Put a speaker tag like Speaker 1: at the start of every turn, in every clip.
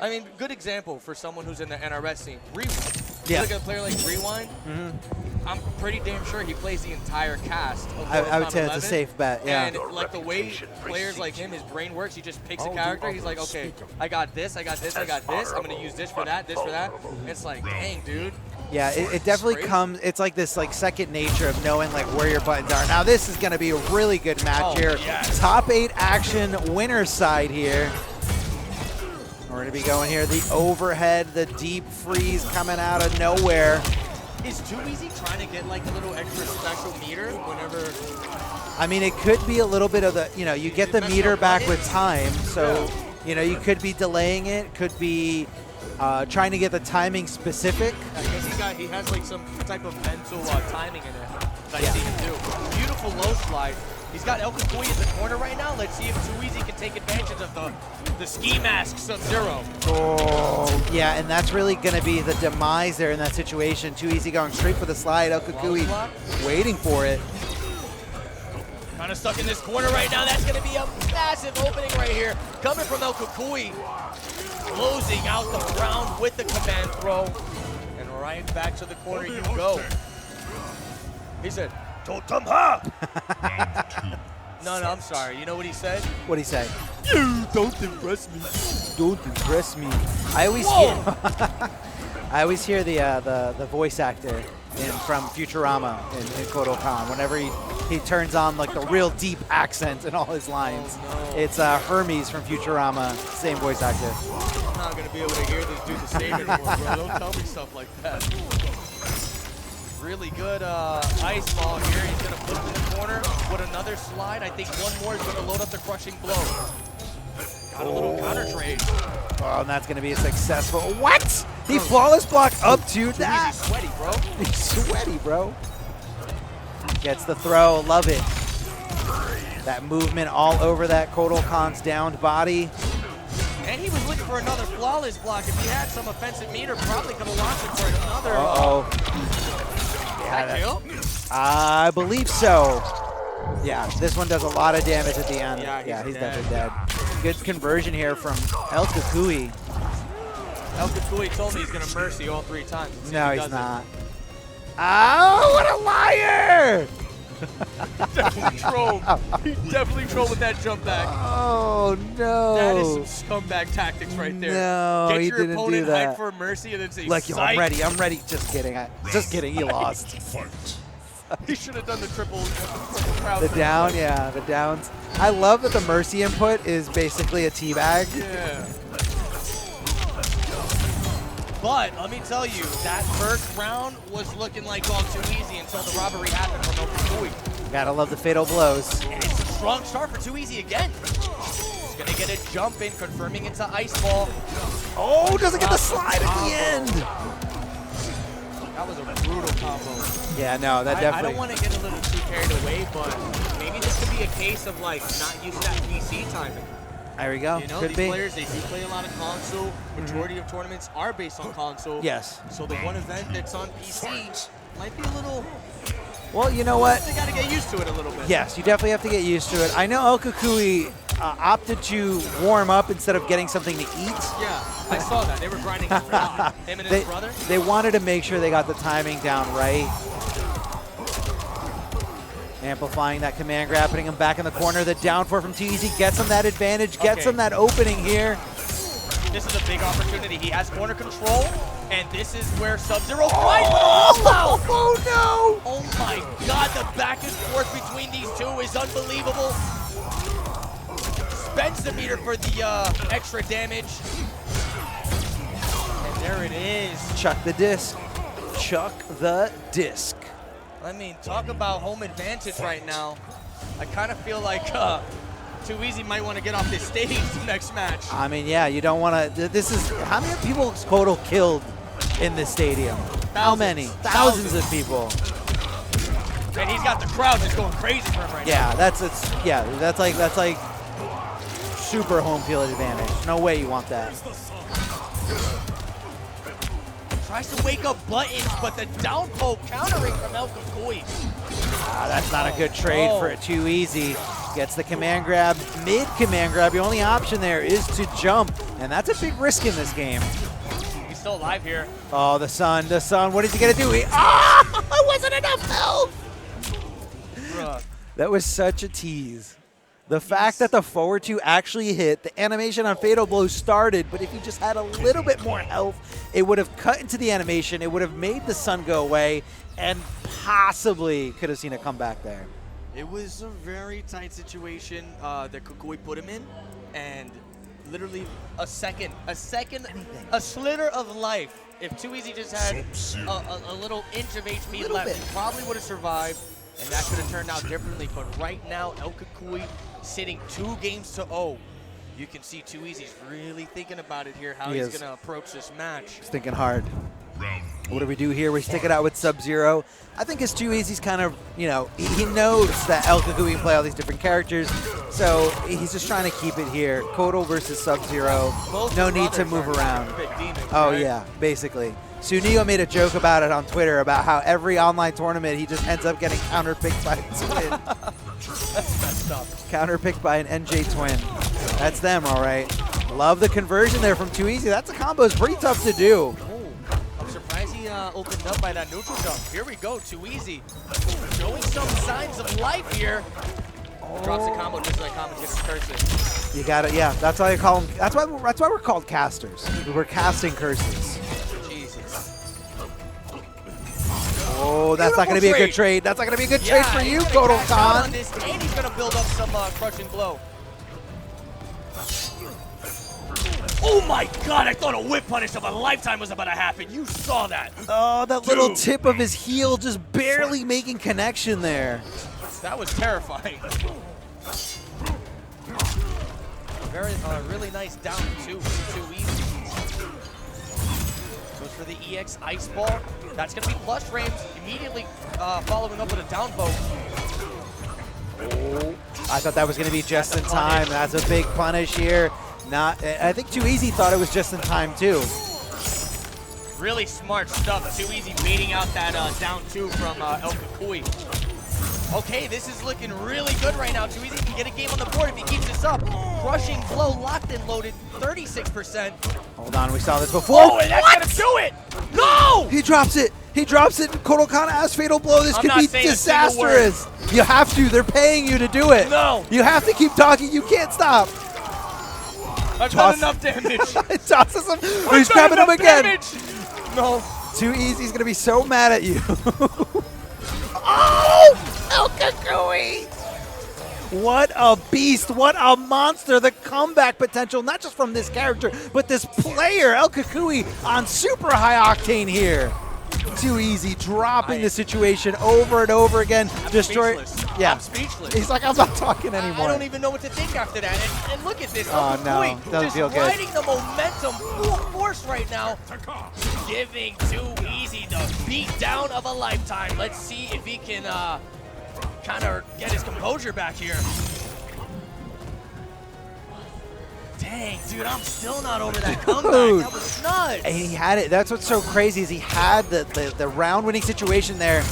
Speaker 1: I mean, good example for someone who's in the NRS scene. Rewind.
Speaker 2: Yeah.
Speaker 1: You look at a player like Rewind, I'm pretty damn sure he plays the entire cast of Mortal
Speaker 2: I would
Speaker 1: Kombat
Speaker 2: say
Speaker 1: 11.
Speaker 2: it's a safe bet, yeah.
Speaker 1: And like the way players like him, his brain works, he just picks a character. He's like, okay, I got this, I got this, I got this. I'm going to use this for that, this for that. And it's like, dang, dude.
Speaker 2: Yeah, it definitely comes, it's like this like second nature of knowing like where your buttons are. Now this is going to be a really good match here.
Speaker 1: Yes.
Speaker 2: Top 8 action winner's side here. We're going to be going here, the overhead, the deep freeze coming out of nowhere.
Speaker 1: Is Too Easy trying to get like a little extra special meter whenever?
Speaker 2: I mean, it could be a little bit of the, you know, you get the meter back with time. So, you know, you could be delaying it, could be trying to get the timing specific.
Speaker 1: I guess he has like some type of mental timing in it that I see him do. Beautiful low slide. He's got El Cucuy in the corner right now. Let's see if Too Easy can take advantage of the ski mask Sub-Zero.
Speaker 2: Oh, yeah, and that's really going to be the demise there in that situation. Too Easy going straight for the slide. El Cucuy waiting for it.
Speaker 1: Kind of stuck in this corner right now. That's going to be a massive opening right here. Coming from El Cucuy. Closing out the round with the command throw. And right back to the corner you go. He said, Totem Ha! No, I'm sorry. You know what he said?
Speaker 2: What'd he say?
Speaker 1: You don't impress me.
Speaker 2: Don't impress me. I always hear the voice actor from Futurama in Kotal Khan. Whenever he turns on like the real deep accent in all his lines.
Speaker 1: Oh, no.
Speaker 2: It's Hermes from Futurama, same voice actor.
Speaker 1: I'm not gonna be able to hear this dude the same anymore, bro. Don't tell me stuff like that. Really good ice ball here. He's gonna put it in the corner. Put another slide. I think one more is gonna load up the crushing blow. Got a little counter trade.
Speaker 2: Oh, and that's gonna be a successful. What? He flawless block up to that.
Speaker 1: He's sweaty, bro.
Speaker 2: He's sweaty, bro. Gets the throw. Love it. That movement all over that Kotal Khan's downed body.
Speaker 1: And he was looking for another flawless block. If he had some offensive meter, probably could have launched it for another. I believe so. Yeah, this one does a lot of damage at the end. Yeah, he's definitely dead. Good conversion here from El Cucuy. El Cucuy told me he's going to mercy all 3 times.
Speaker 2: No, he's not. Oh, what a liar!
Speaker 1: Definitely trolled. He definitely trolled with that jump back.
Speaker 2: Oh, no.
Speaker 1: That is some scumbag tactics right there.
Speaker 2: No,
Speaker 1: Get
Speaker 2: he
Speaker 1: your
Speaker 2: didn't
Speaker 1: opponent
Speaker 2: do that.
Speaker 1: hyped for mercy and then say,
Speaker 2: Like,
Speaker 1: psych.
Speaker 2: I'm ready. Just kidding. Just kidding. He lost.
Speaker 1: He should have done the triple crowd.
Speaker 2: The down, yeah, the downs. I love that the mercy input is basically a teabag.
Speaker 1: Yeah. But let me tell you, that first round was looking like all too easy until the robbery happened from El Cucuy.
Speaker 2: Gotta love the fatal blows.
Speaker 1: And it's a strong start for Too Easy again. He's gonna get a jump in, confirming it's an ice ball.
Speaker 2: Oh, doesn't get the slide at the end.
Speaker 1: That was a brutal combo.
Speaker 2: Yeah, no, that definitely.
Speaker 1: I don't want to get a little too carried away, but maybe this could be a case of like not using that PC timing.
Speaker 2: There we go.
Speaker 1: You know,
Speaker 2: Could
Speaker 1: these
Speaker 2: be.
Speaker 1: players, they do play a lot of console. Majority of tournaments are based on console.
Speaker 2: Yes.
Speaker 1: So the one event that's on PC might be a little.
Speaker 2: Well, you know what?
Speaker 1: They got to get used to it a little bit.
Speaker 2: Yes, you definitely have to get used to it. I know El Cucuy opted to warm up instead of getting something to eat.
Speaker 1: Yeah, I saw that. They were grinding him and his brother.
Speaker 2: They wanted to make sure they got the timing down right. Amplifying that command grab, putting him back in the corner. The down four from Too Easy gets him that advantage, gets him that opening here.
Speaker 1: This is a big opportunity. He has corner control, and this is where Sub-Zero cries for the wall out.
Speaker 2: Oh, no!
Speaker 1: Oh my God, the back and forth between these two is unbelievable. Spends the meter for the extra damage. And there it is.
Speaker 2: Chuck the disc. Chuck the disc.
Speaker 1: I mean, talk about home advantage right now. I kind of feel like Too Easy might want to get off this stage the next match.
Speaker 2: I mean, yeah, you don't want to. This is how many people total killed in this stadium? How many? Thousands of people.
Speaker 1: And he's got the crowd just going crazy for him right now.
Speaker 2: Yeah, that's like super home field advantage. No way you want that.
Speaker 1: Tries to wake up buttons, but the down poke countering from El Cucuy.
Speaker 2: That's not a good trade for Too Easy. Gets the command grab, mid command grab. The only option there is to jump, And that's a big risk in this game.
Speaker 1: He's still alive here.
Speaker 2: Oh, the sun, what is he gonna do? It wasn't enough health!
Speaker 1: Bruh.
Speaker 2: That was such a tease. The fact that the forward two actually hit, the animation on Fatal Blow started, but if he just had a little bit more health, it would have cut into the animation, it would have made the sun go away, and possibly could have seen a comeback there.
Speaker 1: It was a very tight situation that Cucuy put him in, and literally a second, a slither of life. If Too Easy just had a little inch of HP left, he probably would have survived, and that could have turned out differently. But right now, El Cucuy sitting 2-0. You can see Too Easy's really thinking about it here, how he's going to approach this match.
Speaker 2: He's thinking hard. What do we do here? We stick it out with Sub-Zero. I think it's Too Easy's kind of, you know, he knows that El Cucuy can play all these different characters, so he's just trying to keep it here. Kotal versus Sub-Zero. No need to move around.
Speaker 1: Demons,
Speaker 2: oh,
Speaker 1: right?
Speaker 2: yeah, basically. Sunio made a joke about it on Twitter about how every online tournament he just ends up getting counterpicked by a twin.
Speaker 1: That's messed up.
Speaker 2: Counterpicked by an NJ twin. That's them, all right. Love the conversion there from Too Easy. That's a combo. It's pretty tough to do.
Speaker 1: I'm surprised he opened up by that neutral jump. Here we go, Too Easy. Showing some signs of life here. Drops the combo just like commentators curses.
Speaker 2: You got it, yeah. That's why I call them. That's why we're called casters. We're casting curses. Oh, that's not going to be a good trade. That's not going to be a good trade for you, Kotal Khan.
Speaker 1: And he's going to build up some crushing blow. Oh my God, I thought a whip punish of a lifetime was about to happen. You saw that.
Speaker 2: Oh, that little tip of his heel just barely making connection there.
Speaker 1: That was terrifying. Very, really nice down two from Too Easy. Goes for the EX Ice Ball. That's going to be plus frames, immediately following up with a down bow.
Speaker 2: Oh, I thought that was going to be just in time. That's a big punish here. I think Too Easy thought it was just in time, too.
Speaker 1: Really smart stuff. Too Easy baiting out that down two from El Cucuy. Okay, this is looking really good right now. Too Easy can get a game on the board if he keeps this up. Crushing blow, locked and loaded, 36%.
Speaker 2: Hold on, we saw this before.
Speaker 1: Oh, and that's gonna do it! No!
Speaker 2: He drops it. He drops it. Kotal Khan has Fatal Blow. This could be disastrous. You have to. They're paying you to do it.
Speaker 1: No.
Speaker 2: You have to keep talking. You can't stop.
Speaker 1: I've done enough damage.
Speaker 2: It tosses him. He's grabbing him again.
Speaker 1: Damage. No.
Speaker 2: Too Easy. He's going to be so mad at you. Oh! El Cucuy! What a beast. What a monster. The comeback potential, not just from this character, but this player, El Cucuy, on super high octane here. Too Easy, dropping the situation over and over again. Destroy. Yeah.
Speaker 1: I'm speechless.
Speaker 2: He's like, I'm not talking anymore.
Speaker 1: I don't even know what to think after that. And look at this.
Speaker 2: Oh, no. Doesn't feel good.
Speaker 1: Riding the momentum full force right now. Giving Too Easy the beat down of a lifetime. Let's see if he can kind of get his composure back here. Dang, dude, I'm still not over that comeback. That was nuts.
Speaker 2: And he had it. That's what's so crazy is he had the round-winning situation there.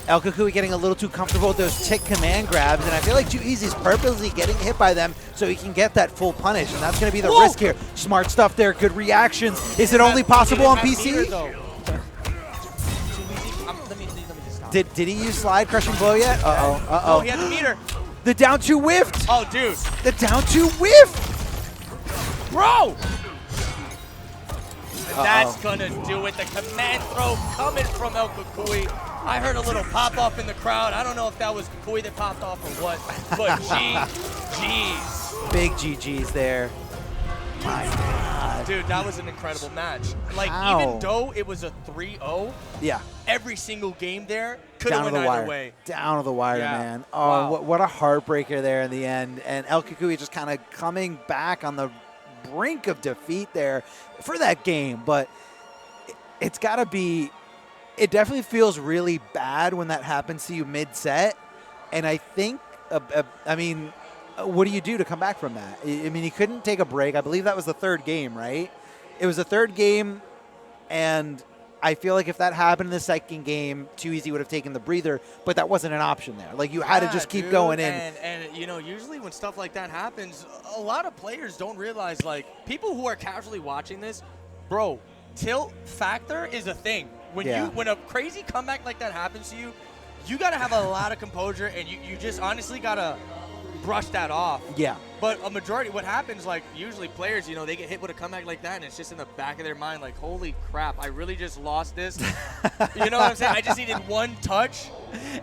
Speaker 2: El Cucuy getting a little too comfortable with those tick command grabs, and I feel like Too Easy's purposely getting hit by them so he can get that full punish, and that's going to be the risk here. Smart stuff there. Good reactions. Is it only possible on PC? Did he use slide crushing blow yet? Uh-oh. Uh-oh.
Speaker 1: Oh, he had the meter.
Speaker 2: The down two whiffed.
Speaker 1: Oh, dude.
Speaker 2: The down two whiffed.
Speaker 1: Bro! That's gonna do it. The command throw coming from El Cucuy. I heard a little pop off in the crowd. I don't know if that was Cucuy that popped off or what, but GG's.
Speaker 2: Big GG's there. My God.
Speaker 1: Dude, that was an incredible match. Like, even though it was a 3-0,
Speaker 2: yeah,
Speaker 1: every single game there could have went either way.
Speaker 2: Down to the wire, man. Oh, wow. What a heartbreaker there in the end. And El Cucuy just kind of coming back on the brink of defeat there for that game. But it's got to be, it definitely feels really bad when that happens to you mid-set. And I think, I mean, what do you do to come back from that? I mean, he couldn't take a break. I believe that was the third game, right? It was the third game, and I feel like if that happened in the second game, Too Easy would have taken the breather, but that wasn't an option there. Like, you had to just keep going in.
Speaker 1: And, you know, usually when stuff like that happens, a lot of players don't realize, like, people who are casually watching this, bro, tilt factor is a thing. When when a crazy comeback like that happens to you, you got to have a lot of composure, and you just honestly got to brush that off.
Speaker 2: Yeah.
Speaker 1: But a majority, what happens, like, usually players, you know, they get hit with a comeback like that, and it's just in the back of their mind, like, holy crap, I really just lost this. You know what I'm saying? I just needed one touch.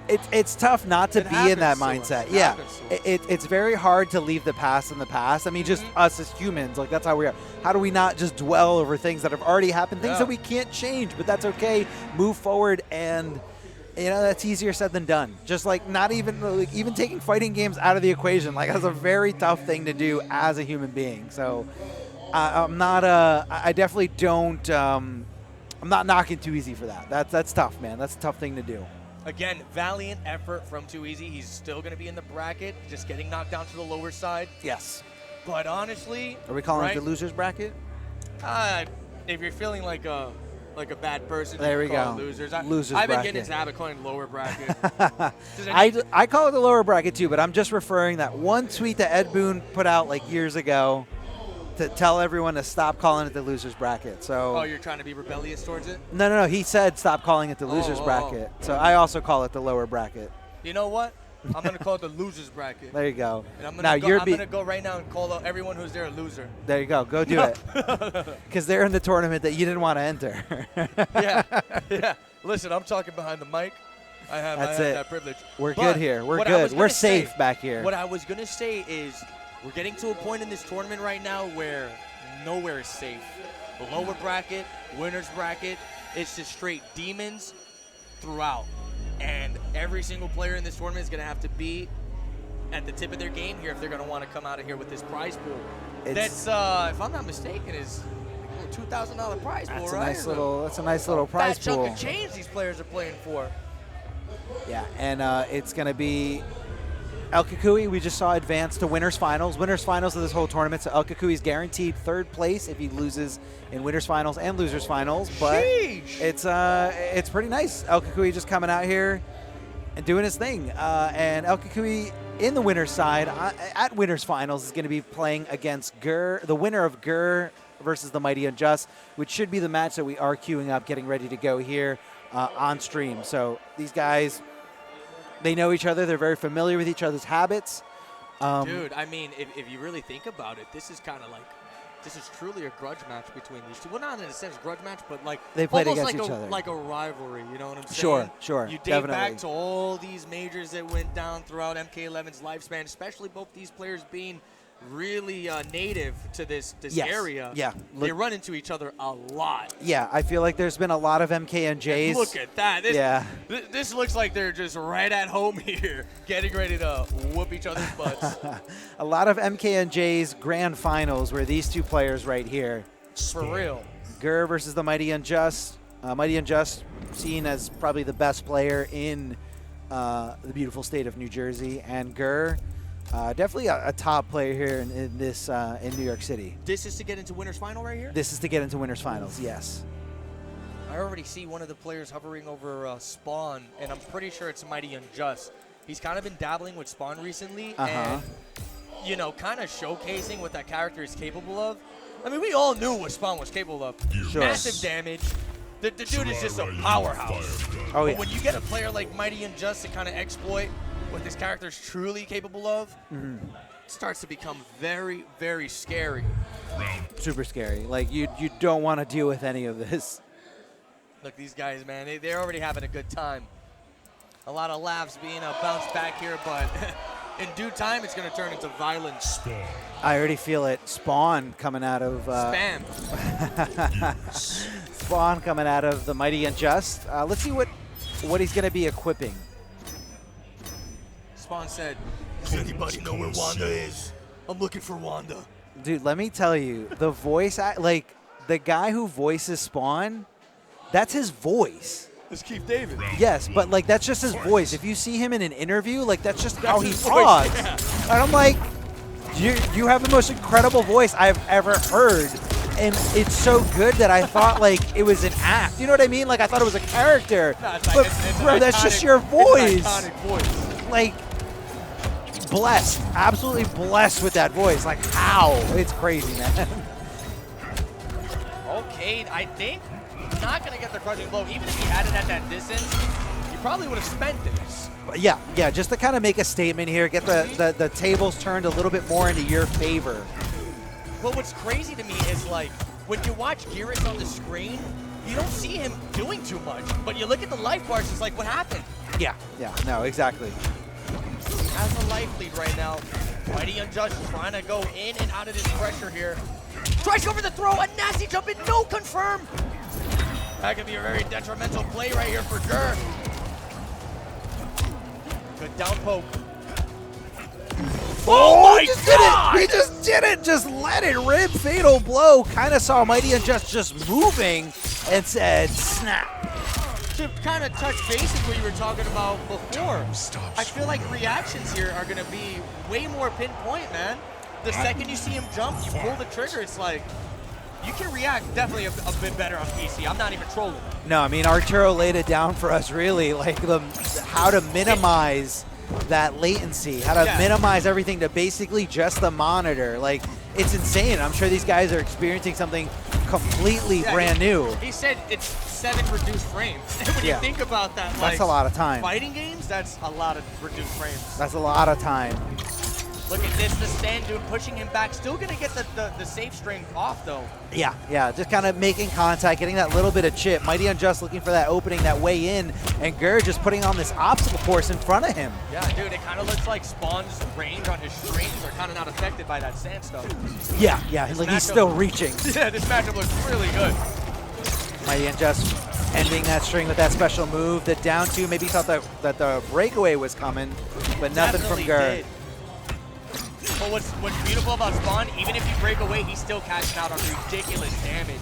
Speaker 2: It's tough not to be in that mindset. Yeah. It's very hard to leave the past in the past. I mean, just us as humans, like, that's how we are. How do we not just dwell over things that have already happened, things that we can't change, but that's okay. Move forward, and you know, that's easier said than done. Just like not even like even taking fighting games out of the equation, like that's a very tough thing to do as a human being. So I'm not I definitely don't I'm not knocking Too Easy for that. That's tough, man. That's a tough thing to do.
Speaker 1: Again, valiant effort from Too Easy. He's still going to be in the bracket, just getting knocked down to the lower side.
Speaker 2: Yes.
Speaker 1: But honestly,
Speaker 2: are we calling it the losers bracket?
Speaker 1: If you're feeling like a bad person,
Speaker 2: there we go.
Speaker 1: Losers.
Speaker 2: Losers
Speaker 1: I've been
Speaker 2: bracket.
Speaker 1: getting into the habit of calling lower bracket.
Speaker 2: I call it the lower bracket too, but I'm just referring that one tweet that Ed Boon put out like years ago to tell everyone to stop calling it the losers bracket. So.
Speaker 1: Oh, you're trying to be rebellious towards it?
Speaker 2: No. He said stop calling it the losers bracket. So I also call it the lower bracket.
Speaker 1: You know what? I'm going to call it the losers bracket.
Speaker 2: There you go.
Speaker 1: And I'm going to go right now and call out everyone who's there a loser.
Speaker 2: There you go. Go do it. Because they're in the tournament that you didn't want to enter.
Speaker 1: Yeah. Listen, I'm talking behind the mic. I have that privilege.
Speaker 2: We're good here. We're good. We're safe back here.
Speaker 1: What I was going to say is we're getting to a point in this tournament right now where nowhere is safe. The lower bracket, winner's bracket, it's just straight demons throughout. And every single player in this tournament is going to have to be at the tip of their game here if they're going to want to come out of here with this prize pool. That's, if I'm not mistaken, is a $2,000 prize pool, right?
Speaker 2: That's a nice little prize pool.
Speaker 1: Fat chunk of change these players are playing for.
Speaker 2: Yeah, and it's going to be El Cucuy. We just saw advance to winners finals. Winners finals of this whole tournament. So El Cucuy is guaranteed third place if he loses in winners finals and losers finals. But it's pretty nice. El Cucuy just coming out here and doing his thing. And El Cucuy in the winners side at winners finals is going to be playing against Gur, the winner of Gur versus the Mighty Unjust, which should be the match that we are queuing up, getting ready to go here on stream. So these guys, they know each other. They're very familiar with each other's habits.
Speaker 1: Dude, I mean, if you really think about it, this is kind of like, this is truly a grudge match between these two. Well, not in a sense grudge match, but like
Speaker 2: they played
Speaker 1: almost
Speaker 2: against
Speaker 1: like
Speaker 2: each other.
Speaker 1: Like a rivalry, you know what I'm saying?
Speaker 2: Sure.
Speaker 1: You date back to all these majors that went down throughout MK11's lifespan, especially both these players being really native to this area.
Speaker 2: Yeah.
Speaker 1: They run into each other a lot.
Speaker 2: Yeah, I feel like there's been a lot of MKNJs.
Speaker 1: Look at that. This looks like they're just right at home here, getting ready to whoop each other's butts.
Speaker 2: A lot of MKNJs grand finals where these two players right here.
Speaker 1: For real.
Speaker 2: Gur versus the Mighty Unjust. Mighty Unjust seen as probably the best player in the beautiful state of New Jersey, and Gur definitely a top player here in this in New York City.
Speaker 1: This is to get into winners final right here?
Speaker 2: This is to get into winners finals, yes.
Speaker 1: I already see one of the players hovering over Spawn, and I'm pretty sure it's Mighty Unjust. He's kind of been dabbling with Spawn recently, and, you know, kind of showcasing what that character is capable of. I mean, we all knew what Spawn was capable of.
Speaker 2: Sure.
Speaker 1: Massive damage. The dude is just a powerhouse.
Speaker 2: Oh, yeah.
Speaker 1: But when you get a player like Mighty Unjust to kind of exploit what this character is truly capable of, it starts to become very, very scary.
Speaker 2: Super scary. Like, you don't want to deal with any of this.
Speaker 1: Look, these guys, man, they're already having a good time. A lot of laughs being bounced back here, but in due time, it's going to turn into violence.
Speaker 2: I already feel it. Spawn coming out of...
Speaker 1: Spam.
Speaker 2: Spawn coming out of the Mighty Unjust. Let's see what he's going to be equipping.
Speaker 1: Spawn said, "Does anybody know where Wanda is? I'm looking for Wanda."
Speaker 2: Dude, let me tell you, the voice, like, the guy who voices Spawn, that's his voice.
Speaker 1: It's Keith David.
Speaker 2: Yes, but, like, that's just his voice. If you see him in an interview, like, that's just how he talks. Yeah. And I'm like, you have the most incredible voice I've ever heard. and it's so good that I thought like it was an act. You know what I mean? Like I thought it was a character.
Speaker 1: No,
Speaker 2: but bro, that's just your voice.
Speaker 1: It's an iconic voice.
Speaker 2: Like blessed, absolutely blessed with that voice. Like how? It's crazy, man.
Speaker 1: Okay, I think not gonna get the crushing blow. Even if he had it at that distance, he probably would have spent this.
Speaker 2: Yeah, just to kind of make a statement here, get the tables turned a little bit more into your favor.
Speaker 1: But what's crazy to me is like when you watch Garrett on the screen, you don't see him doing too much. But you look at the life bars, it's like, what happened?
Speaker 2: Yeah, no, exactly.
Speaker 1: He has a life lead right now. Mighty Unjust trying to go in and out of this pressure here. Tries over the throw, a nasty jump in, no confirm. That could be a very detrimental play right here for Gur. Good down poke.
Speaker 2: Oh my God! He just did it! Just let it rip. Fatal blow. Kind of saw Mighty Unjust just moving and said, snap.
Speaker 1: To kind of touch base with what you were talking about before, I feel like reactions here are going to be way more pinpoint, man. The second you see him jump, you pull the trigger, it's like, you can react definitely a bit better on PC. I'm not even trolling.
Speaker 2: No, I mean, Arturo laid it down for us, really, like how to minimize that latency, how to minimize everything to basically just the monitor. Like, it's insane. I'm sure these guys are experiencing something completely brand new.
Speaker 1: He said it's 7 reduced frames. When you think about that, like,
Speaker 2: that's a lot of time.
Speaker 1: Fighting games, that's a lot of reduced frames.
Speaker 2: That's a lot of time.
Speaker 1: Look at this, the stand dude pushing him back. Still going to get the safe string off, though.
Speaker 2: Yeah, just kind of making contact, getting that little bit of chip. Mighty Unjust looking for that opening, that way in, and Gur just putting on this obstacle course in front of him.
Speaker 1: Yeah, dude, it kind of looks like Spawn's range on his strings are kind of not affected by that sand stuff.
Speaker 2: Yeah, like he's still reaching.
Speaker 1: Yeah, this matchup looks really good.
Speaker 2: Mighty Unjust ending that string with that special move. The down two, maybe thought that the breakaway was coming, but nothing from Gur.
Speaker 1: But what's beautiful about Spawn, even if you break away, he's still cashing out on ridiculous damage.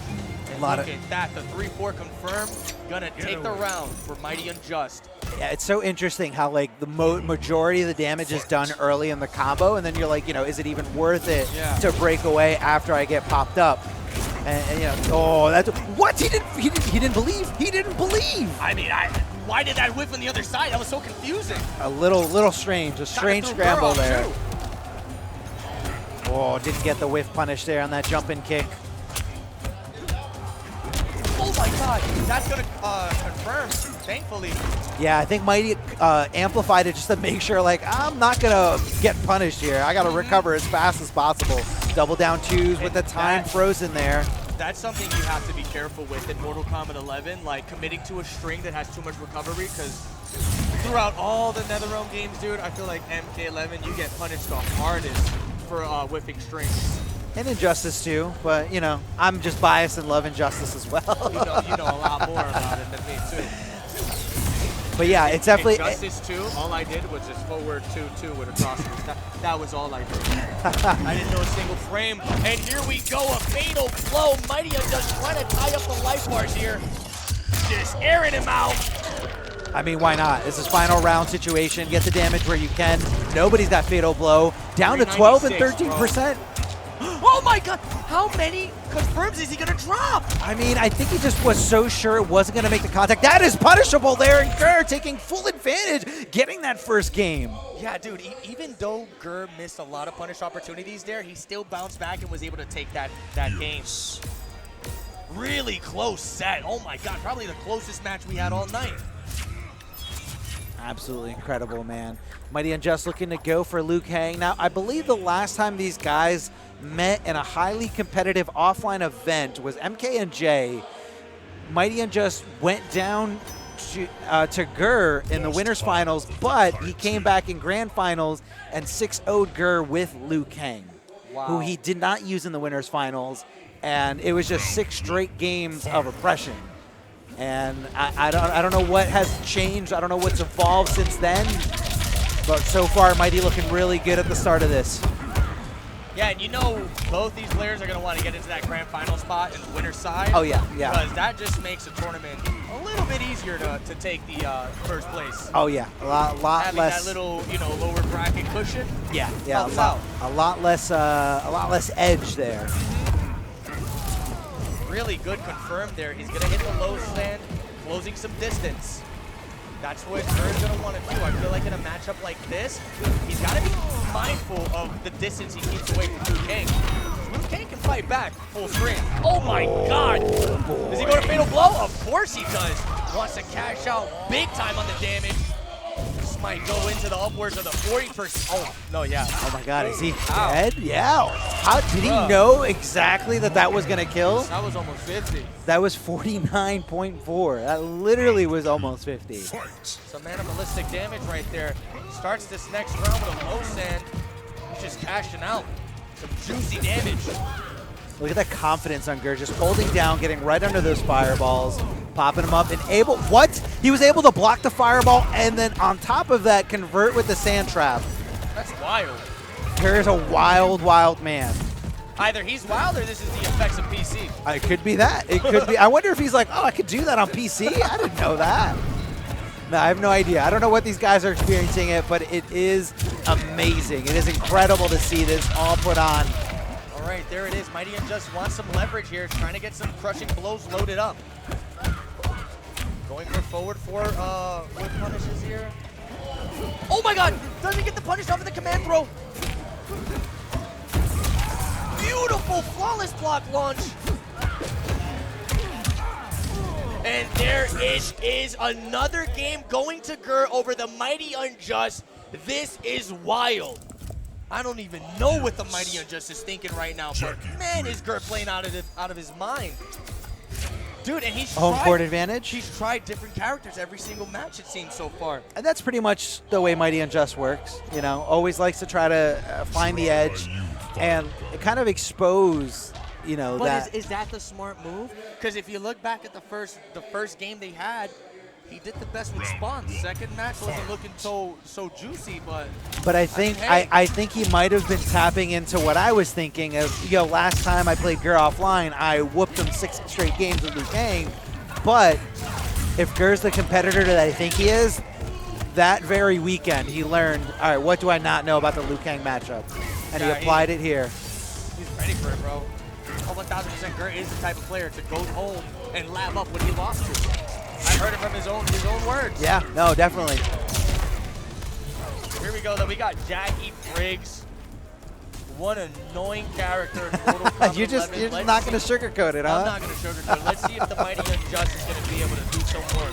Speaker 1: And look at that, the 3-4 confirmed, gonna take the round for Mighty Unjust.
Speaker 2: Yeah, it's so interesting how like the majority of the damage is done early in the combo, and then you're like, is it even worth it to break away after I get popped up? And oh, that's what he didn't believe. He didn't believe.
Speaker 1: I mean, why did that whiff on the other side? That was so confusing.
Speaker 2: A little strange, a strange scramble there. Too. Oh, didn't get the whiff punish there on that jumping kick.
Speaker 1: Oh my God, that's gonna confirm, thankfully.
Speaker 2: Yeah, I think Mighty amplified it just to make sure, like, I'm not gonna get punished here. I gotta recover as fast as possible. Double down twos with the time frozen there.
Speaker 1: That's something you have to be careful with in Mortal Kombat 11, like committing to a string that has too much recovery, because throughout all the NetherRealm games, dude, I feel like MK11, you get punished the hardest for whiffing strings.
Speaker 2: And Injustice too, but I'm just biased and love Injustice as well.
Speaker 1: you know a lot more about it than me too.
Speaker 2: But yeah, it's definitely
Speaker 1: Injustice 2. All I did was just forward 2-2 with a crossface. That was all I did. I didn't know a single frame. And here we go, a fatal blow. Mighty Unjust trying to tie up the life bars here. Just airing him out.
Speaker 2: I mean, why not? This is final round situation. Get the damage where you can. Nobody's got fatal blow. Down to 12 and 13%.
Speaker 1: Oh my God! How many confirms is he gonna drop?
Speaker 2: I mean, I think he just was so sure it wasn't gonna make the contact. That is punishable there, and Gur taking full advantage, getting that first game.
Speaker 1: Yeah, dude, even though Gur missed a lot of punish opportunities there, he still bounced back and was able to take that game. Really close set. Oh my God, probably the closest match we had all night.
Speaker 2: Absolutely incredible, man. Mighty Unjust looking to go for Liu Kang. Now, I believe the last time these guys met in a highly competitive offline event was MK&J. Mighty Unjust went down to Gur in the winners finals, but he came back in grand finals and 6-0'd Gur with Liu Kang, who he did not use in the winners finals, and it was just 6 straight games of oppression. And I don't know what has changed. I don't know what's evolved since then. But so far, Mighty looking really good at the start of this.
Speaker 1: Yeah, and both these players are going to want to get into that grand final spot in the winner's side.
Speaker 2: Oh, yeah.
Speaker 1: Because that just makes a tournament a little bit easier to take the first place.
Speaker 2: Oh, yeah. A lot
Speaker 1: having
Speaker 2: less.
Speaker 1: That little, lower bracket cushion.
Speaker 2: Yeah. A lot less edge there.
Speaker 1: really good confirmed there. He's going to hit the low stand, closing some distance. That's what Ger's going to want to do. I feel like in a matchup like this, he's got to be mindful of the distance he keeps away from Liu Kang. Liu Kang can fight back full screen. Oh my God! Does he go to Fatal Blow? Of course he does. Wants to cash out big time on the damage. This might go into the upwards of the 40%. Oh, no, yeah.
Speaker 2: Oh my God, is he dead? Yeah. How did he know exactly that that was going to kill?
Speaker 1: That was almost 50.
Speaker 2: That was 49.4. That literally was almost 50.
Speaker 1: Some animalistic damage right there. Starts this next round with a low sand. He's just cashing out. Some juicy damage.
Speaker 2: Look at that confidence on Ger, just holding down, getting right under those fireballs, popping them up, and able, what? He was able to block the fireball and then on top of that, convert with the sand trap.
Speaker 1: That's wild.
Speaker 2: Ger is a wild, wild man.
Speaker 1: Either he's wild or this is the effects of PC.
Speaker 2: It could be that. It could be. I wonder if he's like, oh, I could do that on PC? I didn't know that. No, I have no idea. I don't know what these guys are experiencing it, but it is amazing. It is incredible to see this all put on.
Speaker 1: All right, there it is. Mighty Unjust wants some leverage here, trying to get some crushing blows loaded up. Going for forward for what punishes here. Oh my God! Doesn't get the punish off of the command throw. Beautiful, flawless block launch. And there it is, another game going to Ger over the Mighty Unjust. This is wild. I don't even know what the Mighty Unjust is thinking right now, but man, is Ger playing out of his mind. Dude, and he's
Speaker 2: home court advantage.
Speaker 1: He's tried different characters every single match, it seems, so far.
Speaker 2: And that's pretty much the way Mighty Unjust works. You know, always likes to try to find the edge and kind of expose, you know,
Speaker 1: but is that the smart move? Because if you look back at the first game they had, he did the best with spawns. Second match wasn't looking so juicy, but
Speaker 2: I think I think he might have been tapping into what I was thinking of. You know, last time I played Ger offline, I whooped him 6 straight games with Liu Kang. But if Ger's the competitor that I think he is, that very weekend he learned, all right, what do I not know about the Liu Kang matchup? And he applied it here.
Speaker 1: He's ready for it, bro. Oh, 1000% Ger is the type of player to go home and lab up what he lost to. I heard it from his own words.
Speaker 2: Yeah, no, definitely.
Speaker 1: Here we go, though. We got Jackie Briggs. What an annoying character. Mortal Kombat
Speaker 2: you're just not going to sugarcoat it, huh?
Speaker 1: I'm not going to sugarcoat it. Let's see if the Mighty Unjust is going to be able to do some work.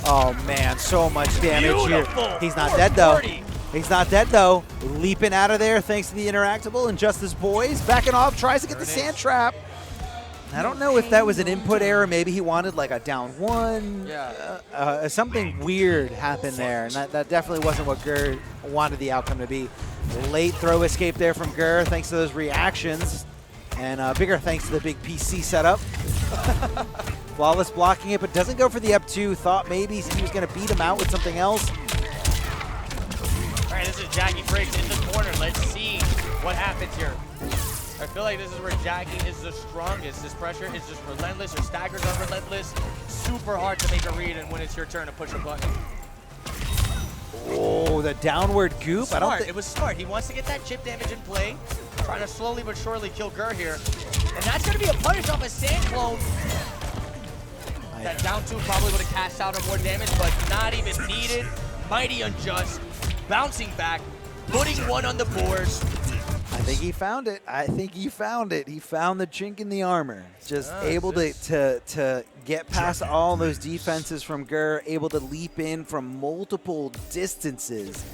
Speaker 2: Oh, man, so much damage
Speaker 1: Beautiful.
Speaker 2: Here. He's not dead, though. He's not dead, though. Leaping out of there thanks to the interactable. And Justice Boys backing off, tries to get the sand trap. I don't know if that was an input error. Maybe he wanted like a down one.
Speaker 1: Yeah.
Speaker 2: Something weird happened there, and that definitely wasn't what Ger wanted the outcome to be. Late throw escape there from Ger, thanks to those reactions. And bigger thanks to the big PC setup. Flawless blocking it, but doesn't go for the up two. Thought maybe he was going to beat him out with something else.
Speaker 1: All right, this is Jackie Briggs in the corner. Let's see what happens here. I feel like this is where Jackie is the strongest. This pressure is just relentless. Her staggers are relentless. Super hard to make a read and when it's your turn to push a button.
Speaker 2: Oh, the downward goop.
Speaker 1: Smart.
Speaker 2: I don't think
Speaker 1: it was smart. He wants to get that chip damage in play. Trying to slowly but surely kill Ger here. And that's going to be a punish off a sand clone. That down two probably would have cast out on more damage, but not even needed. Mighty Unjust bouncing back, putting one on the board.
Speaker 2: I think he found it. I think he found it. He found the chink in the armor. Just able to get past all those defenses from Ger, able to leap in from multiple distances.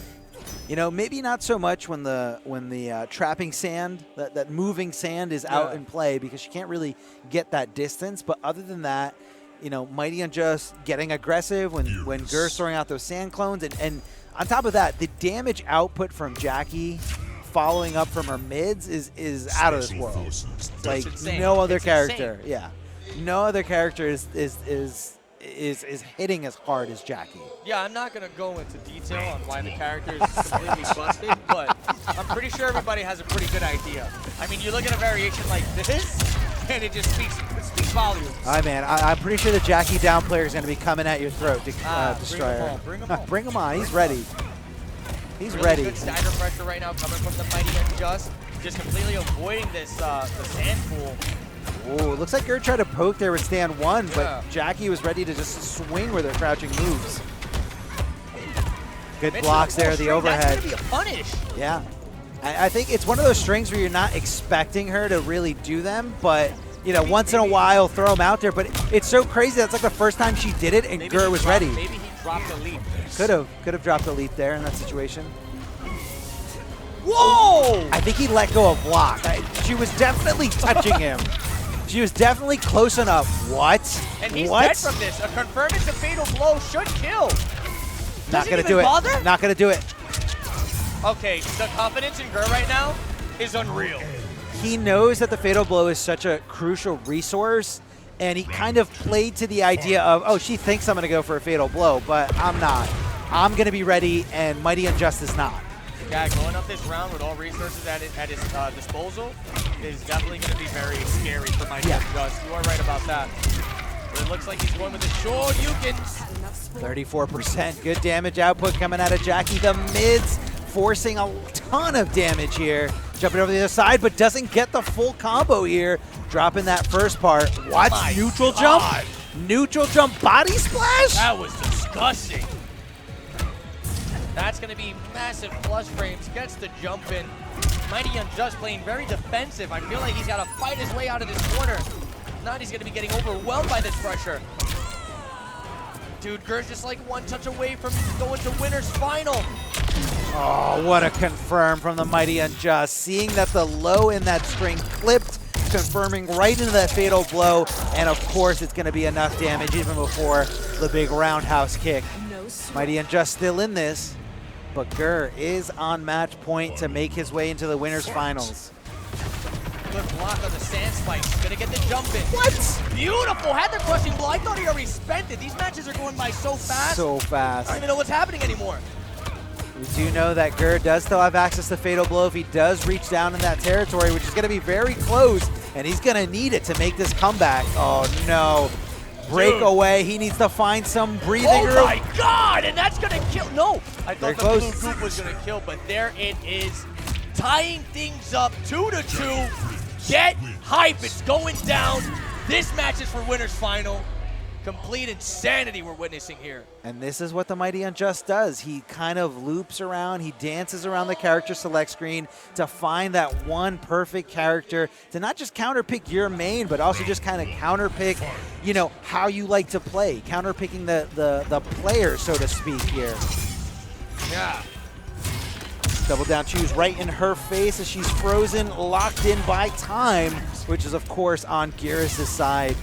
Speaker 2: You know, maybe not so much when the trapping sand, that moving sand is out in play because you can't really get that distance. But other than that, you know, Mighty Unjust getting aggressive when Ger's throwing out those sand clones. And on top of that, the damage output from Jackie following up from her mids is out of this world. Like no other character. Yeah. No other character is hitting as hard as Jackie.
Speaker 1: Yeah, I'm not going to go into detail on why the character is completely busted, but I'm pretty sure everybody has a pretty good idea. I mean, you look at a variation like this, and it just speaks volumes.
Speaker 2: All right, man. I'm pretty sure the Jackie down player is going to be coming at your throat to destroy her.
Speaker 1: Bring him on.
Speaker 2: Bring him on. He's ready. He's
Speaker 1: really
Speaker 2: ready.
Speaker 1: Good stagger pressure right now coming from the Mighty Unjust. Just completely avoiding this the sand pool.
Speaker 2: Oh, looks like Gur tried to poke there with stand 1, but
Speaker 1: Yeah.
Speaker 2: Jackie was ready to just swing with her crouching moves. Good
Speaker 1: Mitch
Speaker 2: blocks
Speaker 1: with a
Speaker 2: there,
Speaker 1: full
Speaker 2: the
Speaker 1: string,
Speaker 2: overhead.
Speaker 1: That's going to be a punish.
Speaker 2: Yeah. I think it's one of those strings where you're not expecting her to really do them, but you know, once in a while, throw them out there. But it's so crazy. That's like the first time she did it, and Gur was ready.
Speaker 1: Maybe he dropped a leap.
Speaker 2: Could have dropped a leap there in that situation.
Speaker 1: Whoa!
Speaker 2: I think he let go of block. She was definitely touching him. She was definitely close enough. What?
Speaker 1: And he's
Speaker 2: what?
Speaker 1: dead from this. A confirm it's a fatal blow should kill.
Speaker 2: Not gonna do it.
Speaker 1: Bother?
Speaker 2: Not gonna do it.
Speaker 1: Okay, the confidence in Gur right now is unreal.
Speaker 2: He knows that the fatal blow is such a crucial resource, and he kind of played to the idea of, oh, she thinks I'm gonna go for a fatal blow, but I'm not. I'm gonna be ready, and Mighty Unjust is not.
Speaker 1: Yeah, going up this round with all resources at his disposal is definitely going to be very scary for Mighty Unjust. You are right about that. But it looks like he's going with the Shoryukens.
Speaker 2: 34%, good damage output coming out of Jackie. The mids forcing a ton of damage here. Jumping over the other side, but doesn't get the full combo here. Dropping that first part. What?
Speaker 1: My
Speaker 2: Neutral
Speaker 1: God.
Speaker 2: jump? Neutral jump body splash?
Speaker 1: That was disgusting. That's going to be massive flush frames. Gets the jump in. Mighty Unjust playing very defensive. I feel like he's got to fight his way out of this corner. If not, he's going to be getting overwhelmed by this pressure. Dude, Gur's just like one touch away from going to winner's final.
Speaker 2: Oh, what a confirm from the Mighty Unjust. Seeing that the low in that string clipped, confirming right into that fatal blow. And of course, it's going to be enough damage even before the big roundhouse kick. Mighty Unjust still in this, but Gur is on match point to make his way into the winner's finals.
Speaker 1: Good block on the sand spikes. Gonna get the jump in.
Speaker 2: What?
Speaker 1: Beautiful. Had the crushing blow. I thought he already spent it. These matches are going by so fast.
Speaker 2: So
Speaker 1: I
Speaker 2: fast.
Speaker 1: don't even know what's happening anymore.
Speaker 2: We do know that Gur does still have access to Fatal Blow if he does reach down in that territory, which is going to be very close, and he's going to need it to make this comeback. Oh, no. Breakaway. He needs to find some breathing room.
Speaker 1: Oh, my God. And that's going to kill. No. I
Speaker 2: Very
Speaker 1: thought the blue
Speaker 2: close.
Speaker 1: goop was going to kill, but there it is. Tying things up 2-2. Get hype. It's going down. This match is for winner's final. Complete insanity we're witnessing here.
Speaker 2: And this is what the Mighty Unjust does. He kind of loops around, he dances around the character select screen to find that one perfect character to not just counterpick your main, but also just kind of counterpick, you know, how you like to play. Counterpicking the player, so to speak here.
Speaker 1: Yeah.
Speaker 2: Double down choose right in her face as she's frozen, locked in by time, which is of course on Geras' side.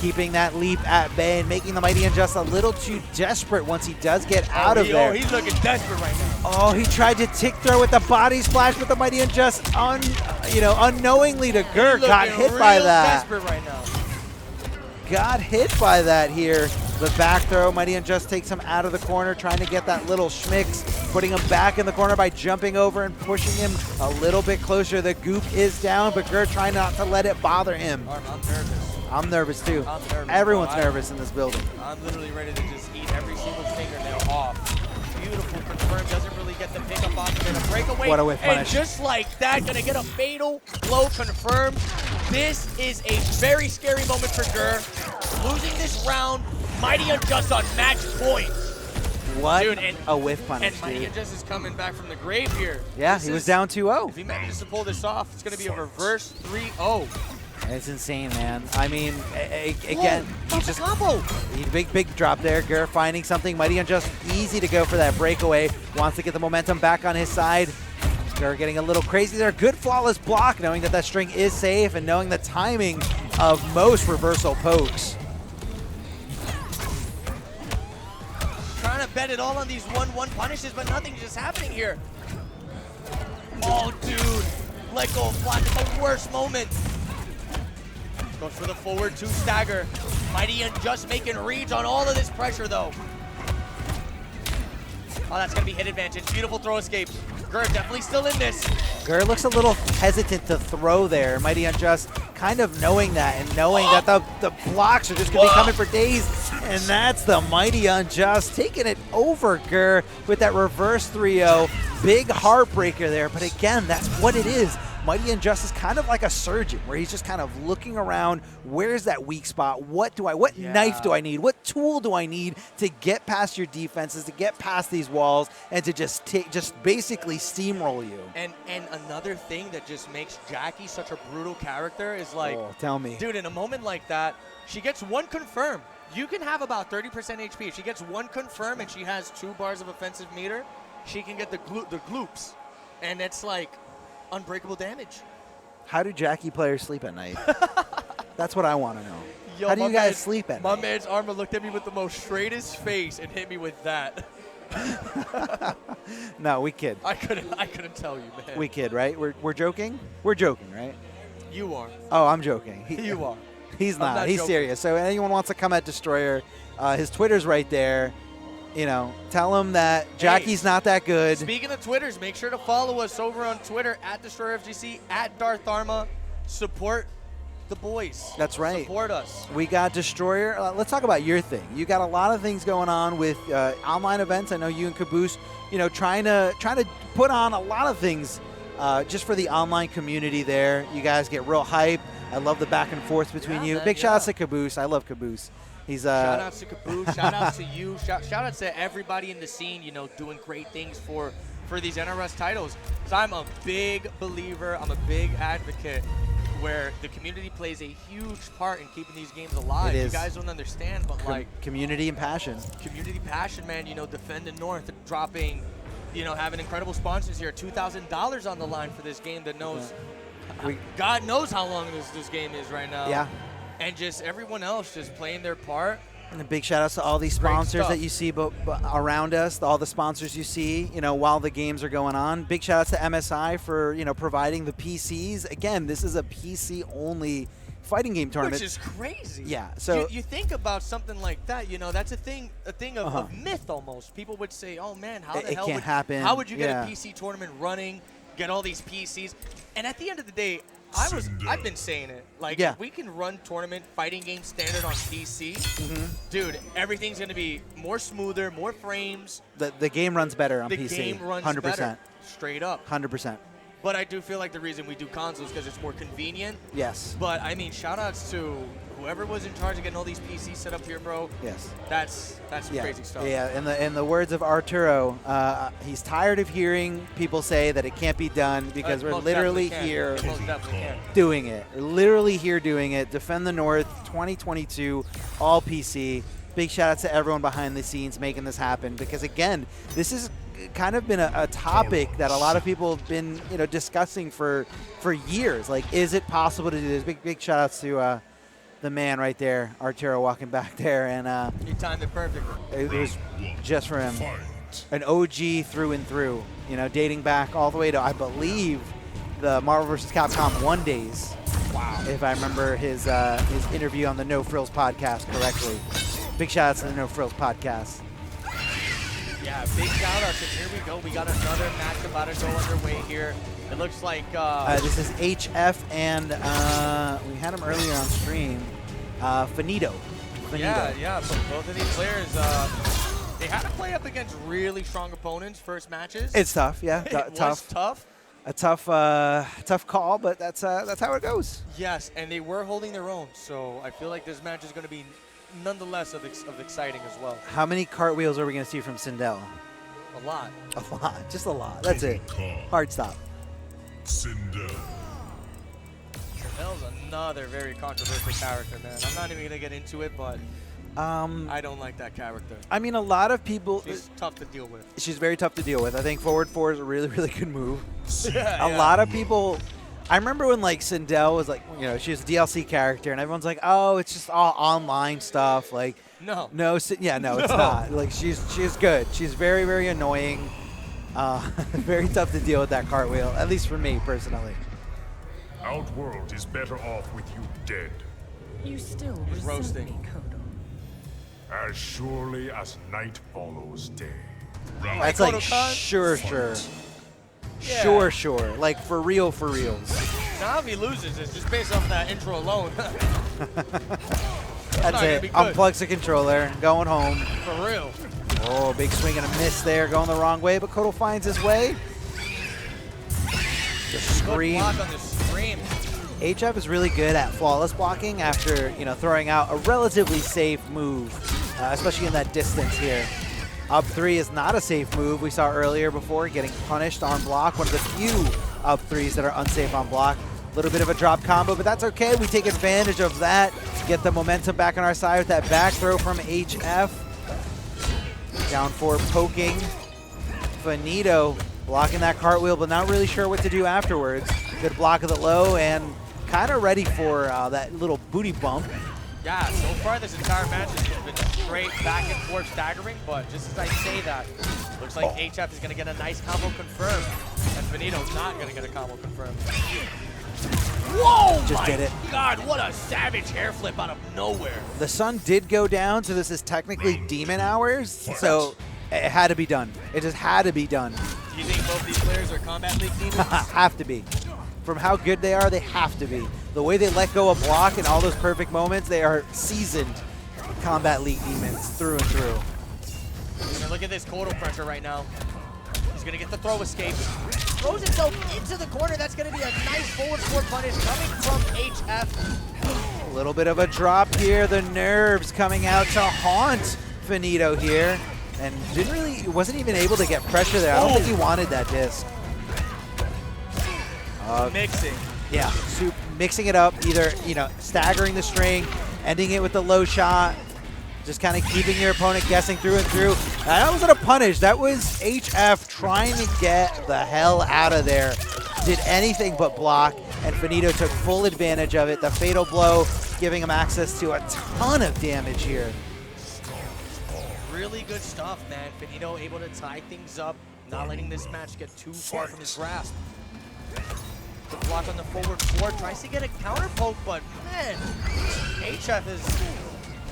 Speaker 2: Keeping that leap at bay and making the Mighty Unjust a little too desperate once he does get out of there.
Speaker 1: Oh, he's looking desperate right now.
Speaker 2: Oh, he tried to tick throw with the body splash, but the Mighty Unjust, unknowingly to Gur, got hit by that.
Speaker 1: Desperate right now.
Speaker 2: Got hit by that here. The back throw, Mighty Unjust takes him out of the corner, trying to get that little schmicks, putting him back in the corner by jumping over and pushing him a little bit closer. The goop is down, but Gur trying not to let it bother him.
Speaker 1: I'm nervous.
Speaker 2: I'm nervous too.
Speaker 1: I'm nervous.
Speaker 2: Everyone's nervous in this building.
Speaker 1: I'm literally ready to just eat every single fingernail off. Beautiful confirm, doesn't really get the pickup off of it. A breakaway.
Speaker 2: What a whiff
Speaker 1: and
Speaker 2: punish.
Speaker 1: just like that, gonna get a fatal blow confirmed. This is a very scary moment for Gur. Losing this round, Mighty Unjust on match point.
Speaker 2: What
Speaker 1: Dude, and,
Speaker 2: a whiff punish,
Speaker 1: and Mighty
Speaker 2: dude.
Speaker 1: Unjust is coming back from the grave here.
Speaker 2: Yeah,
Speaker 1: This
Speaker 2: he was
Speaker 1: is-
Speaker 2: down 2-0.
Speaker 1: If he manages to pull this off, it's gonna be a reverse 3-0.
Speaker 2: It's insane, man. I mean, again,
Speaker 1: He's just combo.
Speaker 2: big drop there. Gur finding something. Mighty Unjust easy to go for that breakaway. Wants to get the momentum back on his side. Gur getting a little crazy there. Good flawless block, knowing that that string is safe and knowing the timing of most reversal pokes.
Speaker 1: Trying to bet it all on these 1-1 punishes, but nothing's just happening here. Oh, dude. Let go of block at the worst moment. Goes for the forward 2 stagger. Mighty Unjust making reads on all of this pressure, though. Oh, that's going to be hit advantage. Beautiful throw escape. Gur definitely still in this.
Speaker 2: Gur looks a little hesitant to throw there. Mighty Unjust kind of knowing that and knowing that the blocks are just going to be coming for days. And that's the Mighty Unjust taking it over Gur with that reverse 3-0. Big heartbreaker there. But again, that's what it is. Mighty Unjust is kind of like a surgeon, where he's just kind of looking around. Where's that weak spot? What knife do I need? What tool do I need to get past your defenses, to get past these walls, and to just basically steamroll you?
Speaker 1: And another thing that just makes Jackie such a brutal character is like,
Speaker 2: tell me,
Speaker 1: dude, in a moment like that, she gets one confirm. You can have about 30% HP. If she gets one confirm and she has 2 bars of offensive meter, she can get the gloops, and it's like unbreakable damage.
Speaker 2: How do Jackie players sleep at night? That's what I want to know.
Speaker 1: Yo,
Speaker 2: how do you guys sleep at night?
Speaker 1: My man's Armor looked at me with the most straightest face and hit me with that.
Speaker 2: No, we kid.
Speaker 1: I couldn't tell you, man.
Speaker 2: We kid, right? We're joking? We're joking, right?
Speaker 1: You are.
Speaker 2: Oh, I'm joking.
Speaker 1: You are.
Speaker 2: He's not. He's
Speaker 1: joking.
Speaker 2: serious. So anyone wants to come at Destroyer, his Twitter's right there. You know, tell him that Jackie's not that good.
Speaker 1: Speaking of Twitters, make sure to follow us over on Twitter at DestroyerFGC, at Darth Arma. Support the boys.
Speaker 2: That's right.
Speaker 1: Support us.
Speaker 2: We got Destroyer. Let's talk about your thing. You got a lot of things going on with online events. I know you and Caboose, trying to put on a lot of things just for the online community there. You guys get real hype. I love the back and forth between you.
Speaker 1: Man,
Speaker 2: Big shout outs to Caboose. I love Caboose. He's
Speaker 1: shout outs to Caboose. Shout outs to you. Shout outs to everybody in the scene, doing great things for these NRS titles. So I'm a big believer. I'm a big advocate where the community plays a huge part in keeping these games alive.
Speaker 2: It is.
Speaker 1: You guys don't understand, but
Speaker 2: community and passion.
Speaker 1: Community passion, man. Defend the North, dropping, having incredible sponsors here. $2,000 on the line for this game that knows. Yeah. God knows how long this game is right now.
Speaker 2: Yeah.
Speaker 1: And just everyone else just playing their part.
Speaker 2: And a big shout outs to all these sponsors that you see around us, all the sponsors you see, while the games are going on. Big shout outs to MSI for, providing the PCs. Again, this is a PC only fighting game tournament.
Speaker 1: Which is crazy.
Speaker 2: Yeah. So
Speaker 1: you think about something like that, that's a thing of myth almost. People would say, oh man, how the hell
Speaker 2: can't happen.
Speaker 1: How would you get a PC tournament running, get all these PCs? And at the end of the day, I've been saying it. If we can run tournament fighting game standard on PC, dude, everything's going to be more smoother, more frames.
Speaker 2: The game runs better on PC.
Speaker 1: The game runs
Speaker 2: 100%.
Speaker 1: better. Straight up.
Speaker 2: 100%.
Speaker 1: But I do feel like the reason we do consoles because it's more convenient.
Speaker 2: Yes.
Speaker 1: But, I mean, shout-outs to whoever was in charge of getting all these PCs set up here, bro.
Speaker 2: Yes.
Speaker 1: That's crazy stuff.
Speaker 2: Yeah, in the words of Arturo, he's tired of hearing people say that it can't be done because we're literally here doing it. We're literally here doing it. Defend the North 2022, all PC. Big shout out to everyone behind the scenes making this happen because, again, this has kind of been a topic that a lot of people have been discussing for years. Like, is it possible to do this? Big shout outs to the man right there, Arturo, walking back there, and
Speaker 1: he timed it perfectly.
Speaker 2: It was just for him. An OG through and through, dating back all the way to, I believe, the Marvel vs. Capcom 1 days.
Speaker 1: Wow.
Speaker 2: If I remember his interview on the No Frills podcast correctly. Big shout out to the No Frills podcast.
Speaker 1: Yeah, big shout out. So here we go. We got another match about to go underway here. It looks like
Speaker 2: this is HF and we had him earlier on stream. Finito.
Speaker 1: Yeah. So both of these players, they had to play up against really strong opponents first matches.
Speaker 2: It's tough, yeah.
Speaker 1: It was tough.
Speaker 2: A tough call, but that's how it goes.
Speaker 1: Yes, and they were holding their own. So I feel like this match is going to be nonetheless of exciting as well.
Speaker 2: How many cartwheels are we going to see from Sindel?
Speaker 1: A lot.
Speaker 2: A lot. Just a lot. That's it. Hard stop.
Speaker 3: Sindel.
Speaker 1: Sindel's another very controversial character, man. I'm not even going to get into it, but I don't like that character.
Speaker 2: I mean, a lot of people...
Speaker 1: She's tough to deal with.
Speaker 2: She's very tough to deal with. I think forward 4 is a really, really good move.
Speaker 1: A
Speaker 2: lot of people... I remember when, Sindel was, she was a DLC character, and everyone's like, oh, it's just all online stuff.
Speaker 1: No,
Speaker 2: it's not. She's good. She's very, very annoying. Very tough to deal with that cartwheel, at least for me, personally.
Speaker 3: Outworld is better off with you dead.
Speaker 4: You still
Speaker 1: He's roasting
Speaker 4: me, Kodo.
Speaker 3: As surely as night follows day.
Speaker 2: That's like, sure.
Speaker 1: Yeah.
Speaker 2: Sure. Like, for reals.
Speaker 1: Now if he loses, it's just based off that intro alone.
Speaker 2: That's it. Unplugs the controller, going home.
Speaker 1: For real.
Speaker 2: Oh, big swing and a miss there, going the wrong way, but Kodo finds his way. The
Speaker 1: Good
Speaker 2: scream.
Speaker 1: block on the scream.
Speaker 2: HF is really good at flawless blocking after, throwing out a relatively safe move, especially in that distance here. Up 3 is not a safe move. We saw earlier before getting punished on block. One of the few up 3s that are unsafe on block. A little bit of a drop combo, but that's okay. We take advantage of that. Get the momentum back on our side with that back throw from HF. Down 4 poking. Finito blocking that cartwheel, but not really sure what to do afterwards. Good block of the low and kind of ready for that little booty bump.
Speaker 1: Yeah, so far this entire match has just been straight back and forth staggering, but just as I say that, looks like HF is going to get a nice combo confirmed, and Finito's not going to get a combo confirmed. Whoa!
Speaker 2: Just did it.
Speaker 1: God, what a savage hair flip out of nowhere.
Speaker 2: The sun did go down, so this is technically demon hours, so it had to be done. It just had to be done.
Speaker 1: Do you think both these players are Combat League demons?
Speaker 2: Have to be. From how good they are, they have to be. The way they let go of block in all those perfect moments, they are seasoned Combat League demons through and through.
Speaker 1: And look at this Kodo pressure right now. He's going to get the throw escape. Throws himself into the corner. That's going to be a nice forward 4 punish coming from HF.
Speaker 2: A little bit of a drop here. The nerves coming out to haunt Finito here. And wasn't even able to get pressure there. I don't think he wanted that disc.
Speaker 1: Mixing.
Speaker 2: Yeah, mixing it up, either, staggering the string, ending it with the low shot, just kind of keeping your opponent guessing through and through. That wasn't a punish. That was HF trying to get the hell out of there. Did anything but block, and Finito took full advantage of it. The fatal blow giving him access to a ton of damage here.
Speaker 1: Really good stuff, man. Finito able to tie things up, not letting this match get too far from his grasp. The block on the forward 4, tries to get a counter poke, but man, HF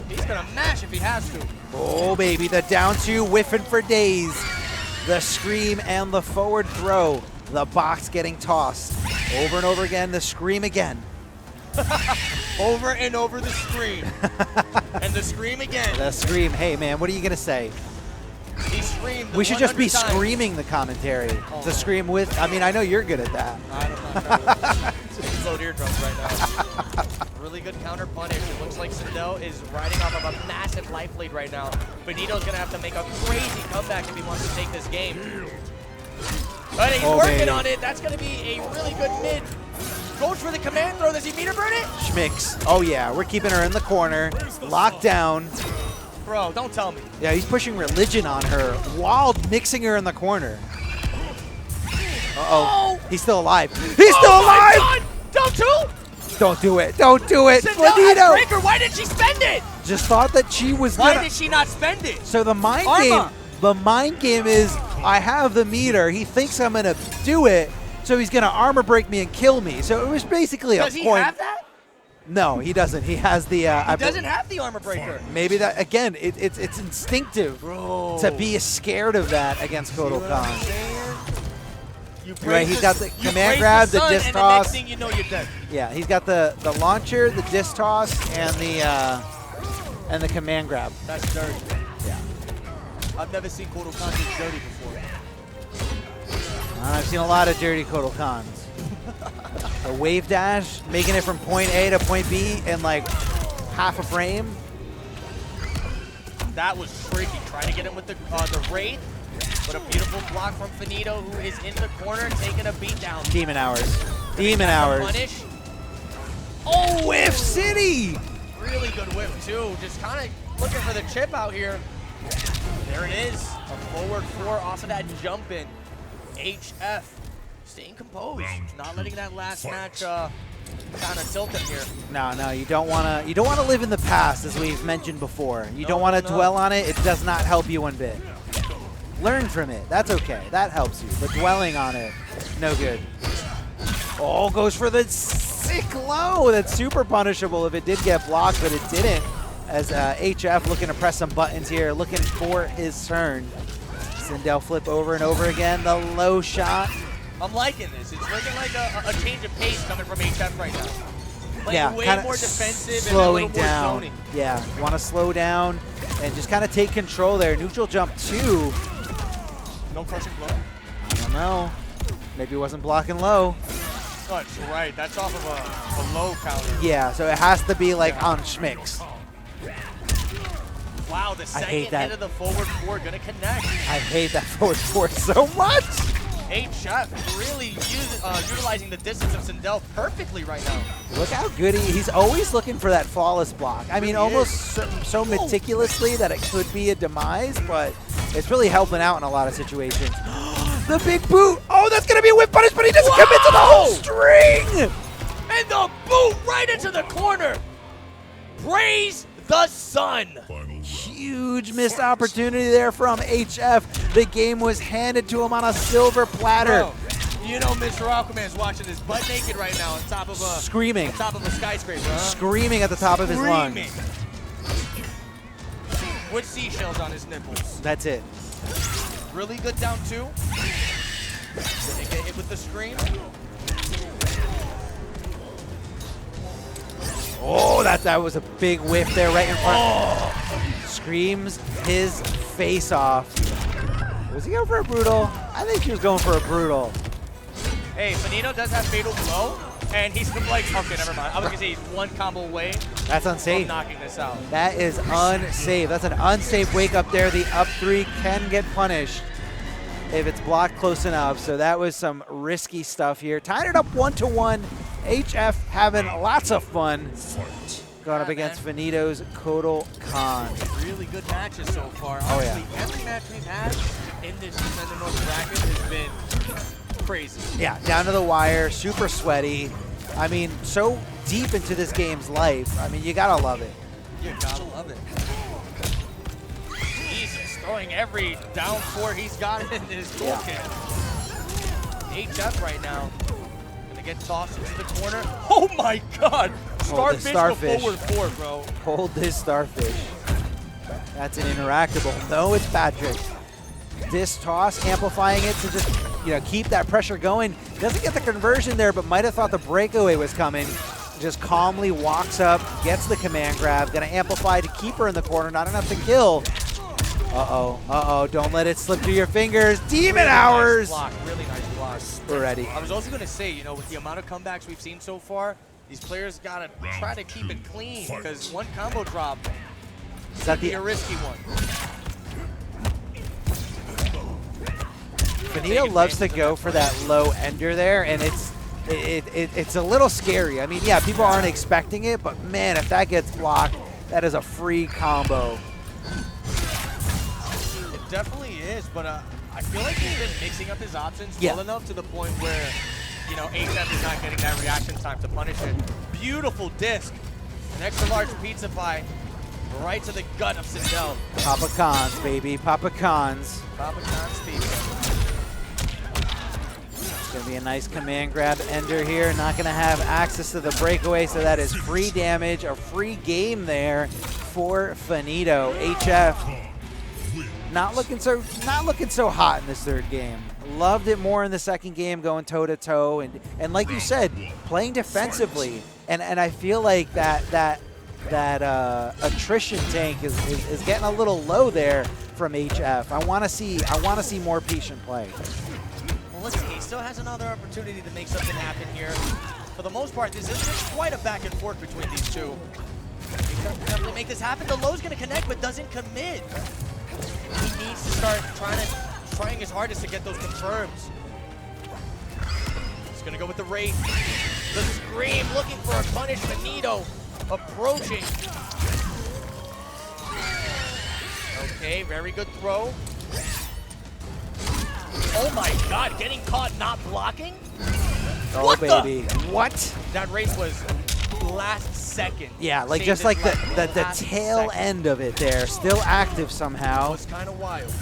Speaker 1: he's gonna mash if he has to.
Speaker 2: Oh baby, the down 2 whiffing for days. The scream and the forward throw. The box getting tossed. Over and over again, the scream again.
Speaker 1: Over and over the scream. And the scream again.
Speaker 2: The scream, hey man, what are you gonna say?
Speaker 1: He screamed.
Speaker 2: We should just be
Speaker 1: 100 times.
Speaker 2: Screaming the commentary. To scream with, I mean, I know you're good at that.
Speaker 1: I'm not sure. Explode eardrums right now. Really good counter punish. It looks like Sindel is riding off of a massive life lead right now. Finito's gonna have to make a crazy comeback if he wants to take this game. But he's working on it. That's gonna be a really good mid. Goes for the command throw. Does he meter burn it?
Speaker 2: Schmicks. Oh yeah, we're keeping her in the corner. Locked down.
Speaker 1: Bro, don't tell me.
Speaker 2: Yeah, he's pushing religion on her while mixing her in the corner. Uh-oh. He's still alive. He's still alive!
Speaker 1: My God. Don't do!
Speaker 2: Don't do it. Don't do it.
Speaker 1: Sindel has
Speaker 2: Finito!
Speaker 1: breaker. Why did she spend it?
Speaker 2: Just thought that she was
Speaker 1: Why
Speaker 2: gonna...
Speaker 1: did she not spend it?
Speaker 2: So the mind
Speaker 1: Arma.
Speaker 2: game is, I have the meter. He thinks I'm gonna do it, so he's gonna armor break me and kill me. So it was basically a point.
Speaker 1: Does he have that?
Speaker 2: No, he doesn't. He has the.
Speaker 1: He doesn't have the armor breaker.
Speaker 2: Maybe that again. It's instinctive to be scared of that against Kotal Khan. Right, he's got the command grab, the disc
Speaker 1: and
Speaker 2: toss.
Speaker 1: The next thing you know, you're dead.
Speaker 2: Yeah, he's got the launcher, the disc toss, and the command grab.
Speaker 1: That's dirty.
Speaker 2: Yeah.
Speaker 1: I've never seen Kotal Khan do dirty before.
Speaker 2: I've seen a lot of dirty Kotal Khans. A wave dash, making it from point A to point B in like half a frame.
Speaker 1: That was tricky. Trying to get him with the Wraith, but a beautiful block from Finito, who is in the corner taking a beat down.
Speaker 2: Demon hours. Demon hours.
Speaker 1: Punish.
Speaker 2: Oh, Whiff City!
Speaker 1: Really good whip too. Just kind of looking for the chip out here. There it is. A forward 4 off of that jump in. HF staying composed, not letting that last match kind of tilt him here.
Speaker 2: No, you don't want to live in the past, as we've mentioned before. You don't want to dwell on it. It does not help you one bit. Learn from it. That's okay. That helps you. But dwelling on it, no good. Oh, goes for the sick low. That's super punishable if it did get blocked, but it didn't. As HF looking to press some buttons here, looking for his turn. Sindel flip over and over again. The low shot.
Speaker 1: I'm liking this. It's looking like a change of pace coming from HF right now.
Speaker 2: Yeah,
Speaker 1: way
Speaker 2: kind
Speaker 1: more
Speaker 2: of
Speaker 1: defensive
Speaker 2: slowing
Speaker 1: and a little
Speaker 2: down.
Speaker 1: more zoning.
Speaker 2: Yeah, want to slow down and just kind of take control there. Neutral jump 2.
Speaker 1: No crushing blow.
Speaker 2: I don't know. Maybe it wasn't blocking low.
Speaker 1: Oh, that's right. That's off of a low counter.
Speaker 2: Yeah, so it has to be like on schmicks.
Speaker 1: Wow, the second
Speaker 2: hate that.
Speaker 1: hit of the forward four gonna connect.
Speaker 2: I hate that forward four so much.
Speaker 1: H-Chef really utilizing the distance of Sindel perfectly right now.
Speaker 2: Look how good he's always looking for that flawless block. I mean, almost so meticulously that it could be a demise, but it's really helping out in a lot of situations. The big boot. Oh, that's going to be a whip punish, but he doesn't commit to the whole string.
Speaker 1: And the boot right into the corner. Praise the sun.
Speaker 2: Huge missed opportunity there from HF. The game was handed to him on a silver platter.
Speaker 1: Bro, you know Mr. Aquaman's watching this butt naked right now on top of a
Speaker 2: screaming.
Speaker 1: On top of a skyscraper. Huh?
Speaker 2: Screaming at the top of his lungs.
Speaker 1: With seashells on his nipples.
Speaker 2: That's it.
Speaker 1: Really good down two. Didn't get hit with the scream.
Speaker 2: Oh, that was a big whiff there right in front. Oh. Screams his face off. Was he going for a brutal? I think he was going for a brutal.
Speaker 1: Hey, Finito does have fatal blow, and he's like, okay, never mind. I was gonna say he's one combo away.
Speaker 2: That's unsafe.
Speaker 1: From knocking this out.
Speaker 2: That is unsafe. That's an unsafe wake up there. The up three can get punished if it's blocked close enough. So that was some risky stuff here. Tied it up 1-1. HF having lots of fun. Going up against Finito's Kotal Khan.
Speaker 1: Really good matches so far.
Speaker 2: Oh,
Speaker 1: Honestly, every match we've had in this Defender North bracket has been crazy.
Speaker 2: Yeah, down to the wire, super sweaty. I mean, so deep into this game's life. I mean, you gotta love it.
Speaker 1: You gotta love it. Jesus, throwing every down four he's got in his toolkit. HF right now. Get tossed into the corner. Oh my God! Starfish with forward four, bro.
Speaker 2: Hold this Starfish. That's an interactable. No, it's Patrick. This toss, amplifying it to just keep that pressure going. Doesn't get the conversion there, but might have thought the breakaway was coming. Just calmly walks up, gets the command grab, gonna amplify to keep her in the corner. Not enough to kill. Uh-oh, don't let it slip through your fingers. Demon
Speaker 1: really
Speaker 2: Hours!
Speaker 1: Nice block, really nice block.
Speaker 2: We're ready.
Speaker 1: I was also going to say, with the amount of comebacks we've seen so far, these players got to try to keep it clean because one combo drop could be a risky one.
Speaker 2: Finito loves to go for that low ender there, and it's a little scary. I mean, yeah, people aren't expecting it, but man, if that gets blocked, that is a free combo.
Speaker 1: Definitely is, but I feel like he's been mixing up his options well enough to the point where, HF is not getting that reaction time to punish it. Beautiful disc. An extra large pizza pie right to the gut of Sindel.
Speaker 2: Papa Cons, baby. Papa Cons.
Speaker 1: Papa Cons pizza.
Speaker 2: It's going to be a nice command grab ender here. Not going to have access to the breakaway, so that is free damage, a free game there for Finito. HF. Not looking so hot in this third game. Loved it more in the second game, going toe to toe, and like you said, playing defensively. And I feel like that attrition tank is getting a little low there from HF. I want to see more patient play.
Speaker 1: Well, let's see. He still has another opportunity to make something happen here. For the most part, this is quite a back and forth between these two. He can definitely make this happen. The low's going to connect, but doesn't commit. He needs to start trying his hardest to get those confirms. He's gonna go with the Wraith. The Scream looking for a punish. Finito approaching. Okay, very good throw. Oh my God, getting caught not blocking?
Speaker 2: Oh,
Speaker 1: what
Speaker 2: baby.
Speaker 1: What? That race was last second.
Speaker 2: Yeah, like just like the tail end of it there. Still active somehow.
Speaker 1: It was kind of wild.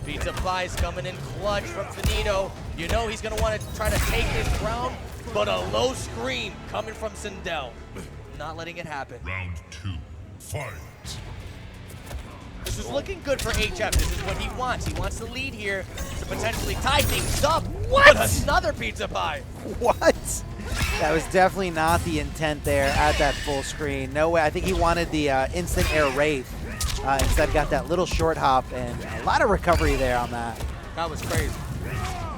Speaker 1: Pizza Pie's coming in clutch from Finito. You know he's going to want to try to take this round, but a low scream coming from Sindel. Not letting it happen.
Speaker 3: Round 2, fight.
Speaker 1: This is looking good for HF. This is what he wants. He wants the lead here to potentially tie things up. What? But another Pizza Pie.
Speaker 2: What? That was definitely not the intent there at that full screen. No way. I think he wanted the instant air Wraith. Instead got that little short hop and a lot of recovery there on that.
Speaker 1: That was crazy.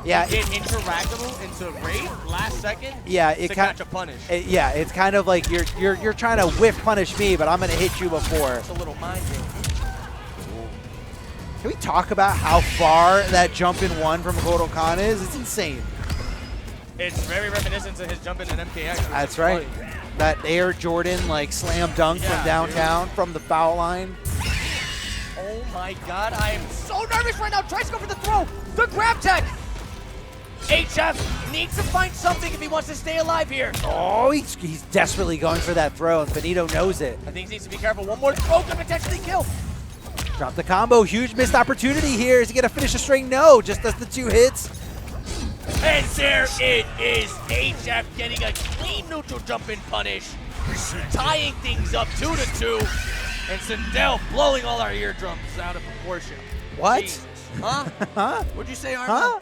Speaker 2: Yeah.
Speaker 1: Get interactable into raid last second.
Speaker 2: Yeah,
Speaker 1: to catch a punish.
Speaker 2: Yeah, it's kind of like you're trying to whiff punish me, but I'm gonna hit you before.
Speaker 1: It's a little mind game.
Speaker 2: Can we talk about how far that jump in one from Mortal Kombat is? It's insane.
Speaker 1: It's very reminiscent to his jump in an MKX.
Speaker 2: That's right.
Speaker 1: Funny.
Speaker 2: That Air Jordan like slam dunk from downtown from the foul line.
Speaker 1: Oh my God, I am so nervous right now. Tries to go for the throw. The grab tech. HF needs to find something if he wants to stay alive here.
Speaker 2: Oh, he's desperately going for that throw, and Finito knows it.
Speaker 1: I think he needs to be careful. One more throw could potentially kill.
Speaker 2: Drop the combo. Huge missed opportunity here. Is he going to finish the string? No, just does the 2 hits.
Speaker 1: And there it is. HF getting a clean neutral jump in punish. Tying things up 2-2. And Sindel blowing all our eardrums out of proportion.
Speaker 2: What?
Speaker 1: Jesus. Huh?
Speaker 2: Huh?
Speaker 1: What'd you say, Arma?
Speaker 2: Huh?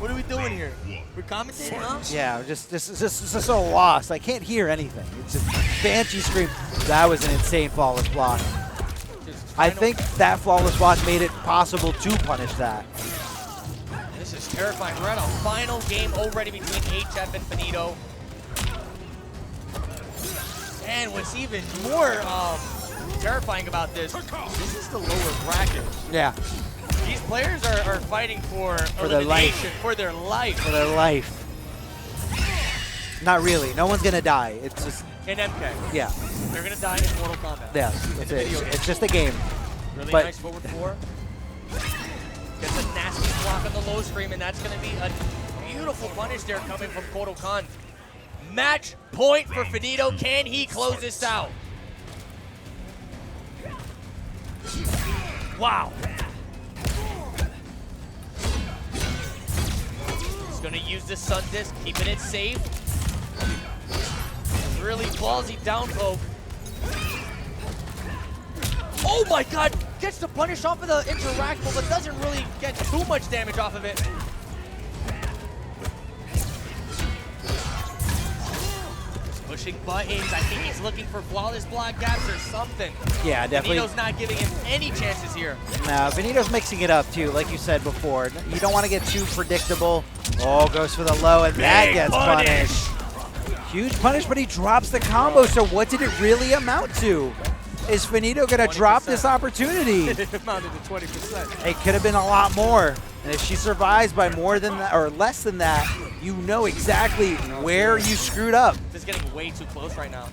Speaker 1: What are we doing here? We're commentating, huh?
Speaker 2: Yeah, just so lost. I can't hear anything. It's just Banshee scream. That was an insane flawless block. I think that flawless block made it possible to punish that.
Speaker 1: This is terrifying. We're at a final game already between HF and Finito. And what's even more terrifying about this is the lower bracket.
Speaker 2: Yeah.
Speaker 1: These players are fighting for
Speaker 2: their life.
Speaker 1: for their life.
Speaker 2: For their life. Not really. No one's going to die. It's just,
Speaker 1: In MK.
Speaker 2: yeah.
Speaker 1: They're going to die in Mortal Kombat.
Speaker 2: Yeah,
Speaker 1: It's a video game.
Speaker 2: it's just a game.
Speaker 1: Really
Speaker 2: but-
Speaker 1: nice forward 4. Gets a nasty block on the low scream, and that's going to be a beautiful punish there coming from Kotal Khan. Match point for Finito. Can he close this out? Wow. He's going to use the Sun Disc, keeping it safe. Really ballsy down poke. Oh my God! Gets the punish off of the interactable, but doesn't really get too much damage off of it. He's pushing buttons. I think he's looking for flawless block gaps or something.
Speaker 2: Yeah, definitely.
Speaker 1: Finito's not giving him any chances here.
Speaker 2: No, Finito's mixing it up too, like you said before. You don't want to get too predictable. Oh, goes for the low, and that
Speaker 1: Big
Speaker 2: gets
Speaker 1: punish.
Speaker 2: punished. Huge punish, but he drops the combo. So what did it really amount to? Is Finito going to drop this opportunity?
Speaker 1: It amounted to 20%.
Speaker 2: It could have been a lot more. And if she survives by more than that or less than that, you know exactly where you screwed up.
Speaker 1: This is getting way too close right now.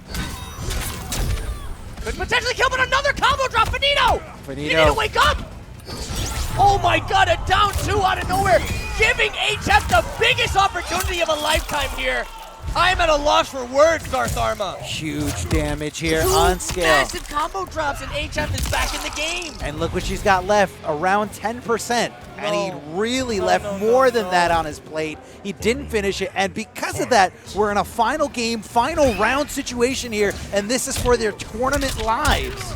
Speaker 1: Could potentially kill, but another combo drop. Finito!
Speaker 2: Finito.
Speaker 1: You need to wake up! Oh my God, a down 2 out of nowhere, giving HF the biggest opportunity of a lifetime here. I'm at a loss for words, Darth Arma.
Speaker 2: Huge damage here
Speaker 1: 2
Speaker 2: on scale.
Speaker 1: massive combo drops, and HF is back in the game.
Speaker 2: And look what she's got left, around 10%. And he really left more than that on his plate. He didn't finish it, and because of that, we're in a final game, final round situation here, and this is for their tournament lives.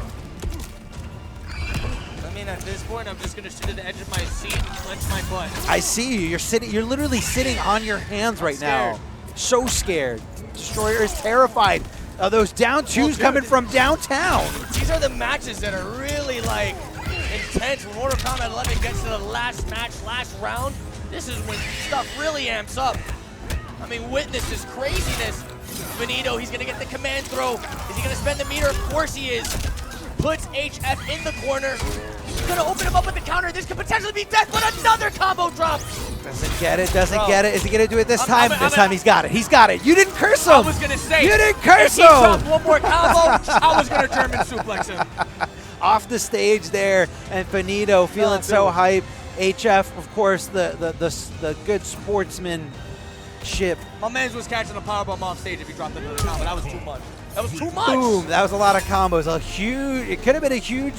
Speaker 1: I mean, at this point, I'm just gonna sit at the edge of my seat and clench my butt.
Speaker 2: I see you. You're literally sitting on your hands right now. So scared. Destroyer is terrified of those down 2s coming from downtown.
Speaker 1: These are the matches that are really like intense. When Mortal Kombat 11 gets to the last match, last round, this is when stuff really amps up. I mean, witness this craziness. Finito, he's gonna get the command throw. Is he gonna spend the meter? Of course he is. Puts HF in the corner. Gonna open him up with the counter. This could potentially be death, but another combo drop.
Speaker 2: Doesn't get it, doesn't get it. Is he gonna do it this time? This time he's got it. He's got it. You didn't curse him.
Speaker 1: I was gonna say.
Speaker 2: You didn't curse
Speaker 1: if he
Speaker 2: him.
Speaker 1: dropped one more combo, I was gonna German suplex him.
Speaker 2: Off the stage there, and Finito feeling so hype. HF, of course, the good sportsmanship.
Speaker 1: My man was catching a powerbomb off stage if he dropped another combo. That was too much. That was too much.
Speaker 2: Boom! That was a lot of combos. A huge. It could have been a huge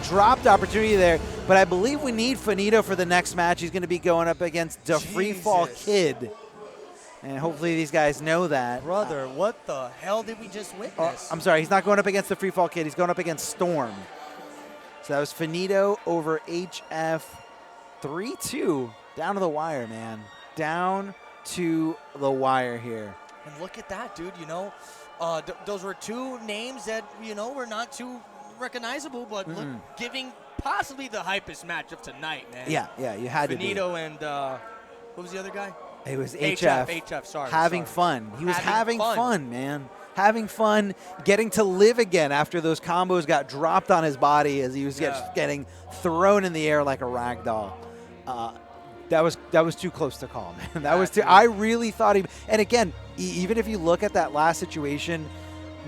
Speaker 2: dropped opportunity there, but I believe we need Finito for the next match. He's going to be going up against the Freefall Kid, and hopefully these guys know that.
Speaker 1: Brother, what the hell did we just witness?
Speaker 2: I'm sorry, he's not going up against the Freefall Kid. He's going up against Storm. So that was Finito over HF 3-2. Down to the wire, man. Down to the wire here.
Speaker 1: And look at that, dude. You know, those were 2 names that, you know, were not too recognizable, but look, giving possibly the hypest match of tonight, man.
Speaker 2: Yeah, you had
Speaker 1: Finito and what was the other guy?
Speaker 2: It was HF.
Speaker 1: Sorry.
Speaker 2: Having fun. He was having fun, man. Having fun, getting to live again after those combos got dropped on his body as he was getting thrown in the air like a rag doll. That was too close to call, man. That was too. I really thought he. And again, even if you look at that last situation,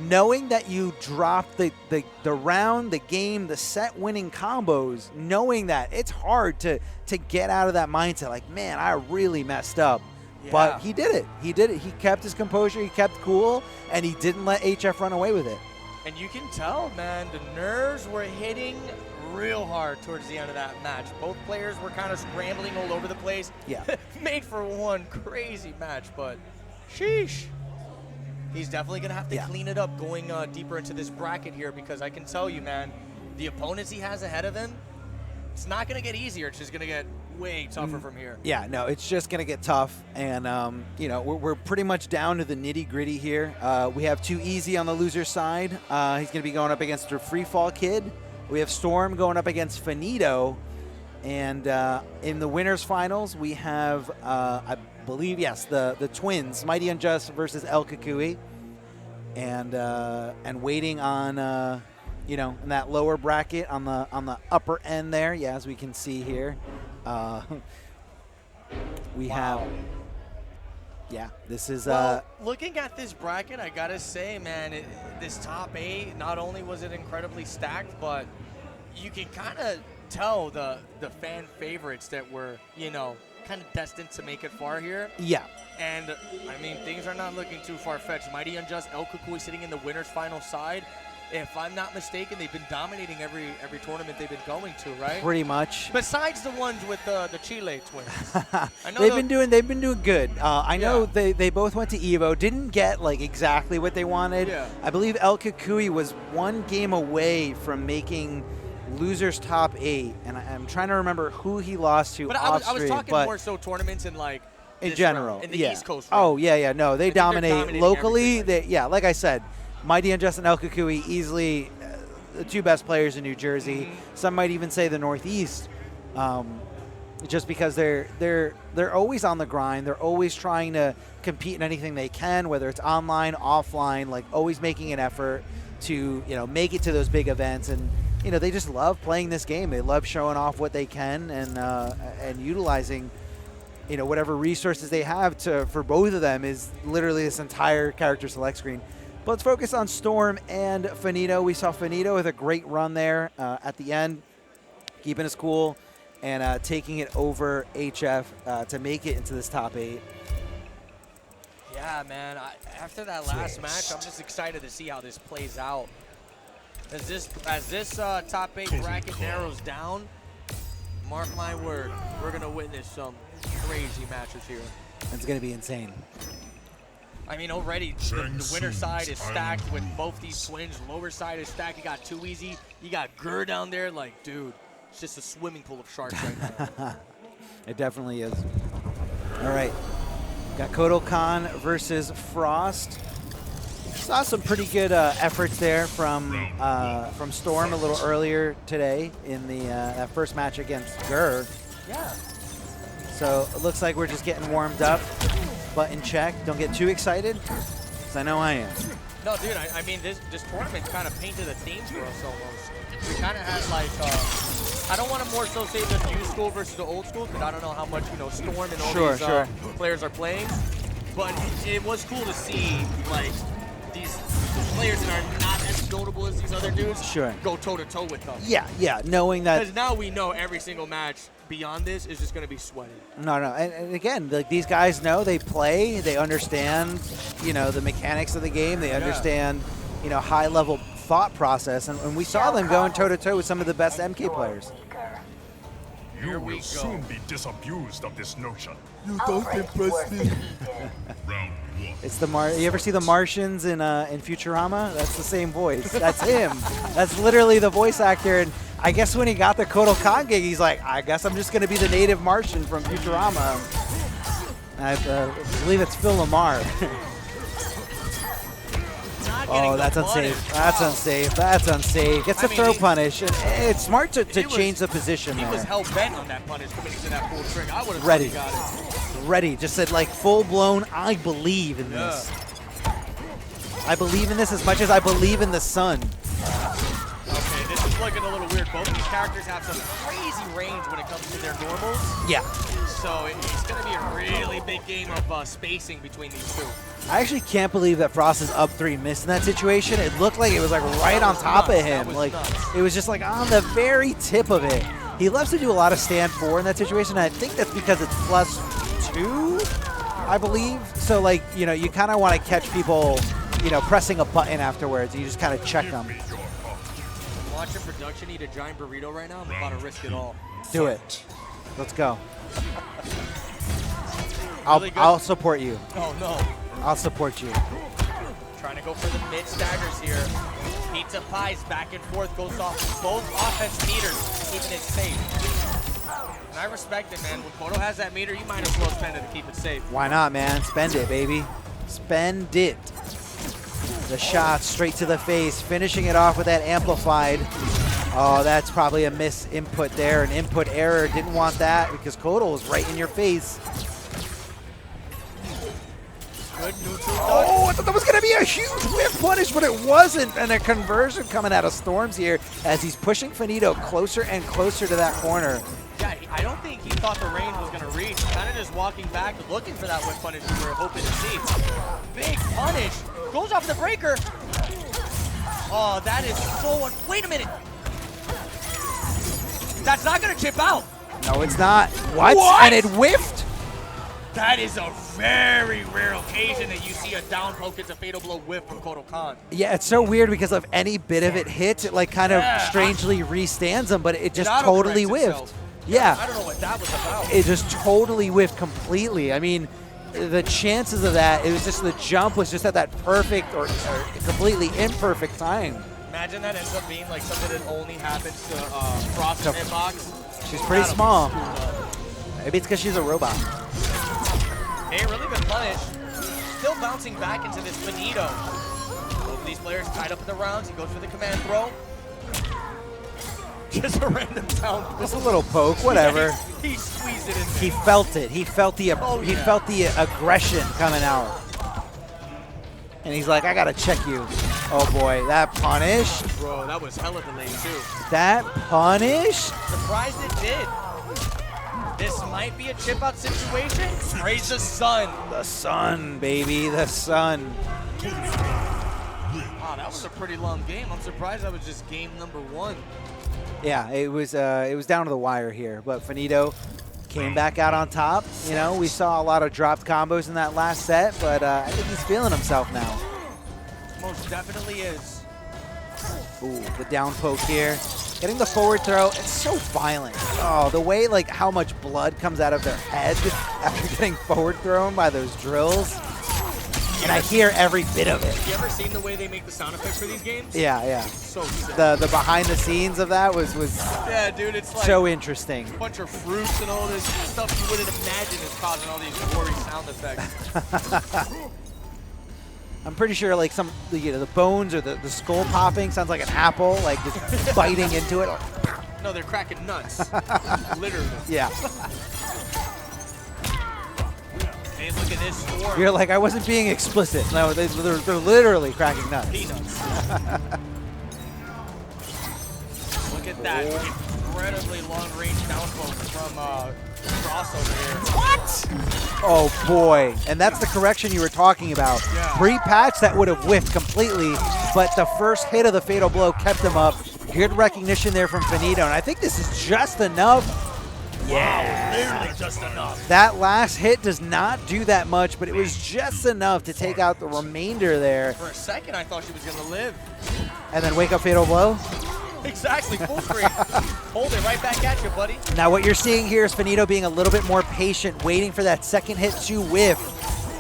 Speaker 2: knowing that you dropped the round, the game, the set-winning combos, knowing that it's hard to get out of that mindset. Like, man, I really messed up. Yeah. But he did it. He did it. He kept his composure. He kept cool, and he didn't let HF run away with it.
Speaker 1: And you can tell, man, the nerves were hitting real hard towards the end of that match. Both players were kind of scrambling all over the place.
Speaker 2: Yeah.
Speaker 1: Made for one crazy match, but sheesh. He's definitely going to have to clean it up going deeper into this bracket here, because I can tell you, man, the opponents he has ahead of him, it's not going to get easier. It's just going to get way tougher from here.
Speaker 2: Yeah, no, it's just going to get tough. And, you know, we're pretty much down to the nitty-gritty here. We have Too Easy on the loser side. He's going to be going up against a Free Fall Kid. We have Storm going up against Finito. And in the winners finals, we have, I believe, yes, the twins, Mighty Unjust versus El Cucuy. And waiting on, you know, in that lower bracket on the upper end there, yeah, as we can see here. We have, yeah, this is.
Speaker 1: Well, looking at this bracket, I gotta say, man, this top 8, not only was it incredibly stacked, but you can kind of tell the fan favorites that were, you know, kind of destined to make it far here.
Speaker 2: Yeah.
Speaker 1: And, I mean, things are not looking too far-fetched. Mighty Unjust, El Cucuy sitting in the winner's final side. If I'm not mistaken, they've been dominating every tournament they've been going to, right?
Speaker 2: Pretty much.
Speaker 1: Besides the ones with the Chile twins. I know
Speaker 2: they've been doing good. I know they both went to Evo, didn't get like exactly what they wanted.
Speaker 1: Yeah.
Speaker 2: I believe El Cucuy was one game away from making losers top 8, and I'm trying to remember who he lost to.
Speaker 1: But I was talking more so tournaments in like
Speaker 2: in general,
Speaker 1: in the East Coast.
Speaker 2: Right? Oh yeah, no, they dominate locally. Like I said, Mighty Unjust and El Cucuy easily the two best players in New Jersey. Mm-hmm. Some might even say the Northeast, just because they're always on the grind. They're always trying to compete in anything they can, whether it's online, offline, like always making an effort to make it to those big events. And they just love playing this game. They love showing off what they can and utilizing whatever resources they have for both of them is literally this entire character select screen. But let's focus on Storm and Finito. We saw Finito with a great run there at the end, keeping us cool and taking it over HF to make it into this top 8.
Speaker 1: Yeah, man. After that last match, I'm just excited to see how this plays out. As this top 8 bracket narrows down, mark my word, we're going to witness some crazy matches here.
Speaker 2: It's going to be insane.
Speaker 1: I mean, already the winner side is stacked with both these twins. Lower side is stacked. You got Too Easy. You got Gur down there. Like, dude, it's just a swimming pool of sharks right now.
Speaker 2: It definitely is. All right. Got Kotal Khan versus Frost. Saw some pretty good efforts there from Storm a little earlier today in the that first match against Gur.
Speaker 1: Yeah.
Speaker 2: So it looks like we're just getting warmed up. Button check. Don't get too excited, because I know I am.
Speaker 1: No, dude, I mean, this tournament kind of painted a theme for us almost. We kind of had, like, I don't want to more so say the new school versus the old school, because I don't know how much, Storm and all these players are playing. But it was cool to see, like, these players that are not as notable as these other dudes go toe-to-toe with them.
Speaker 2: Yeah, knowing that.
Speaker 1: Because now we know every single match beyond this is just going to be sweaty.
Speaker 2: No, and again, like, these guys know, they play, they understand, the mechanics of the game, they understand, high-level thought process, and we saw them going toe-to-toe with some of the best MK players.
Speaker 3: You will soon be disabused of this notion.
Speaker 2: You don't impress me.
Speaker 3: Round 1.
Speaker 2: It's you ever see the Martians in Futurama? That's the same voice. That's him. That's literally the voice actor. And I guess when he got the Kotal Khan gig, he's like, I guess I'm just going to be the native Martian from Futurama. I believe it's Phil Lamar.
Speaker 1: Not getting
Speaker 2: Oh, that's
Speaker 1: the
Speaker 2: unsafe.
Speaker 1: punish.
Speaker 2: That's unsafe. That's unsafe. Gets a throw punish. And it's smart to change the position
Speaker 1: He
Speaker 2: there.
Speaker 1: was hell-bent on that punish committing to that full string. I would have
Speaker 2: Ready.
Speaker 1: got it.
Speaker 2: Ready. Just said, like, full-blown, I believe in this. I believe in this as much as I believe in the sun.
Speaker 1: Okay, this is looking a little weird. Both of these characters have some crazy range when it comes to their normals.
Speaker 2: Yeah.
Speaker 1: So it's going to be a really big game of spacing between these two.
Speaker 2: I actually can't believe that Frost is up 3 missed in that situation. It looked like it was like right on top of him. Like it was just like on the very tip of it. He loves to do a lot of stand 4 in that situation. I think that's because it's +2, I believe. So like, you know, you kind of want to catch people, you know, pressing a button afterwards. You just kind of check them.
Speaker 1: I'm watching production eat a giant burrito right now. I'm about to risk it all.
Speaker 2: Do it. Let's go.
Speaker 1: Really
Speaker 2: I'll support you.
Speaker 1: Oh no.
Speaker 2: I'll support you.
Speaker 1: Trying to go for the mid staggers here. Pizza pies back and forth, goes off both offense meters, keeping it safe. And I respect it, man. When Kodo has that meter, you might as well spend it to keep it safe.
Speaker 2: Why not, man? Spend it, baby. Spend it. The shot straight to the face, finishing it off with that amplified. Oh, that's probably a miss input there, an input error. Didn't want that because Kodo was right in your face.
Speaker 1: Good neutral dodge.
Speaker 2: Oh, I thought that was going to be a huge whiff punish, but it wasn't. And a conversion coming out of Storms here as he's pushing Finito closer and closer to that corner.
Speaker 1: Yeah, I don't think he thought the range was going to reach. Kind of just walking back, looking for that whiff punish we were hoping to see. Big punish. Goes off the breaker. Oh, that is so... Wait a minute. That's not going to chip out.
Speaker 2: No, it's not. What? And it whiffed?
Speaker 1: That is a very rare occasion that you see a down poke gets a fatal blow whiff from Kodo Khan.
Speaker 2: Yeah, it's so weird because of any bit of it hits, it like kind of strangely restands him, but it just
Speaker 1: It
Speaker 2: totally
Speaker 1: autocorrects
Speaker 2: whiffed.
Speaker 1: itself.
Speaker 2: Yeah.
Speaker 1: I don't know what that was about.
Speaker 2: It just totally whiffed completely. I mean, the chances of that, it was just the jump was just at that perfect or completely imperfect time.
Speaker 1: Imagine that ends up being like something that only happens to Frost and Hitbox.
Speaker 2: She's pretty small. Maybe it's because she's a robot.
Speaker 1: Hey, really good punish. Still bouncing back into this Finito. Both of these players tied up in the rounds. He goes for the command throw. Just a random down.
Speaker 2: Just a little poke, whatever.
Speaker 1: Yeah, he squeezed it in there.
Speaker 2: He felt it. He felt the he felt the aggression coming out. And he's like, I gotta check you. Oh boy, that punish.
Speaker 1: Bro, that was hella delayed too.
Speaker 2: That punish?
Speaker 1: Surprised it did. This might be a chip out situation. Praise the sun.
Speaker 2: The sun, baby, the sun.
Speaker 1: Wow, that was a pretty long game. I'm surprised that was just game number 1.
Speaker 2: Yeah, it was down to the wire here, but Finito came back out on top. You know, we saw a lot of dropped combos in that last set, but I think he's feeling himself now.
Speaker 1: Most definitely is.
Speaker 2: Ooh, the down poke here. Getting the forward throw, it's so violent. Oh, the way, like, how much blood comes out of their head after getting forward thrown by those drills. And I hear every bit of it.
Speaker 1: You ever seen the way they make the sound effects for these games?
Speaker 2: Yeah, yeah.
Speaker 1: So sick.
Speaker 2: The behind the scenes of that was
Speaker 1: yeah, dude, it's like
Speaker 2: so interesting.
Speaker 1: a bunch of fruits and all this stuff you wouldn't imagine is causing all these gory sound effects.
Speaker 2: I'm pretty sure like the bones or the skull popping sounds like an apple, like just biting into it.
Speaker 1: No, they're cracking nuts. Literally.
Speaker 2: Yeah.
Speaker 1: Hey, look at this storm.
Speaker 2: You're like, I wasn't being explicit. No, they're literally cracking nuts.
Speaker 1: Peanuts. Look at that incredibly long-range downfall from Frost over here. What?
Speaker 2: Oh boy, and that's the correction you were talking about.
Speaker 1: Yeah.
Speaker 2: Pre-patch, that would have whiffed completely, but the first hit of the fatal blow kept him up. Good recognition there from Finito, and I think this is just enough.
Speaker 1: Yeah. Literally just enough.
Speaker 2: That last hit does not do that much, but it was just enough to take out the remainder there.
Speaker 1: For a second, I thought she was going to live.
Speaker 2: And then wake up fatal blow.
Speaker 1: Exactly, full screen. Hold it right back at you, buddy.
Speaker 2: Now what you're seeing here is Finito being a little bit more patient, waiting for that second hit to whiff.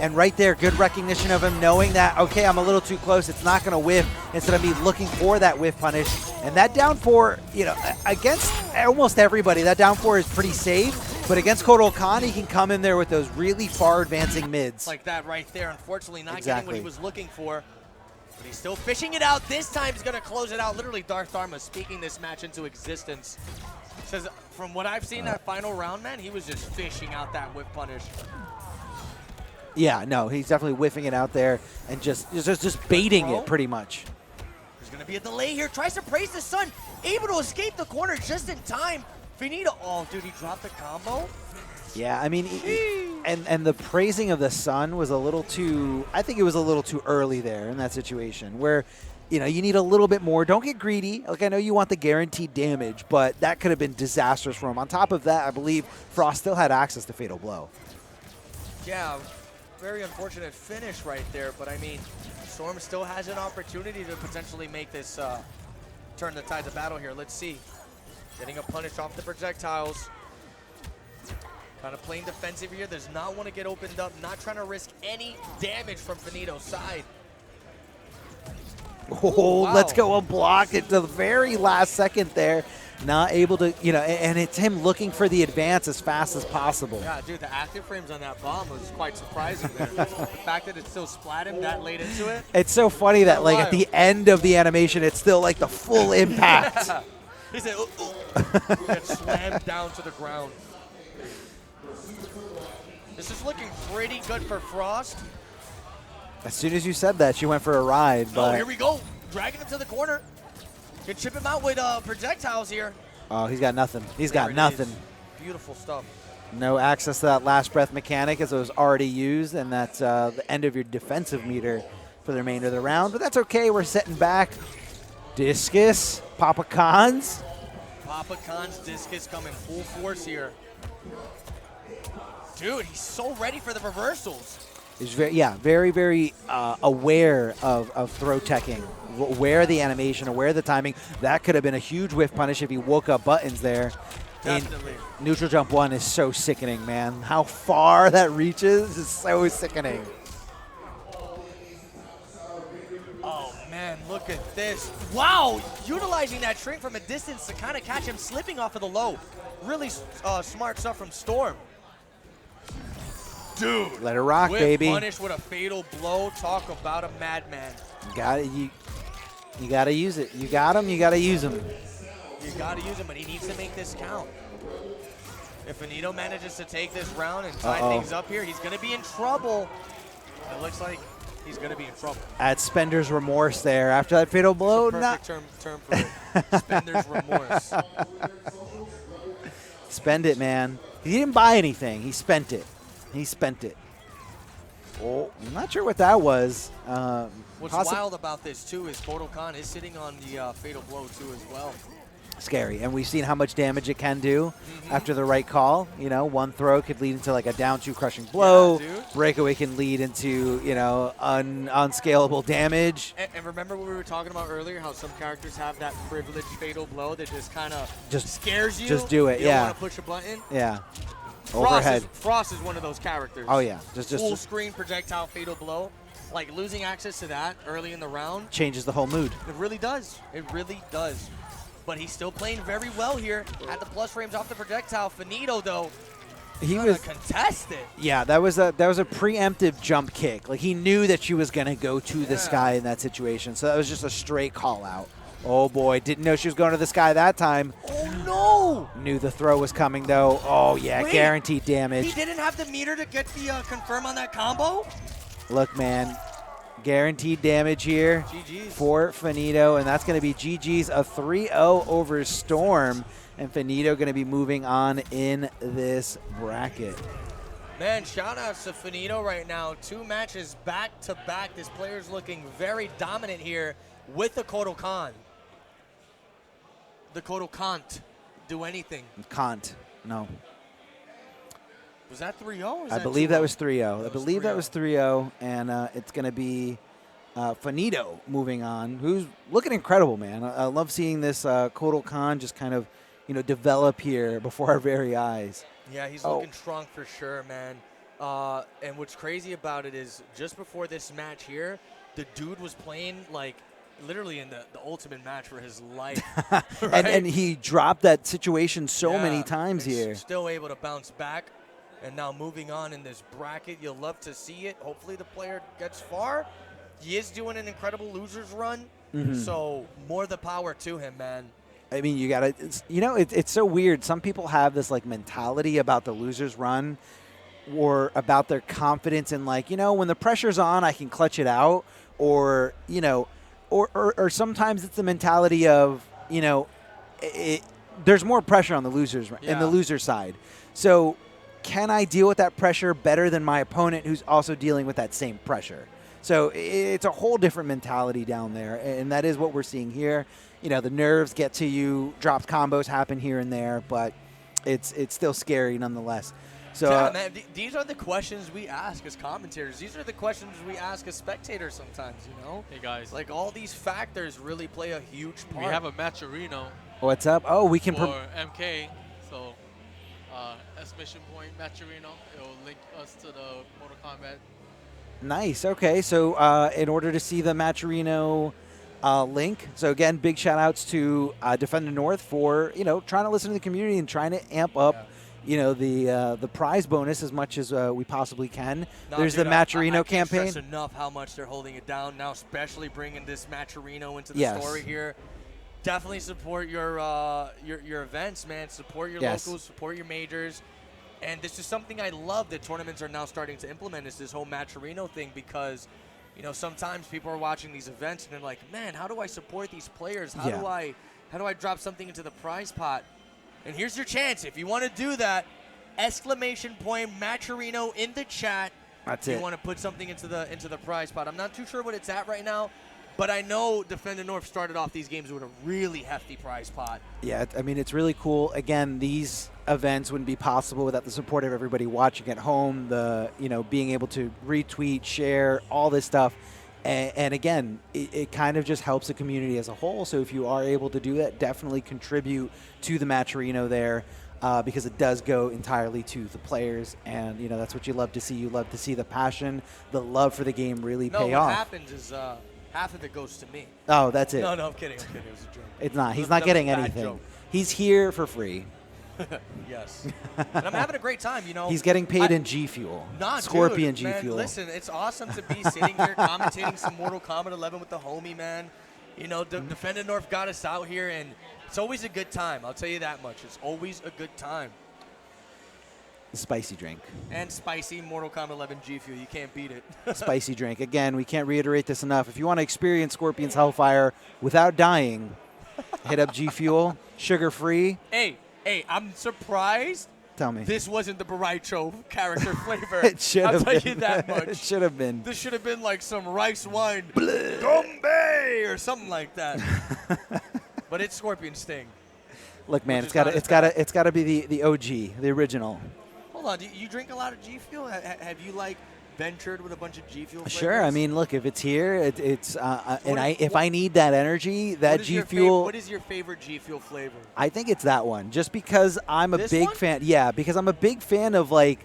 Speaker 2: And right there, good recognition of him knowing that, okay, I'm a little too close, it's not gonna whiff, instead of me looking for that whiff punish. And that down 4, you know, against almost everybody, that down 4 is pretty safe, but against Kodo Khan, he can come in there with those really far advancing mids.
Speaker 1: Like that right there, unfortunately not
Speaker 2: Exactly.
Speaker 1: getting what he was looking for. But he's still fishing it out. This time he's going to close it out. Literally, Darth Dharma speaking this match into existence. Says, from what I've seen that final round, man, he was just fishing out that whip punish.
Speaker 2: Yeah, no, he's definitely whiffing it out there and just baiting it pretty much.
Speaker 1: There's going to be a delay here. Tries to praise the sun. Able to escape the corner just in time. Finito. Oh, dude, he dropped the combo.
Speaker 2: Yeah, I mean, and the praising of the sun was a little too, I think it was a little too early there in that situation where, you know, you need a little bit more. Don't get greedy. Like, I know you want the guaranteed damage, but that could have been disastrous for him. On top of that, I believe Frost still had access to Fatal Blow.
Speaker 1: Yeah, very unfortunate finish right there, but I mean, Storm still has an opportunity to potentially make this turn the tides of battle here. Let's see. Getting a punish off the projectiles. Kind of playing defensive here. Does not want to get opened up. Not trying to risk any damage from Finito's side.
Speaker 2: Oh,
Speaker 1: wow.
Speaker 2: Let's go a block at the very last second there. Not able to, you know, and it's him looking for the advance as fast as possible.
Speaker 1: Yeah, dude, the active frames on that bomb was quite surprising there. The fact that it still splat him that late into it.
Speaker 2: It's so funny that, like, at the end of the animation, it's still, like, the full impact.
Speaker 1: He said, ooh, ooh. Got slammed down to the ground. This is looking pretty good for Frost.
Speaker 2: As soon as you said that, she went for a ride. But
Speaker 1: Oh, here we go. Dragging him to the corner. Can chip him out with projectiles here.
Speaker 2: Oh, he's got nothing. He's
Speaker 1: There
Speaker 2: got
Speaker 1: it
Speaker 2: nothing.
Speaker 1: is. Beautiful stuff.
Speaker 2: No access to that last breath mechanic as it was already used, and that's the end of your defensive meter for the remainder of the round. But that's okay. We're setting back. Discus, Papa Khan's.
Speaker 1: Papa Khan's discus coming full force here. Dude, he's so ready for the reversals.
Speaker 2: Is very, very aware of throw teching, aware of the animation, aware of the timing. That could have been a huge whiff punish if he woke up buttons there.
Speaker 1: Definitely.
Speaker 2: And neutral jump 1 is so sickening, man. How far that reaches is so sickening.
Speaker 1: Oh, man, look at this. Wow, utilizing that shrink from a distance to kind of catch him slipping off of the low. Really smart stuff from Storm. Dude.
Speaker 2: Let it rock,
Speaker 1: Whip
Speaker 2: baby.
Speaker 1: punish with a fatal blow. Talk about a madman.
Speaker 2: Got it. You got to use it. You got him. You got to use him.
Speaker 1: You got to use him, but he needs to make this count. If Finito manages to take this round and tie things up here, he's going to be in trouble. It looks like he's going to be in trouble.
Speaker 2: At Spender's remorse there after that fatal blow.
Speaker 1: Perfect term for it. Spender's remorse.
Speaker 2: Spend it, man. He didn't buy anything. He spent it. He spent it. Oh, I'm not sure what that was.
Speaker 1: What's wild about this, too, is Mortal Kombat is sitting on the fatal blow, too, as well.
Speaker 2: Scary. And we've seen how much damage it can do after the right call. You know, one throw could lead into, like, a down-2 crushing blow.
Speaker 1: Yeah, dude.
Speaker 2: Breakaway can lead into, you know, unscalable damage.
Speaker 1: And remember what we were talking about earlier, how some characters have that privileged fatal blow that just kind of scares you?
Speaker 2: Just do it,
Speaker 1: you
Speaker 2: yeah.
Speaker 1: don't want to push a button?
Speaker 2: Yeah.
Speaker 1: Overhead. Frost is one of those characters.
Speaker 2: Oh, yeah.
Speaker 1: Full screen projectile fatal blow. Like, losing access to that early in the round.
Speaker 2: Changes the whole mood.
Speaker 1: It really does. It really does. But he's still playing very well here at the plus frames off the projectile. Finito, though,
Speaker 2: he was
Speaker 1: contested.
Speaker 2: Yeah, that was a preemptive jump kick. Like, he knew that she was going to go to the sky in that situation. So that was just a straight call out. Oh, boy. Didn't know she was going to the sky that time.
Speaker 1: Oh, no.
Speaker 2: Knew the throw was coming, though. Oh, yeah,
Speaker 1: Wait,
Speaker 2: guaranteed damage.
Speaker 1: He didn't have the meter to get the confirm on that combo?
Speaker 2: Look, man, guaranteed damage here
Speaker 1: GG's.
Speaker 2: for Finito, and that's going to be GG's, a 3-0 over Storm, and Finito going to be moving on in this bracket.
Speaker 1: Man, shout outs to Finito right now. 2 matches back to back. This player's looking very dominant here with the Kotal Khan. The Kotal can't do anything.
Speaker 2: Can't, no.
Speaker 1: Was that 3-0?
Speaker 2: I believe that was 3-0. I believe that was 3-0, and it's going to be Finito moving on, who's looking incredible, man. I love seeing this Kotal Khan just kind of, you know, develop here before our very eyes.
Speaker 1: Yeah, he's looking strong for sure, man. And what's crazy about it is just before this match here, the dude was playing like literally in the ultimate match for his life. Right?
Speaker 2: and he dropped that situation so many times here.
Speaker 1: Still able to bounce back. And now moving on in this bracket, you'll love to see it. Hopefully the player gets far. he is doing an incredible losers run. So more the power to him, man.
Speaker 2: I mean, you gotta, it's so weird. Some people have this like mentality about the losers run, or about their confidence in like, when the pressure's on, I can clutch it out, or or sometimes it's the mentality of there's more pressure on the losers in the loser side. So can I deal with that pressure better than my opponent who's also dealing with that same pressure? So it's a whole different mentality down there, and that is what we're seeing here. The nerves get to you, dropped combos happen here and there, but it's still scary nonetheless. So
Speaker 1: yeah, man, these are the questions we ask as commentators. These are the questions we ask as spectators sometimes,
Speaker 5: Hey, guys.
Speaker 1: Like, all these factors really play a huge part.
Speaker 5: We have a Matcherino
Speaker 2: what's up? Oh, we can...
Speaker 5: for MK, so exclamation point Matcherino. It will link us to the Mortal Kombat.
Speaker 2: Nice. Okay, so in order to see the Matcherino link, so again, big shout-outs to Defend the North for, trying to listen to the community and trying to amp up the prize bonus as much as we possibly can. There's the Matcherino campaign.
Speaker 1: I can't stress enough how much they're holding it down now, especially bringing this Matcherino into the story here. Definitely support your events, man. Support your locals, support your majors. And this is something I love that tournaments are now starting to implement, is this whole Matcherino thing, because sometimes people are watching these events and they're like, man, how do I support these players? How do I drop something into the prize pot? And here's your chance. If you want to do that, exclamation point Matcherino in the chat.
Speaker 2: That's
Speaker 1: it.
Speaker 2: You
Speaker 1: want to put something into the prize pot. I'm not too sure what it's at right now, but I know Defend the North started off these games with a really hefty prize pot.
Speaker 2: Yeah, I mean, it's really cool. Again, these events wouldn't be possible without the support of everybody watching at home, the being able to retweet, share, all this stuff. And again, it kind of just helps the community as a whole. So if you are able to do that, definitely contribute to the Matcherino there, because it does go entirely to the players. And, that's what you love to see. You love to see the passion, the love for the game really pay off.
Speaker 1: No, what happens is half of it goes to me.
Speaker 2: Oh, that's it.
Speaker 1: No, I'm kidding. It was a joke.
Speaker 2: It's not. He's not getting anything.
Speaker 1: Joke.
Speaker 2: He's here for free.
Speaker 1: Yes. And I'm having a great time,
Speaker 2: He's getting paid in G Fuel. Scorpion G Fuel.
Speaker 1: Listen, it's awesome to be sitting here commentating some Mortal Kombat 11 with the homie, man. Defend the North got us out here, and it's always a good time. I'll tell you that much. It's always a good time.
Speaker 2: Spicy drink.
Speaker 1: And spicy Mortal Kombat 11 G Fuel. You can't beat it.
Speaker 2: Spicy drink. Again, we can't reiterate this enough. If you want to experience Scorpion's Hellfire without dying, hit up G Fuel. Sugar-free.
Speaker 1: Hey, I'm surprised.
Speaker 2: Tell me.
Speaker 1: This wasn't the Baraicho character flavor.
Speaker 2: It should have been.
Speaker 1: I'll tell you that much.
Speaker 2: It should have been.
Speaker 1: This should have been like some rice wine. Gombe or something like that. But it's Scorpion Sting.
Speaker 2: Look, man, it's got to be the OG, the original.
Speaker 1: Hold on, do you drink a lot of G Fuel? Have you ventured with a bunch of G Fuel flavors?
Speaker 2: Sure. I mean, look, if it's here, if I need that energy, that G Fuel.
Speaker 1: What is your favorite G Fuel flavor?
Speaker 2: I think it's that one, just because I'm a big fan. Yeah, because I'm a big fan of like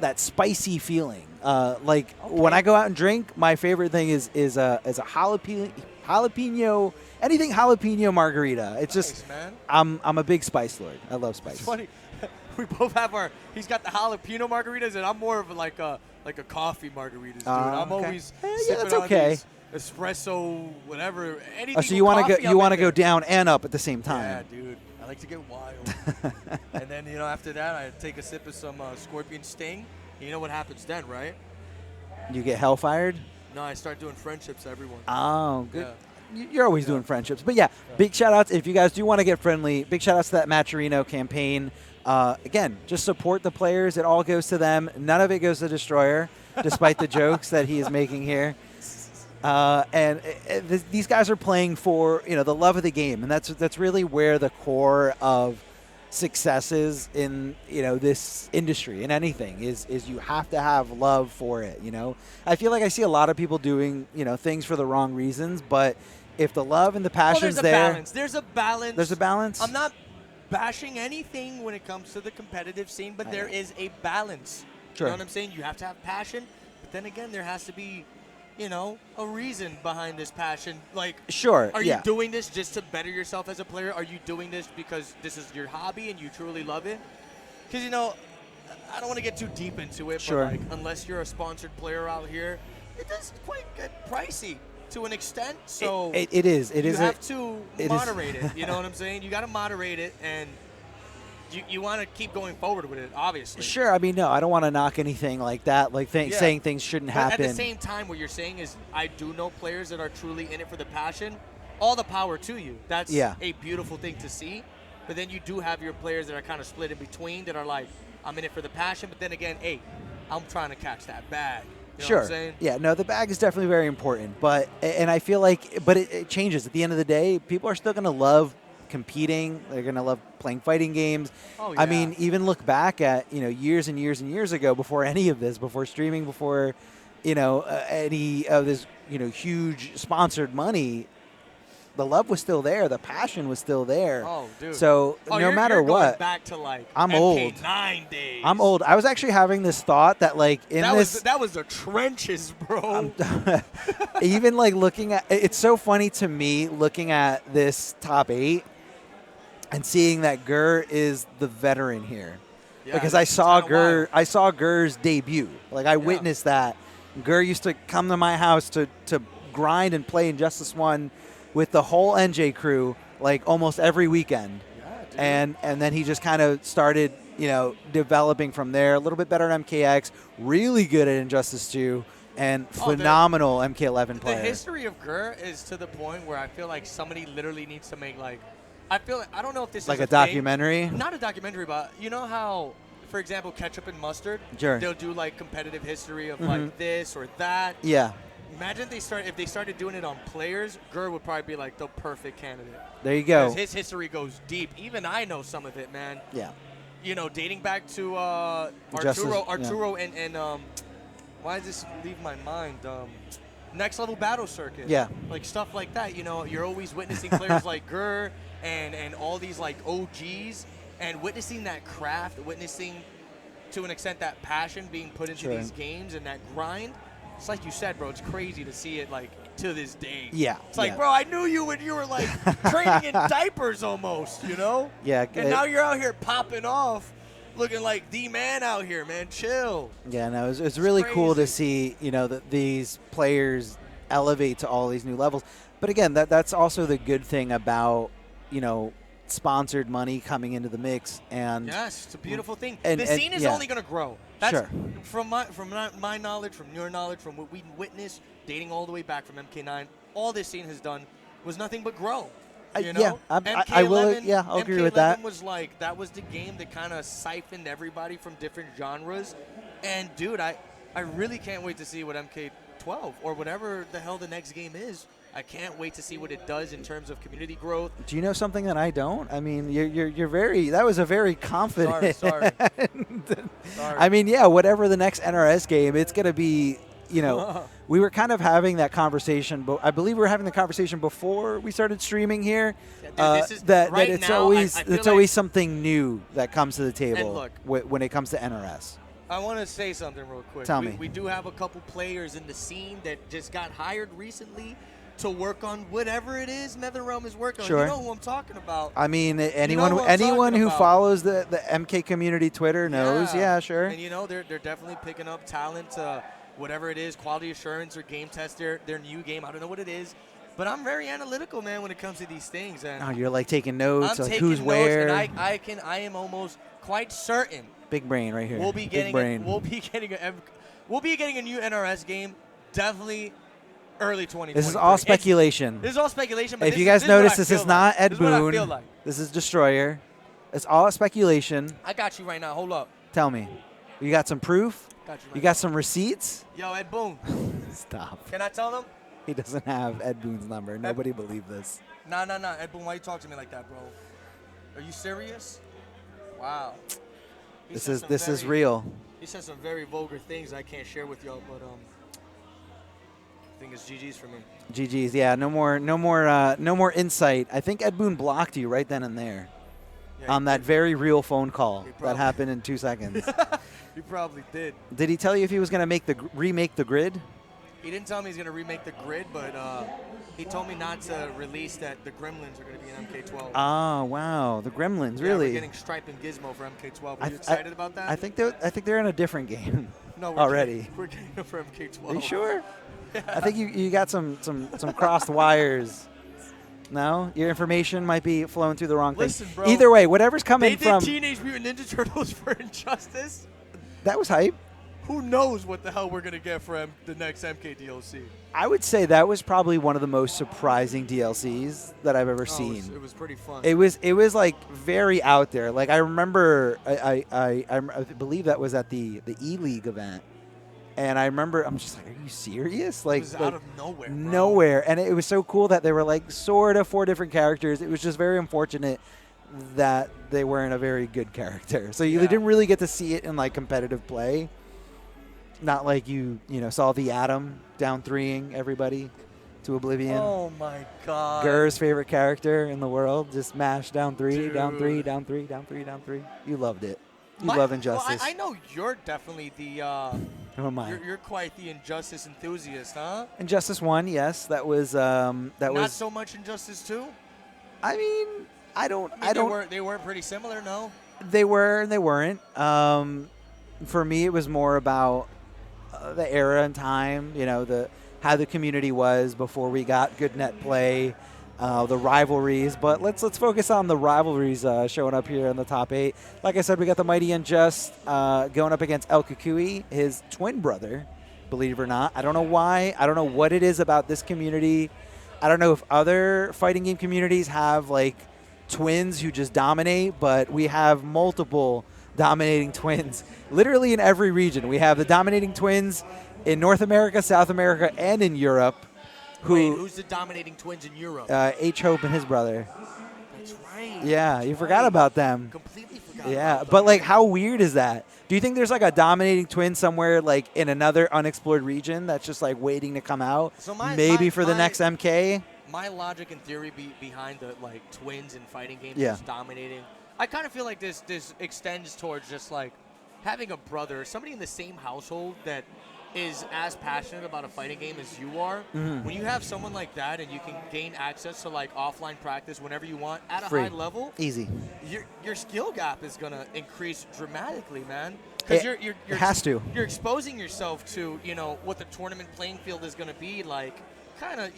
Speaker 2: that spicy feeling. When I go out and drink, my favorite thing is a jalapeno, anything jalapeno margarita. It's
Speaker 1: nice,
Speaker 2: just,
Speaker 1: man.
Speaker 2: I'm a big spice lord. I love spice.
Speaker 1: It's funny. We both have he's got the jalapeno margaritas, and I'm more of like a coffee margaritas, dude. I'm always sipping on these espresso, whatever, anything.
Speaker 2: So you want to go down and up at the same time?
Speaker 1: Yeah, dude. I like to get wild. And then after that, I take a sip of some Scorpion Sting. You know what happens then, right?
Speaker 2: You get hellfired?
Speaker 1: No, I start doing friendships to everyone.
Speaker 2: Oh, good. Yeah. You're always doing friendships. But, big shout-outs. If you guys do want to get friendly, big shout-outs to that Matcherino campaign. Again, just support the players. It all goes to them. None of it goes to Destroyer, despite the jokes that he is making here. These guys are playing for the love of the game, and that's really where the core of success is in this industry and anything is you have to have love for it. I feel like I see a lot of people doing things for the wrong reasons, but if the love and the passion's
Speaker 1: there's a balance.
Speaker 2: There's a balance.
Speaker 1: I'm not bashing anything when it comes to the competitive scene, but there is a balance.
Speaker 2: Sure.
Speaker 1: You know what I'm saying? You have to have passion, but then again, there has to be, a reason behind this passion. Like,
Speaker 2: sure,
Speaker 1: are you doing this just to better yourself as a player? Are you doing this because this is your hobby and you truly love it? Because, I don't want to get too deep into it,
Speaker 2: sure.
Speaker 1: but unless you're a sponsored player out here, it does quite get pricey to an extent. So
Speaker 2: it is. It
Speaker 1: you
Speaker 2: is.
Speaker 1: have to moderate it. You know what I'm saying? You got to moderate it, and you want to keep going forward with it, obviously.
Speaker 2: Sure. I mean, no, I don't want to knock anything like that, like saying things shouldn't happen.
Speaker 1: At the same time, what you're saying is I do know players that are truly in it for the passion. All the power to you. That's a beautiful thing to see. But then you do have your players that are kind of split in between that are like, I'm in it for the passion, but then again, hey, I'm trying to catch that bag. You know what I'm saying?
Speaker 2: Yeah, no, the bag is definitely very important. And I feel like, it changes. At the end of the day, people are still going to love competing. They're going to love playing fighting games.
Speaker 1: Oh, yeah.
Speaker 2: I mean, even look back at, years and years and years ago, before any of this, before streaming, before, any of this, huge sponsored money, the love was still there. The passion was still there.
Speaker 1: Oh, dude.
Speaker 2: So no matter
Speaker 1: you're
Speaker 2: what,
Speaker 1: going back to like
Speaker 2: I'm
Speaker 1: MK9 days.
Speaker 2: I'm old. I was actually having this thought that
Speaker 1: that was the trenches, bro.
Speaker 2: Even like looking at, it's so funny to me looking at this top 8 and seeing that Gur is the veteran here, because I saw Gur's debut. Like I witnessed that. Gur used to come to my house to grind and play Injustice 1 with the whole NJ crew, like almost every weekend. And then he just kind of started, developing from there. A little bit better at MKX, really good at Injustice 2, and phenomenal MK11 player.
Speaker 1: The history of Gur is to the point where I feel like somebody literally needs to make I don't know if this
Speaker 2: like
Speaker 1: is
Speaker 2: a documentary.
Speaker 1: Not a documentary, but you know how, for example, Ketchup and Mustard.
Speaker 2: Sure.
Speaker 1: They'll do like competitive history of like this or that.
Speaker 2: Yeah.
Speaker 1: Imagine if they started doing it on players, Gur would probably be like the perfect candidate.
Speaker 2: There you go.
Speaker 1: Because his history goes deep. Even I know some of it, man.
Speaker 2: Yeah.
Speaker 1: Dating back to Arturo and why does this leave my mind? Next Level Battle Circuit.
Speaker 2: Yeah.
Speaker 1: Like stuff like that. You're always witnessing players like Gur and all these like OGs, and witnessing that craft, witnessing to an extent that passion being put into these games and that grind. It's like you said, bro. It's crazy to see it like to this day.
Speaker 2: Yeah.
Speaker 1: It's like, bro, I knew you when you were like training in diapers almost,
Speaker 2: Yeah.
Speaker 1: And now you're out here popping off, looking like the man out here, man. Chill.
Speaker 2: Yeah, no, it's really cool to see, that these players elevate to all these new levels. But again, that's also the good thing about, sponsored money coming into the mix. And
Speaker 1: yes, it's a beautiful thing.
Speaker 2: And
Speaker 1: the scene is only going to grow. That's from my knowledge, from your knowledge, from what we witnessed, dating all the way back from MK9, all this scene has done was nothing but grow.
Speaker 2: I will. Yeah, I'll agree with that.
Speaker 1: MK11 was like, that was the game that kind of siphoned everybody from different genres. And dude, I really can't wait to see what MK12 or whatever the hell the next game is. I can't wait to see what it does in terms of community growth.
Speaker 2: Do you know something that I don't? I mean, you're very. That was a very confident.
Speaker 1: Sorry.
Speaker 2: I mean, yeah. Whatever the next NRS game, it's gonna be. We were kind of having that conversation, but I believe we were having the conversation before we started streaming here. It's always something new that comes to the table when it comes to NRS.
Speaker 1: I want to say something real quick.
Speaker 2: Tell me.
Speaker 1: We do have a couple players in the scene that just got hired recently to work on whatever it is NetherRealm is working on. You know who I'm talking about.
Speaker 2: I mean, anyone who follows the MK community Twitter knows. Yeah, sure.
Speaker 1: And they're definitely picking up talent, whatever it is, quality assurance or game test their new game. I don't know what it is. But I'm very analytical, man, when it comes to these things. And
Speaker 2: you're like taking notes,
Speaker 1: I'm
Speaker 2: like
Speaker 1: taking
Speaker 2: who's
Speaker 1: notes,
Speaker 2: where.
Speaker 1: And I am almost quite certain.
Speaker 2: Big brain right here.
Speaker 1: We'll be getting a new NRS game definitely early 2020.
Speaker 2: This is all speculation.
Speaker 1: This is all speculation. But
Speaker 2: if you guys notice, this is not Ed Boon.
Speaker 1: Like.
Speaker 2: This is Destroyer. It's all speculation.
Speaker 1: I got you right now. Hold up.
Speaker 2: Tell me. You got some proof?
Speaker 1: You
Speaker 2: got some receipts?
Speaker 1: Yo, Ed Boon.
Speaker 2: Stop.
Speaker 1: Can I tell them?
Speaker 2: He doesn't have Ed Boon's number. Nobody believed this.
Speaker 1: Nah. Ed Boon, why you talk to me like that, bro? Are you serious? Wow.
Speaker 2: This is real.
Speaker 1: He said some very vulgar things I can't share with y'all, but I think it's GG's for me.
Speaker 2: GG's, yeah. No more insight. I think Ed Boon blocked you right then and there on that very real phone call that happened in 2 seconds.
Speaker 1: He probably did.
Speaker 2: Did he tell you if he was going to remake the grid?
Speaker 1: He didn't tell me he's going to remake the grid, but he told me not to release that the Gremlins are going to be in MK12.
Speaker 2: Oh, wow. The Gremlins, really?
Speaker 1: We're getting Stripe and Gizmo for MK12. Are you excited about that?
Speaker 2: I think they're in a different game.
Speaker 5: No,
Speaker 2: already.
Speaker 5: We're getting it for MK12.
Speaker 2: Are you sure? I think you got some crossed wires. No? Your information might be flowing through the wrong
Speaker 5: Listen,
Speaker 2: thing.
Speaker 5: bro.
Speaker 2: Either way, whatever's coming
Speaker 5: They did
Speaker 2: from...
Speaker 5: Teenage Mutant Ninja Turtles for Injustice.
Speaker 2: That was hype.
Speaker 5: Who knows what the hell we're going to get for the next MK DLC?
Speaker 2: I would say that was probably one of the most surprising DLCs that I've ever seen.
Speaker 5: It was pretty fun.
Speaker 2: It was like very out there. Like I remember, I believe that was at the E-League event, and I remember I'm just like, are you serious? Like,
Speaker 5: it was out of nowhere. Bro.
Speaker 2: Nowhere, and it was so cool that they were like sort of 4 different characters. It was just very unfortunate that they weren't a very good character, so you didn't really get to see it in like competitive play. Not like you saw the Atom down 3ing everybody to oblivion.
Speaker 5: Oh my God.
Speaker 2: Gur's favorite character in the world, just mash down 3,
Speaker 5: Dude.
Speaker 2: down 3, down 3, down 3, down 3. You loved it. You love Injustice.
Speaker 5: Well, I know you're definitely the.
Speaker 2: Who am I?
Speaker 5: You're quite the Injustice enthusiast, huh?
Speaker 2: Injustice 1, yes, that was
Speaker 5: Not so much Injustice 2.
Speaker 2: I mean, I don't.
Speaker 5: They were pretty similar, no?
Speaker 2: They were and they weren't. For me, it was more about the era and time. How the community was before we got good net play, the rivalries. But let's focus on the rivalries showing up here in the top 8. Like I said, we got the mighty Unjust going up against El Cucuy, his twin brother, believe it or not. I don't know why. I don't know what it is about this community. I don't know if other fighting game communities have like twins who just dominate, but we have multiple dominating twins literally in every region. We have the dominating twins in North America, South America, and in Europe.
Speaker 5: Who's the dominating twins in Europe?
Speaker 2: H-Hope and his brother.
Speaker 5: That's right.
Speaker 2: Yeah, you forgot about them.
Speaker 5: Completely forgot.
Speaker 2: Yeah,
Speaker 5: about
Speaker 2: but
Speaker 5: them.
Speaker 2: like, how weird is that? Do you think there's like a dominating twin somewhere like in another unexplored region that's just like waiting to come out?
Speaker 5: So
Speaker 2: maybe for the next MK?
Speaker 5: My logic and theory behind the like twins in fighting games
Speaker 2: Yeah.
Speaker 5: dominating. I kind of feel like this extends towards just like having a brother, somebody in the same household that is as passionate about a fighting game as you are.
Speaker 2: Mhm.
Speaker 5: When you have someone like that and you can gain access to like offline practice whenever you want at a
Speaker 2: Free.
Speaker 5: high level,
Speaker 2: Easy.
Speaker 5: your skill gap is gonna increase dramatically, man.
Speaker 2: It
Speaker 5: Because you're
Speaker 2: has to.
Speaker 5: You're exposing yourself to what the tournament playing field is gonna be like. Kinda.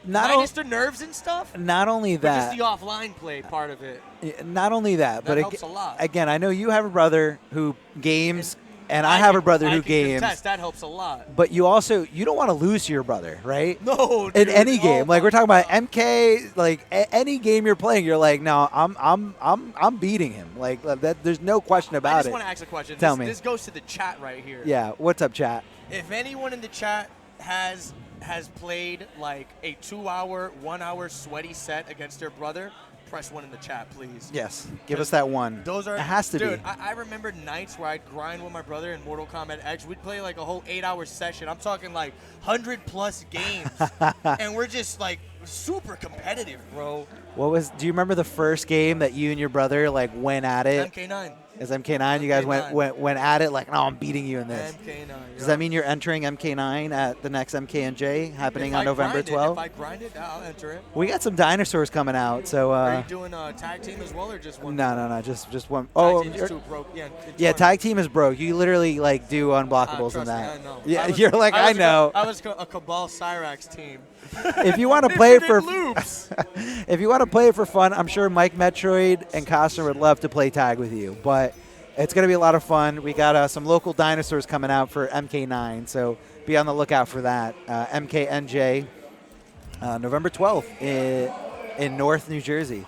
Speaker 5: Minus the nerves and stuff.
Speaker 2: Not only
Speaker 5: But
Speaker 2: that.
Speaker 5: just the offline play part of it.
Speaker 2: Not only that, but
Speaker 5: helps a lot.
Speaker 2: again, I know you have a brother who games, and I have a brother who
Speaker 5: I can
Speaker 2: games.
Speaker 5: contest, that helps a lot.
Speaker 2: But you don't want to lose to your brother, right?
Speaker 5: No,
Speaker 2: In
Speaker 5: dude.
Speaker 2: any game,
Speaker 5: Oh
Speaker 2: like
Speaker 5: my
Speaker 2: we're talking about
Speaker 5: God.
Speaker 2: MK, like any game you're playing, you're like, no, I'm beating him. Like that, there's no question
Speaker 5: I
Speaker 2: about
Speaker 5: just
Speaker 2: it.
Speaker 5: want to ask a question.
Speaker 2: Tell me.
Speaker 5: This goes to the chat right here.
Speaker 2: Yeah, what's up, chat?
Speaker 5: If anyone in the chat has played like a 2-hour, 1-hour sweaty set against their brother, press 1 in the chat, please.
Speaker 2: Yes, give us that one.
Speaker 5: Those are.
Speaker 2: It has to
Speaker 5: dude,
Speaker 2: be.
Speaker 5: I remember nights where I'd grind with my brother in Mortal Kombat X. We'd play like a whole 8-hour session. I'm talking like 100+ games, and we're just like super competitive, bro.
Speaker 2: Do you remember the first game that you and your brother like went at it?
Speaker 5: MK9.
Speaker 2: As MK9, you guys
Speaker 5: MK9.
Speaker 2: went at it like, no, I'm beating you in this.
Speaker 5: MK9.
Speaker 2: Does that mean you're entering MK9 at the next MKNJ happening on November 12th?
Speaker 5: If I grind it, I'll enter it.
Speaker 2: We got some dinosaurs coming out, so.
Speaker 5: Are you doing a tag team as well, or just one?
Speaker 2: No, just one.
Speaker 5: Tag
Speaker 2: Oh,
Speaker 5: team is too broke. Yeah, it's
Speaker 2: yeah,
Speaker 5: fun.
Speaker 2: tag team is broke. You literally like do unblockables in
Speaker 5: Trust me,
Speaker 2: that.
Speaker 5: I know.
Speaker 2: Yeah, you're like, I know.
Speaker 5: I was a Cabal Cyrax team.
Speaker 2: If you want to play it for,
Speaker 5: loops.
Speaker 2: if you want to play it for fun, I'm sure Mike Metroid and Costner would love to play tag with you. But it's going to be a lot of fun. We got some local dinosaurs coming out for MK9, so be on the lookout for that. MKNJ, November 12th in North New Jersey.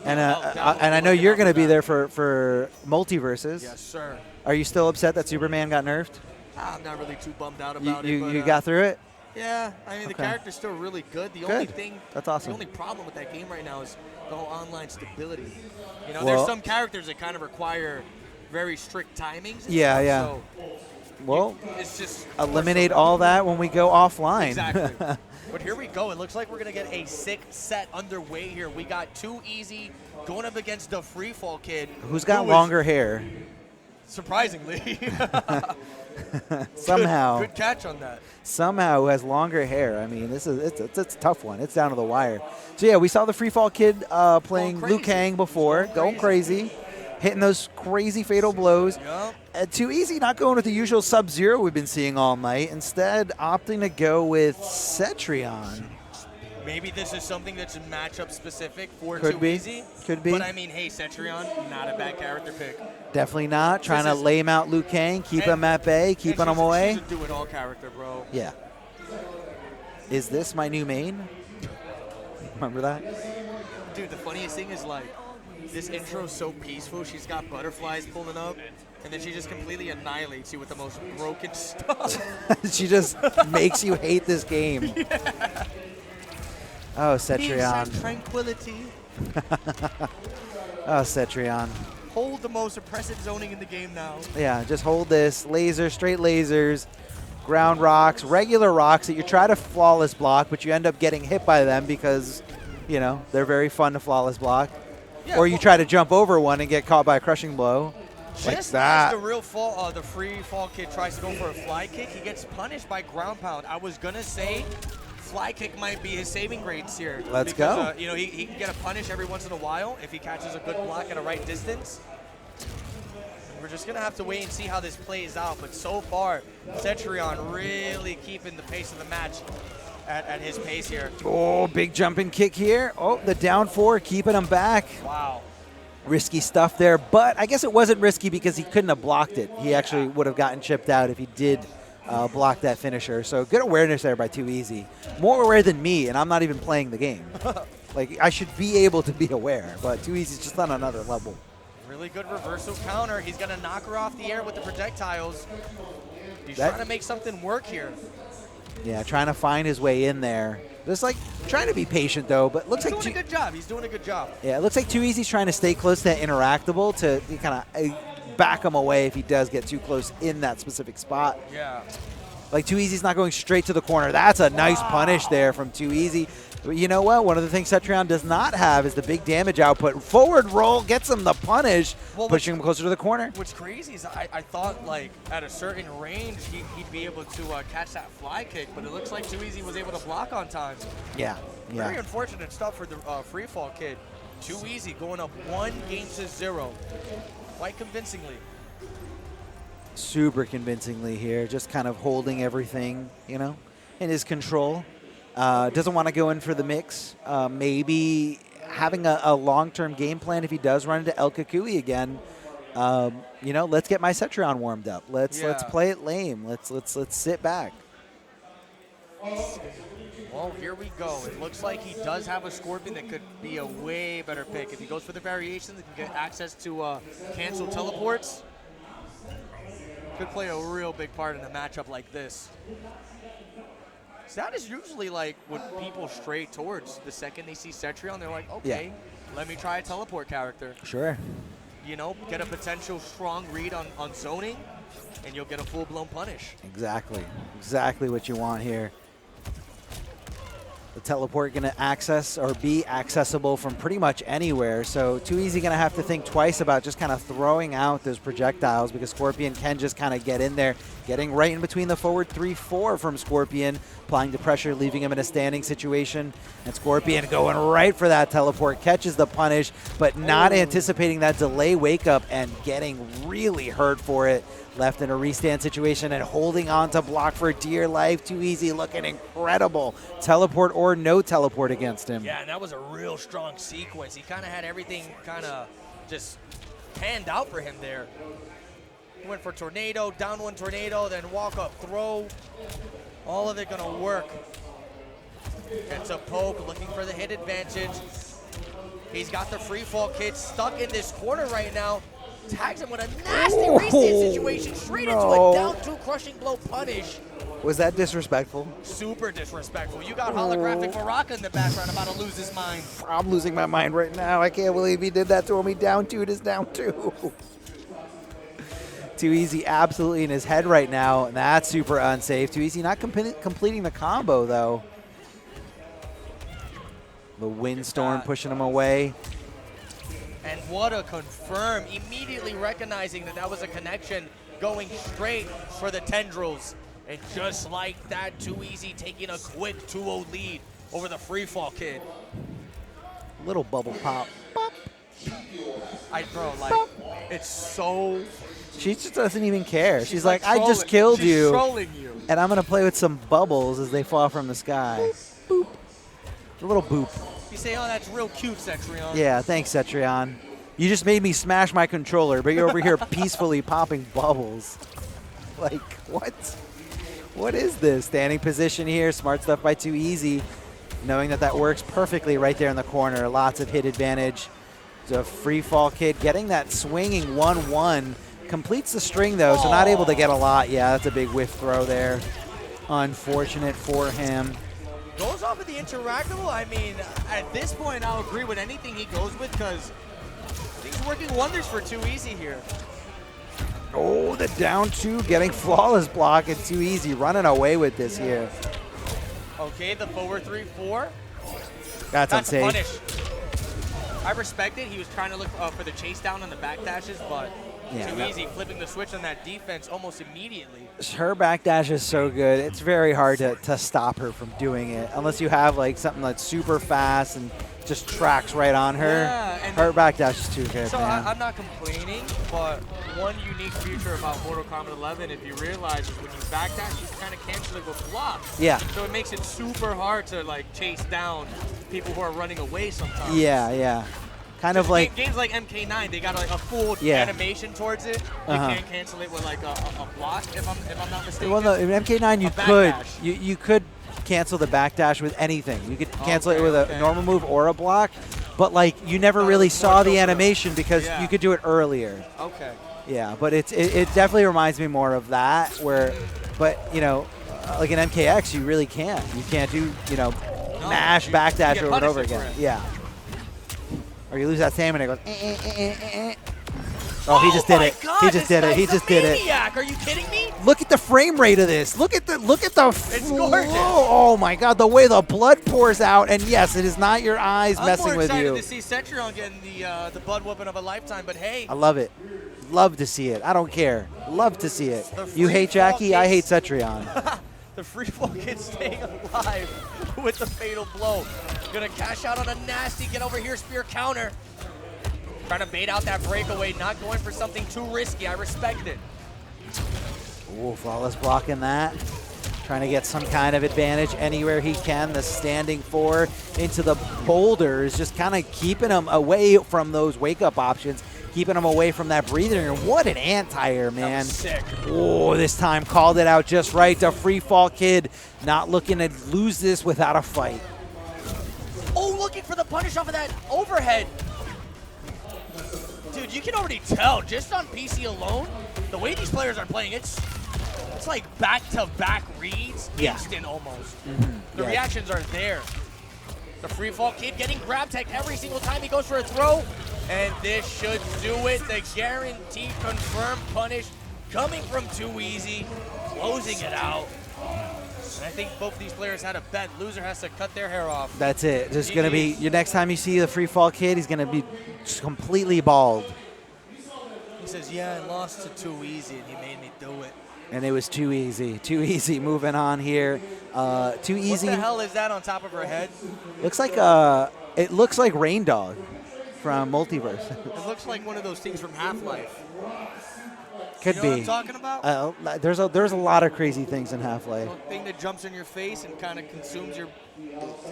Speaker 2: And I know you're going to be there for Multiverses.
Speaker 5: Yes, sir.
Speaker 2: Are you still upset that Superman got nerfed?
Speaker 5: I'm not really too bummed out about it.
Speaker 2: You
Speaker 5: but,
Speaker 2: got through it?
Speaker 5: Yeah, I mean, the
Speaker 2: Okay.
Speaker 5: character's still really good. The
Speaker 2: Good.
Speaker 5: only thing,
Speaker 2: That's awesome.
Speaker 5: The only problem with that game right now is the whole online stability.
Speaker 2: Well-
Speaker 5: There's some characters that kind of require very strict timings. and
Speaker 2: Yeah,
Speaker 5: stuff,
Speaker 2: yeah.
Speaker 5: So
Speaker 2: Well,
Speaker 5: it's just
Speaker 2: eliminate all that when we go offline.
Speaker 5: Exactly. But here we go. It looks like we're going to get a sick set underway here. We got 2 easy going up against the Freefall kid.
Speaker 2: Who's got
Speaker 5: who is,
Speaker 2: longer hair?
Speaker 5: surprisingly.
Speaker 2: Somehow.
Speaker 5: Good catch on that.
Speaker 2: Somehow who has longer hair. I mean, it's a tough one. It's down to the wire. So, yeah, we saw the Freefall kid playing
Speaker 5: Going
Speaker 2: Liu
Speaker 5: crazy.
Speaker 2: Kang before,
Speaker 5: Going
Speaker 2: going crazy. hitting those crazy fatal blows.
Speaker 5: Yep.
Speaker 2: Too easy, not going with the usual Sub-Zero we've been seeing all night. Instead, opting to go with Cetrion.
Speaker 5: Maybe this is something that's matchup specific for
Speaker 2: Could
Speaker 5: Too
Speaker 2: be.
Speaker 5: Easy.
Speaker 2: Could be.
Speaker 5: But I mean, hey, Cetrion, not a bad character pick.
Speaker 2: Definitely not. Trying to
Speaker 5: is-
Speaker 2: lame out Liu Kang, keep him at bay, keeping him away.
Speaker 5: She's a do-it-all character, bro.
Speaker 2: Yeah. Is this my new main? Remember that?
Speaker 5: Dude, the funniest thing is, like, this intro's so peaceful. She's got butterflies pulling up, and then she just completely annihilates you with the most broken stuff.
Speaker 2: She just makes you hate this game. Oh,
Speaker 5: Peace and
Speaker 2: Cetrion.
Speaker 5: tranquility.
Speaker 2: Oh, Cetrion.
Speaker 5: Hold the most oppressive zoning in the game now.
Speaker 2: Yeah, just hold this. Laser, straight lasers, ground rocks, regular rocks that you try to flawless block, but you end up getting hit by them because, you know, they're very fun to flawless block.
Speaker 5: Yeah,
Speaker 2: Or you try to jump over one and get caught by a crushing blow. Like
Speaker 5: Just
Speaker 2: that.
Speaker 5: as the free fall kid tries to go for a fly kick, he gets punished by ground pound. I was gonna say fly kick might be his saving grace here.
Speaker 2: Let's
Speaker 5: because,
Speaker 2: go.
Speaker 5: You know, he can get a punish every once in a while if he catches a good block at a right distance. We're just gonna have to wait and see how this plays out. But so far, Cetrion really keeping the pace of the match at his pace here.
Speaker 2: Oh, big jumping kick here. Oh, the down 4, keeping him back.
Speaker 5: Wow.
Speaker 2: Risky stuff there, but I guess it wasn't risky because he couldn't have blocked it. He actually would have gotten chipped out if he did block that finisher. So good awareness there by Too Easy. More aware than me, and I'm not even playing the game. Like, I should be able to be aware, but Too Easy's just on another level.
Speaker 5: Really good reversal counter. He's gonna knock her off the air with the projectiles. He's
Speaker 2: That-
Speaker 5: trying to make something work here.
Speaker 2: Yeah, trying to find his way in there. Just like trying to be patient though, but looks
Speaker 5: He's
Speaker 2: like
Speaker 5: doing a good job. He's doing a good job.
Speaker 2: yeah, it looks like Too Easy's trying to stay close to that interactable to kind of back him away if he does get too close in that specific spot.
Speaker 5: Yeah.
Speaker 2: Like Too Easy's not going straight to the corner. That's a nice punish there from Too Easy. But you know what? One of the things Cetrion does not have is the big damage output. Forward roll gets him the punish,
Speaker 5: Well,
Speaker 2: pushing him closer to the corner.
Speaker 5: What's crazy is I thought, like, at a certain range, he'd be able to catch that fly kick, but it looks like Too Easy was able to block on time.
Speaker 2: Yeah,
Speaker 5: Very
Speaker 2: yeah.
Speaker 5: unfortunate stuff for the free fall kid. Too Easy going up 1-0. Quite convincingly.
Speaker 2: Super convincingly here, just kind of holding everything, you know, in his control. Doesn't want to go in for the mix. Maybe having a long-term game plan if he does run into El Cucuy again. You know, let's get my Cetrion warmed up. Let's play it lame. Let's sit back.
Speaker 5: Well, here we go. It looks like he does have a Scorpion that could be a way better pick. If he goes for the variations, he can get access to cancel teleports. Could play a real big part in a matchup like this. So that is usually like what people stray towards. The second they see Cetrion, they're like, okay, let me try a teleport character.
Speaker 2: Sure.
Speaker 5: You know, get a potential strong read on zoning, and you'll get a full-blown punish.
Speaker 2: Exactly. Exactly what you want here. The teleport going to access or be accessible from pretty much anywhere. So Too Easy going to have to think twice about just kind of throwing out those projectiles because Scorpion can just kind of get in there, getting right in between the forward 3-4 from Scorpion, applying the pressure, leaving him in a standing situation. And Scorpion going right for that teleport, catches the punish, but not anticipating that delay wake up and getting really hurt for it. Left in a restand situation and holding on to block for dear life. Too Easy looking incredible. Teleport or no teleport against him.
Speaker 5: Yeah, and that was a real strong sequence. He kind of had everything kind of just panned out for him there. He went for tornado, down one tornado, then walk up throw. All of it going to work. Gets a poke, looking for the hit advantage. He's got the free fall kid stuck in this corner right now. Tags him with a nasty restand situation straight into a down 2 crushing blow punish.
Speaker 2: Was that disrespectful?
Speaker 5: Super disrespectful. You got holographic Baraka in the background about to lose his mind.
Speaker 2: I'm losing my mind right now. I can't believe he did that to him. He down 2 is down 2. Too Easy absolutely in his head right now, and that's super unsafe. Too Easy not completing the combo, though. The windstorm pushing him away.
Speaker 5: And what a confirm, immediately recognizing that that was a connection, going straight for the tendrils. And just like that, Too Easy taking a quick 2-0 lead over the free fall kid.
Speaker 2: Little bubble pop. Pop.
Speaker 5: Bro, like, It's so...
Speaker 2: She just doesn't even care. She's like, I
Speaker 5: trolling.
Speaker 2: just killed
Speaker 5: She's
Speaker 2: you,
Speaker 5: trolling you.
Speaker 2: and I'm going to play with some bubbles as they fall from the sky. Boop. A little boop.
Speaker 5: You say, oh, that's real cute, Cetrion.
Speaker 2: Yeah, thanks, Cetrion. You just made me smash my controller, but you're over here peacefully popping bubbles. Like, what? What is this? Standing position here. Smart stuff by Too Easy. Knowing that that works perfectly right there in the corner. Lots of hit advantage. The free fall kid getting that swinging 1-1. Completes the string, though, so not able to get a lot. Yeah, that's a big whiff throw there. Unfortunate for him.
Speaker 5: Goes off of the interactable. I mean, at this point, I'll agree with anything he goes with because he's working wonders for Too Easy here.
Speaker 2: Oh, the down two getting flawless block and Too Easy running away with this here.
Speaker 5: Okay, the forward 3-4.
Speaker 2: That's unsafe.
Speaker 5: Punish. I respect it. He was trying to look for the chase down on the backdashes, but Too Easy flipping the switch on that defense almost immediately.
Speaker 2: Her backdash is so good. It's very hard to stop her from doing it unless you have like something that's super fast and just tracks right on her.
Speaker 5: Yeah, and
Speaker 2: her backdash is too good,
Speaker 5: so
Speaker 2: man.
Speaker 5: I'm not complaining, but one unique feature about Mortal Kombat 11, if you realize, is when you backdash, you kind of cancel it with blocks.
Speaker 2: Yeah.
Speaker 5: So it makes it super hard to like chase down people who are running away sometimes.
Speaker 2: Yeah, yeah. Kind of like
Speaker 5: games like MK9, they got like a full animation towards it. You can't cancel it with like a block, if I'm not mistaken.
Speaker 2: Well, no, in MK9 you could cancel the backdash with anything. You could cancel it with a normal move or a block, but like you never really saw the animation because you could do it earlier.
Speaker 5: Okay.
Speaker 2: Yeah, but it definitely reminds me more of that where, but you know, like in MKX you really can't. You can't do mash backdash over and over again. Yeah. Or you lose that stamina and it goes, Oh, he just did it.
Speaker 5: God,
Speaker 2: he just did it. He just did it.
Speaker 5: Are you kidding me?
Speaker 2: Look at the frame rate of this. Look at the
Speaker 5: It's gorgeous.
Speaker 2: Oh my God, the way the blood pours out, and yes, it is not your eyes messing with you.
Speaker 5: I'm more excited to see Cetrion getting the blood whooping of a lifetime, but hey.
Speaker 2: I love it. Love to see it. I don't care. Love to see it. You hate Jackie, I hate Cetrion.
Speaker 5: The free fall kid staying alive with the fatal blow. Gonna cash out on a nasty get over here spear counter. Trying to bait out that breakaway, not going for something too risky. I respect it.
Speaker 2: Ooh, flawless blocking that. Trying to get some kind of advantage anywhere he can. The standing four into the boulders, just kind of keeping him away from those wake-up options, keeping him away from that breather. What an anti-air, man.
Speaker 5: Sick.
Speaker 2: Oh, this time called it out just right. The free fall kid not looking to lose this without a fight.
Speaker 5: Oh, looking for the punish off of that overhead. Dude, you can already tell just on PC alone, the way these players are playing, it's like back-to-back reads, instant almost. The reactions are there. The free fall kid getting grab tech every single time he goes for a throw, and this should do it. The guaranteed confirmed punish coming from Too Easy, closing it out. And I think both these players had a bet. Loser has to cut their hair off.
Speaker 2: That's it. There's going to be, your next time you see the free fall kid, he's going to be just completely bald.
Speaker 5: He says, yeah, I lost to Too Easy, and he made me do it.
Speaker 2: And it was Too Easy. Too Easy moving on here. Too Easy.
Speaker 5: What the hell is that on top of her head?
Speaker 2: Looks like it looks like Rain Dog from Multiverse.
Speaker 5: It looks like one of those things from Half-Life.
Speaker 2: Could
Speaker 5: you know
Speaker 2: be.
Speaker 5: What I'm talking about?
Speaker 2: There's a lot of crazy things in Half-Life.
Speaker 5: The thing that jumps in your face and kind of consumes your.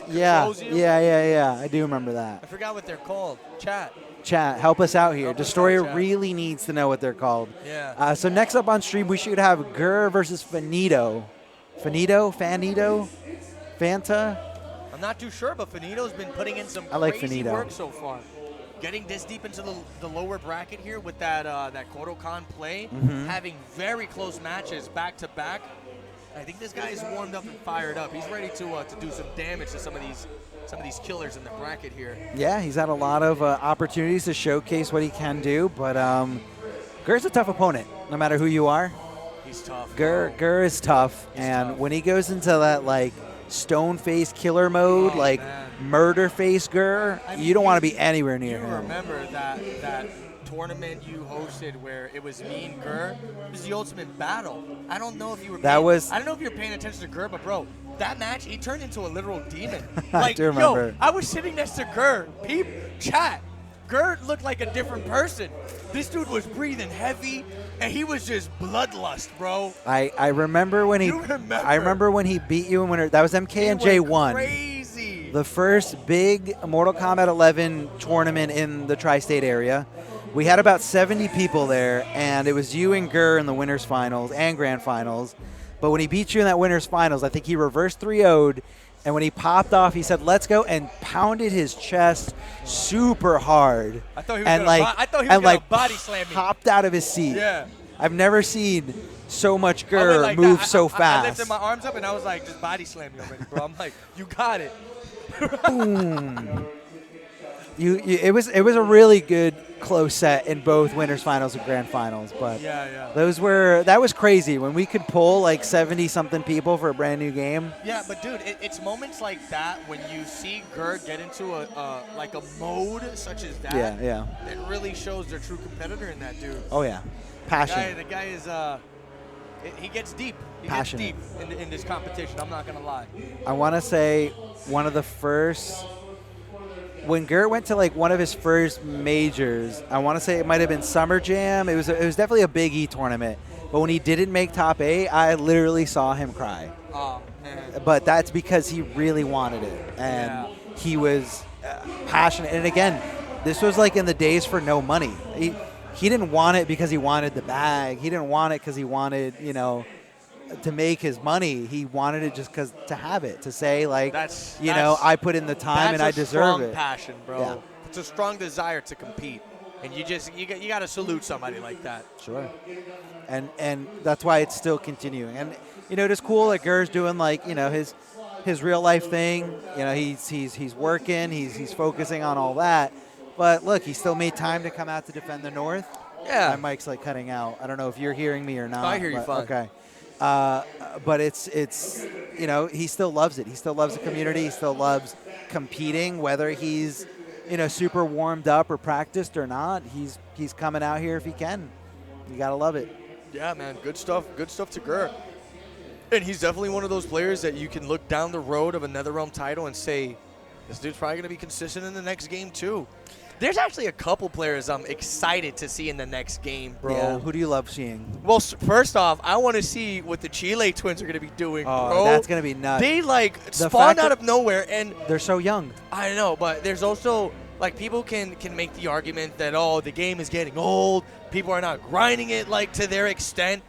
Speaker 2: Yeah. I do remember that.
Speaker 5: I forgot what they're called.
Speaker 2: Chat, help us out here.
Speaker 5: Help us
Speaker 2: Destroyer
Speaker 5: out, chat.
Speaker 2: really needs to know what they're called.
Speaker 5: Yeah.
Speaker 2: So next up on stream, we should have Gur versus Finito. Finito? Fanta?
Speaker 5: I'm not too sure, but Finito's been putting in some
Speaker 2: like
Speaker 5: crazy
Speaker 2: Finito.
Speaker 5: work so far. Getting this deep into the lower bracket here with that Kodokan play, having very close matches back to back. I think this guy is warmed up and fired up. He's ready to do some damage to some of these killers in the bracket here.
Speaker 2: Yeah, he's had a lot of opportunities to showcase what he can do, but Gur's a tough opponent, no matter who you are.
Speaker 5: He's tough.
Speaker 2: Gur is tough, and
Speaker 5: tough.
Speaker 2: when he goes into that like stone face killer mode, like murder face Gur, you don't want to be anywhere near him.
Speaker 5: You remember that tournament you hosted where it was me and Gur? It was the ultimate battle. I don't know if you were. I don't know if you're paying attention to Gur, but bro, that match he turned into a literal demon. Like,
Speaker 2: I do remember.
Speaker 5: Yo, I was sitting next to Gur. Chat. Gert looked like a different person. This dude was breathing heavy, and he was just bloodlust, bro.
Speaker 2: I remember when he I remember when he beat you in winter. That was MK and J1.
Speaker 5: Crazy.
Speaker 2: The first big Mortal Kombat 11 tournament in the tri-state area. We had about 70 people there, and it was you and Gur in the winners finals and grand finals. But when he beat you in that winners finals, I think he reversed 3-0'd. And when he popped off, he said, "Let's go," and pounded his chest super hard.
Speaker 5: I thought he was gonna body slam me.
Speaker 2: Popped out of his seat.
Speaker 5: Yeah.
Speaker 2: I've never seen so much Gur move so fast.
Speaker 5: I lifted my arms up and I was like, just body slam me already, bro. I'm like, you got it.
Speaker 2: Boom. It was a really good close set in both winners finals and grand finals, but that was crazy when we could pull like 70 something people for a brand new game.
Speaker 5: Yeah, but dude, it's moments like that when you see Gert get into a mode such as that.
Speaker 2: Yeah.
Speaker 5: It really shows their true competitor in that dude.
Speaker 2: Oh yeah, passion.
Speaker 5: The guy is he gets deep. He
Speaker 2: passionate.
Speaker 5: gets deep in this competition. I'm not gonna lie.
Speaker 2: I want to say one of the first. When Gert went to like one of his first majors, I want to say it might have been Summer Jam. It was definitely a Big E tournament. But when he didn't make top 8, I literally saw him cry.
Speaker 5: Oh man!
Speaker 2: But that's because he really wanted it, and he was passionate. And again, this was like in the days for no money. He didn't want it because he wanted the bag. He didn't want it because he wanted to make his money. He wanted it just to have it, to say like, I put in the time and I deserve it.
Speaker 5: That's a strong passion, bro.
Speaker 2: Yeah.
Speaker 5: It's a strong desire to compete, and you got to salute somebody like that.
Speaker 2: Sure. And that's why it's still continuing. And it's cool that Gur's doing like his real life thing. He's working. He's focusing on all that. But look, he still made time to come out to defend the North.
Speaker 5: Yeah.
Speaker 2: My mic's like cutting out. I don't know if you're hearing me or not.
Speaker 5: I hear you fine.
Speaker 2: Okay. But it's he still loves it. He still loves the community. He still loves competing, whether he's super warmed up or practiced or not. He's coming out here if he can. You gotta love it.
Speaker 5: Yeah, man, good stuff to Gur. And he's definitely one of those players that you can look down the road of a NetherRealm title and say, this dude's probably gonna be consistent in the next game too. There's actually a couple players I'm excited to see in the next game, bro.
Speaker 2: Yeah, who do you love seeing?
Speaker 5: Well, first off, I want to see what the Chile twins are going to be doing, bro.
Speaker 2: That's going to be nuts.
Speaker 5: They, spawned out of nowhere, and
Speaker 2: they're so young.
Speaker 5: I know, but there's also, people can make the argument that, the game is getting old. People are not grinding it, to their extent.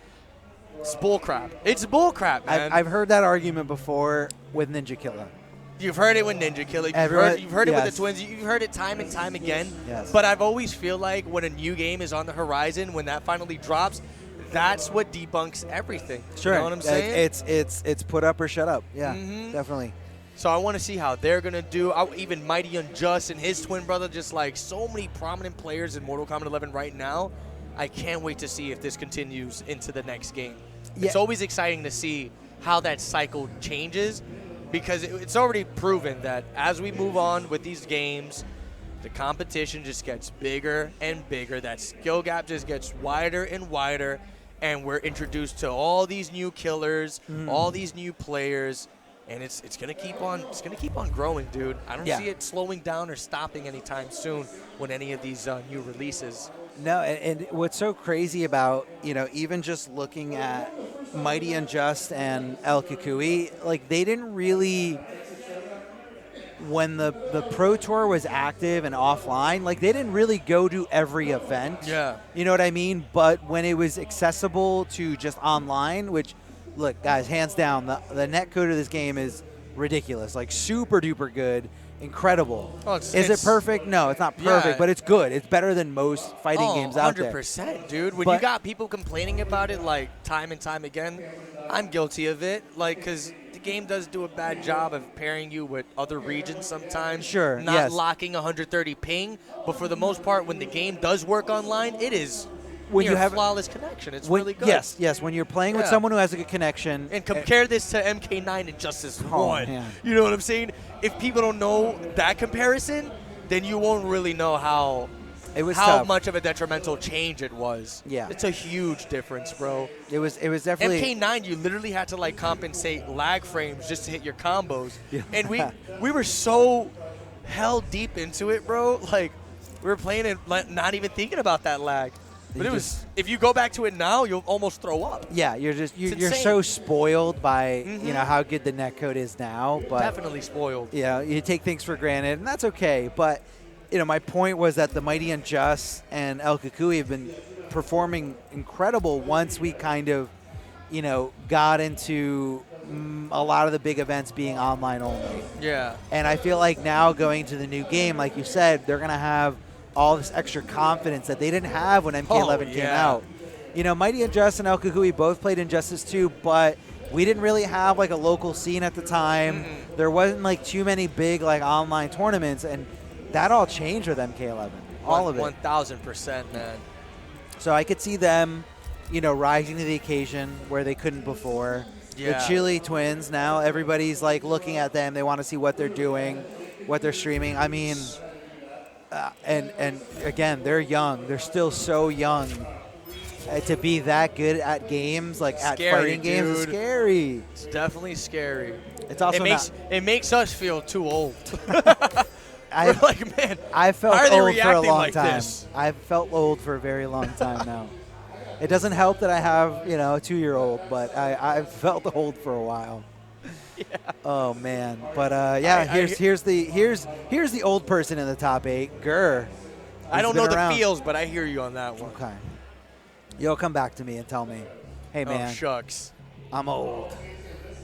Speaker 5: It's bullcrap. It's bullcrap, man.
Speaker 2: I've heard that argument before with Ninja Killer.
Speaker 5: You've heard it with Ninja Killer. You've heard it with the Twins. You've heard it time and time again.
Speaker 2: Yes.
Speaker 5: But I've always feel like when a new game is on the horizon, when that finally drops, that's what debunks everything.
Speaker 2: Sure.
Speaker 5: You know what I'm saying?
Speaker 2: It's put up or shut up. Yeah, definitely.
Speaker 5: So I want to see how they're going to do. Even Mighty Unjust and his twin brother, just so many prominent players in Mortal Kombat 11 right now. I can't wait to see if this continues into the next game. Yeah. It's always exciting to see how that cycle changes, because it's already proven that as we move on with these games, the competition just gets bigger and bigger. That skill gap just gets wider and wider, and we're introduced to all these new killers, all these new players, and it's gonna keep on growing, dude. I don't see it slowing down or stopping anytime soon when any of these new releases.
Speaker 2: No, and what's so crazy about, even just looking at Mighty Unjust and El Cucuy, they didn't really, when the Pro Tour was active and offline, they didn't really go to every event.
Speaker 5: Yeah.
Speaker 2: You know what I mean? But when it was accessible to just online, which, look, guys, hands down, the netcode of this game is ridiculous, super duper good. Incredible. Is it perfect? No, it's not perfect, but it's good. It's better than most fighting games out there.
Speaker 5: 100%, dude. When you got people complaining about it time and time again, I'm guilty of it. Because the game does do a bad job of pairing you with other regions sometimes.
Speaker 2: Sure.
Speaker 5: Not locking 130 ping, but for the most part, when the game does work online, it is. When you have flawless connection, it's really good.
Speaker 2: Yes. When you're playing with someone who has a good connection.
Speaker 5: And compare this to MK9 and Justice 1.
Speaker 2: Man.
Speaker 5: You know what I'm saying? If people don't know that comparison, then you won't really know how much of a detrimental change it was.
Speaker 2: Yeah.
Speaker 5: It's a huge difference, bro.
Speaker 2: It was definitely.
Speaker 5: MK9, you literally had to compensate lag frames just to hit your combos. Yeah. And we were so held deep into it, bro. We were playing it not even thinking about that lag. But
Speaker 2: You
Speaker 5: it was, if you go back to it now, you'll almost throw up.
Speaker 2: Yeah, you're
Speaker 5: insane.
Speaker 2: so spoiled by you know how good the netcode is now, but
Speaker 5: Definitely spoiled.
Speaker 2: you know, you take things for granted, and that's okay. But you know, my point was that the mighty Unjust and El Cucuy have been performing incredible once we kind of, you know, got into a lot of the big events being online only.
Speaker 5: Yeah.
Speaker 2: And I feel like now going to the new game, like you said, they're gonna have all this extra confidence that they didn't have when MK11 came out. You know, Mighty Unjust and El Cucuy both played Injustice 2, but we didn't really have like a local scene at the time. There wasn't like too many big like online tournaments, and that all changed with MK11. All of it.
Speaker 5: 1,000%, man.
Speaker 2: So I could see them, you know, rising to the occasion where they couldn't before.
Speaker 5: Yeah.
Speaker 2: The Chili Twins, now everybody's like looking at them. They want to see what they're doing, what they're streaming. I mean, and again, they're young. They're still so young. To be that good at games, like at fighting games, is scary.
Speaker 5: It's definitely scary.
Speaker 2: It's also
Speaker 5: it makes us feel too old.
Speaker 2: We're
Speaker 5: like, man,
Speaker 2: I've felt
Speaker 5: how are they
Speaker 2: old for a
Speaker 5: reacting
Speaker 2: long
Speaker 5: like
Speaker 2: time.
Speaker 5: this?
Speaker 2: I've felt old for a very long time now. It doesn't help that I have, you know, a 2-year-old, but I've felt old for a while.
Speaker 5: Yeah.
Speaker 2: Oh man, but yeah, here's the old person in the top 8, Gur.
Speaker 5: I don't know the feels, but I hear you on that one.
Speaker 2: Okay, you'll come back to me and tell me, hey man,
Speaker 5: Oh shucks,
Speaker 2: I'm old.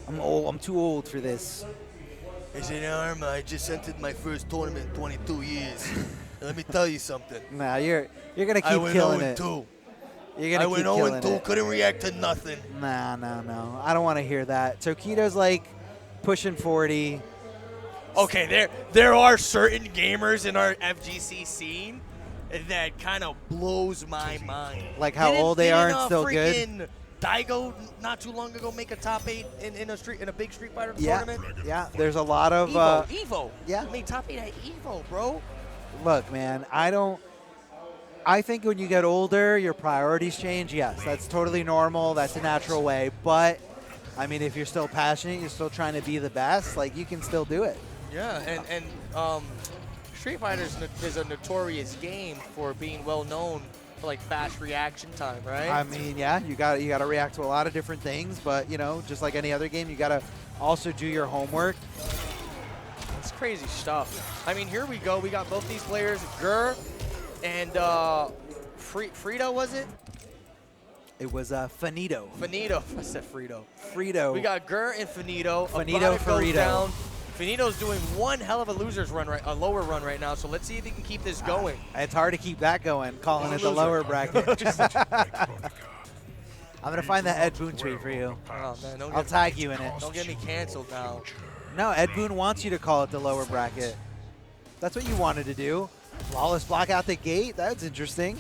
Speaker 2: I'm too old for this.
Speaker 1: I said, Arma, I just entered my first tournament in 22 years. Let me tell you something.
Speaker 2: Nah, you're gonna
Speaker 1: I
Speaker 2: keep
Speaker 1: went
Speaker 2: killing
Speaker 1: 0-2.
Speaker 2: it. You're gonna
Speaker 1: I
Speaker 2: keep
Speaker 1: went
Speaker 2: killing
Speaker 1: 0-2,
Speaker 2: it.
Speaker 1: couldn't react to nothing.
Speaker 2: Nah, no. I don't want to hear that. Tokido's like pushing 40.
Speaker 5: Okay, there are certain gamers in our FGC scene that kind of blows my mind.
Speaker 2: Like how old they are and still good?
Speaker 5: Didn't Daigo not too long ago make a top 8 in a big Street Fighter
Speaker 2: Yeah,
Speaker 5: tournament?
Speaker 2: yeah. There's a lot of
Speaker 5: Evo.
Speaker 2: yeah.
Speaker 5: I mean, top 8 at Evo, bro.
Speaker 2: Look, man, I think when you get older, your priorities change. Yes, that's totally normal. That's a natural way. But, I mean, if you're still passionate, you're still trying to be the best, like, you can still do it.
Speaker 5: Yeah, and Street Fighter is a notorious game for being well known for like fast reaction time, right?
Speaker 2: I mean, yeah, you got to react to a lot of different things, but you know, just like any other game, you got to also do your homework.
Speaker 5: It's crazy stuff. I mean, here we go. We got both these players, Gur and Frito, was it?
Speaker 2: It was Finito.
Speaker 5: Finito. I said Frito.
Speaker 2: Frito.
Speaker 5: We got Gur and Finito.
Speaker 2: Finito, Frito.
Speaker 5: Down. Finito's doing one hell of a loser's run a lower run right now, so let's see if he can keep this going.
Speaker 2: It's hard to keep that going, calling it the lower bracket. I'm going to find that Ed Boon tweet for you.
Speaker 5: Oh, man,
Speaker 2: I'll tag you in it.
Speaker 5: Don't get me canceled now.
Speaker 2: No, Ed Boon wants you to call it the lower bracket. That's what you wanted to do. Flawless block out the gate. That's interesting.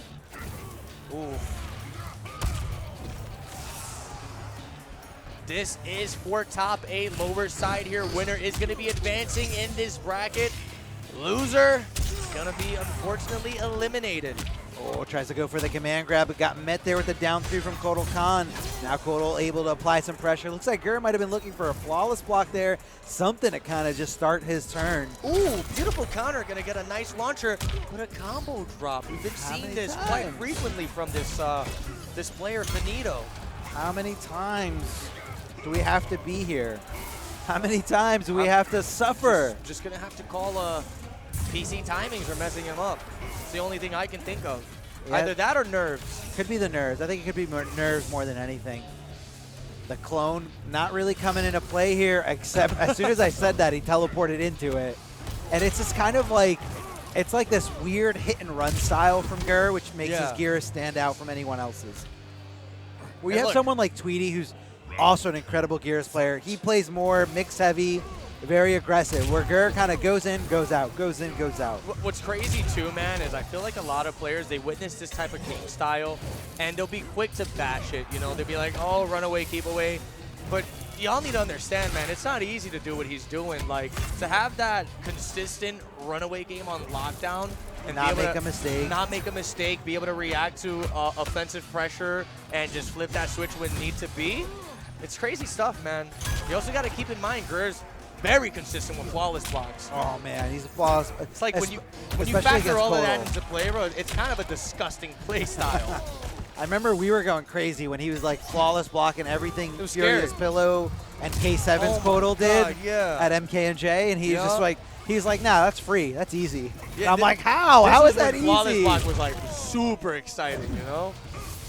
Speaker 5: Ooh. This is for top 8, lower side here. Winner is going to be advancing in this bracket. Loser is going to be unfortunately eliminated.
Speaker 2: Oh, tries to go for the command grab, but got met there with the down 3 from Kotal Khan. Now Kotal able to apply some pressure. Looks like Gur might have been looking for a flawless block there. Something to kind of just start his turn.
Speaker 5: Ooh, beautiful counter. Going to get a nice launcher, but a combo drop. We've been seeing this quite frequently from this this player, Finito.
Speaker 2: How many times do we have to be here? How many times do we have to suffer?
Speaker 5: Just going to have to call PC timings for messing him up. It's the only thing I can think of.
Speaker 2: Yeah.
Speaker 5: Either that or nerves.
Speaker 2: Could be the nerves. I think it could be nerves more than anything. The clone not really coming into play here, except as soon as I said that, he teleported into it. And it's just kind of like, it's like this weird hit and run style from Gur, which makes his gear stand out from anyone else's. We have someone like Tweety, who's also an incredible Gears player. He plays more mix heavy, very aggressive, where Gur kind of goes in, goes out, goes in, goes out.
Speaker 5: What's crazy too, man, is I feel like a lot of players, they witness this type of game style and they'll be quick to bash it. You know, they'll be like, oh, run away, keep away. But y'all need to understand, man, it's not easy to do what he's doing. Like, to have that consistent runaway game on lockdown and
Speaker 2: not
Speaker 5: be able
Speaker 2: make a mistake.
Speaker 5: Not make a mistake, be able to react to offensive pressure and just flip that switch when need to be. It's crazy stuff, man. You also got to keep in mind, Gur's very consistent with flawless blocks.
Speaker 2: Oh man, he's a flawless.
Speaker 5: It's like when you
Speaker 2: especially
Speaker 5: factor
Speaker 2: against
Speaker 5: all of that
Speaker 2: Kotal.
Speaker 5: into play, bro, it's kind of a disgusting play style.
Speaker 2: I remember we were going crazy when he was like flawless blocking everything
Speaker 5: was
Speaker 2: Furious
Speaker 5: scary.
Speaker 2: Pillow and K7's
Speaker 5: Oh my
Speaker 2: Kotal did
Speaker 5: God, yeah.
Speaker 2: at MK&J, and he's
Speaker 5: Yeah.
Speaker 2: just like, he's like, nah, that's free, that's easy.
Speaker 5: Yeah,
Speaker 2: and I'm
Speaker 5: thi-
Speaker 2: like, how?
Speaker 5: This
Speaker 2: How is that
Speaker 5: when flawless
Speaker 2: easy?
Speaker 5: block was like super exciting, you know?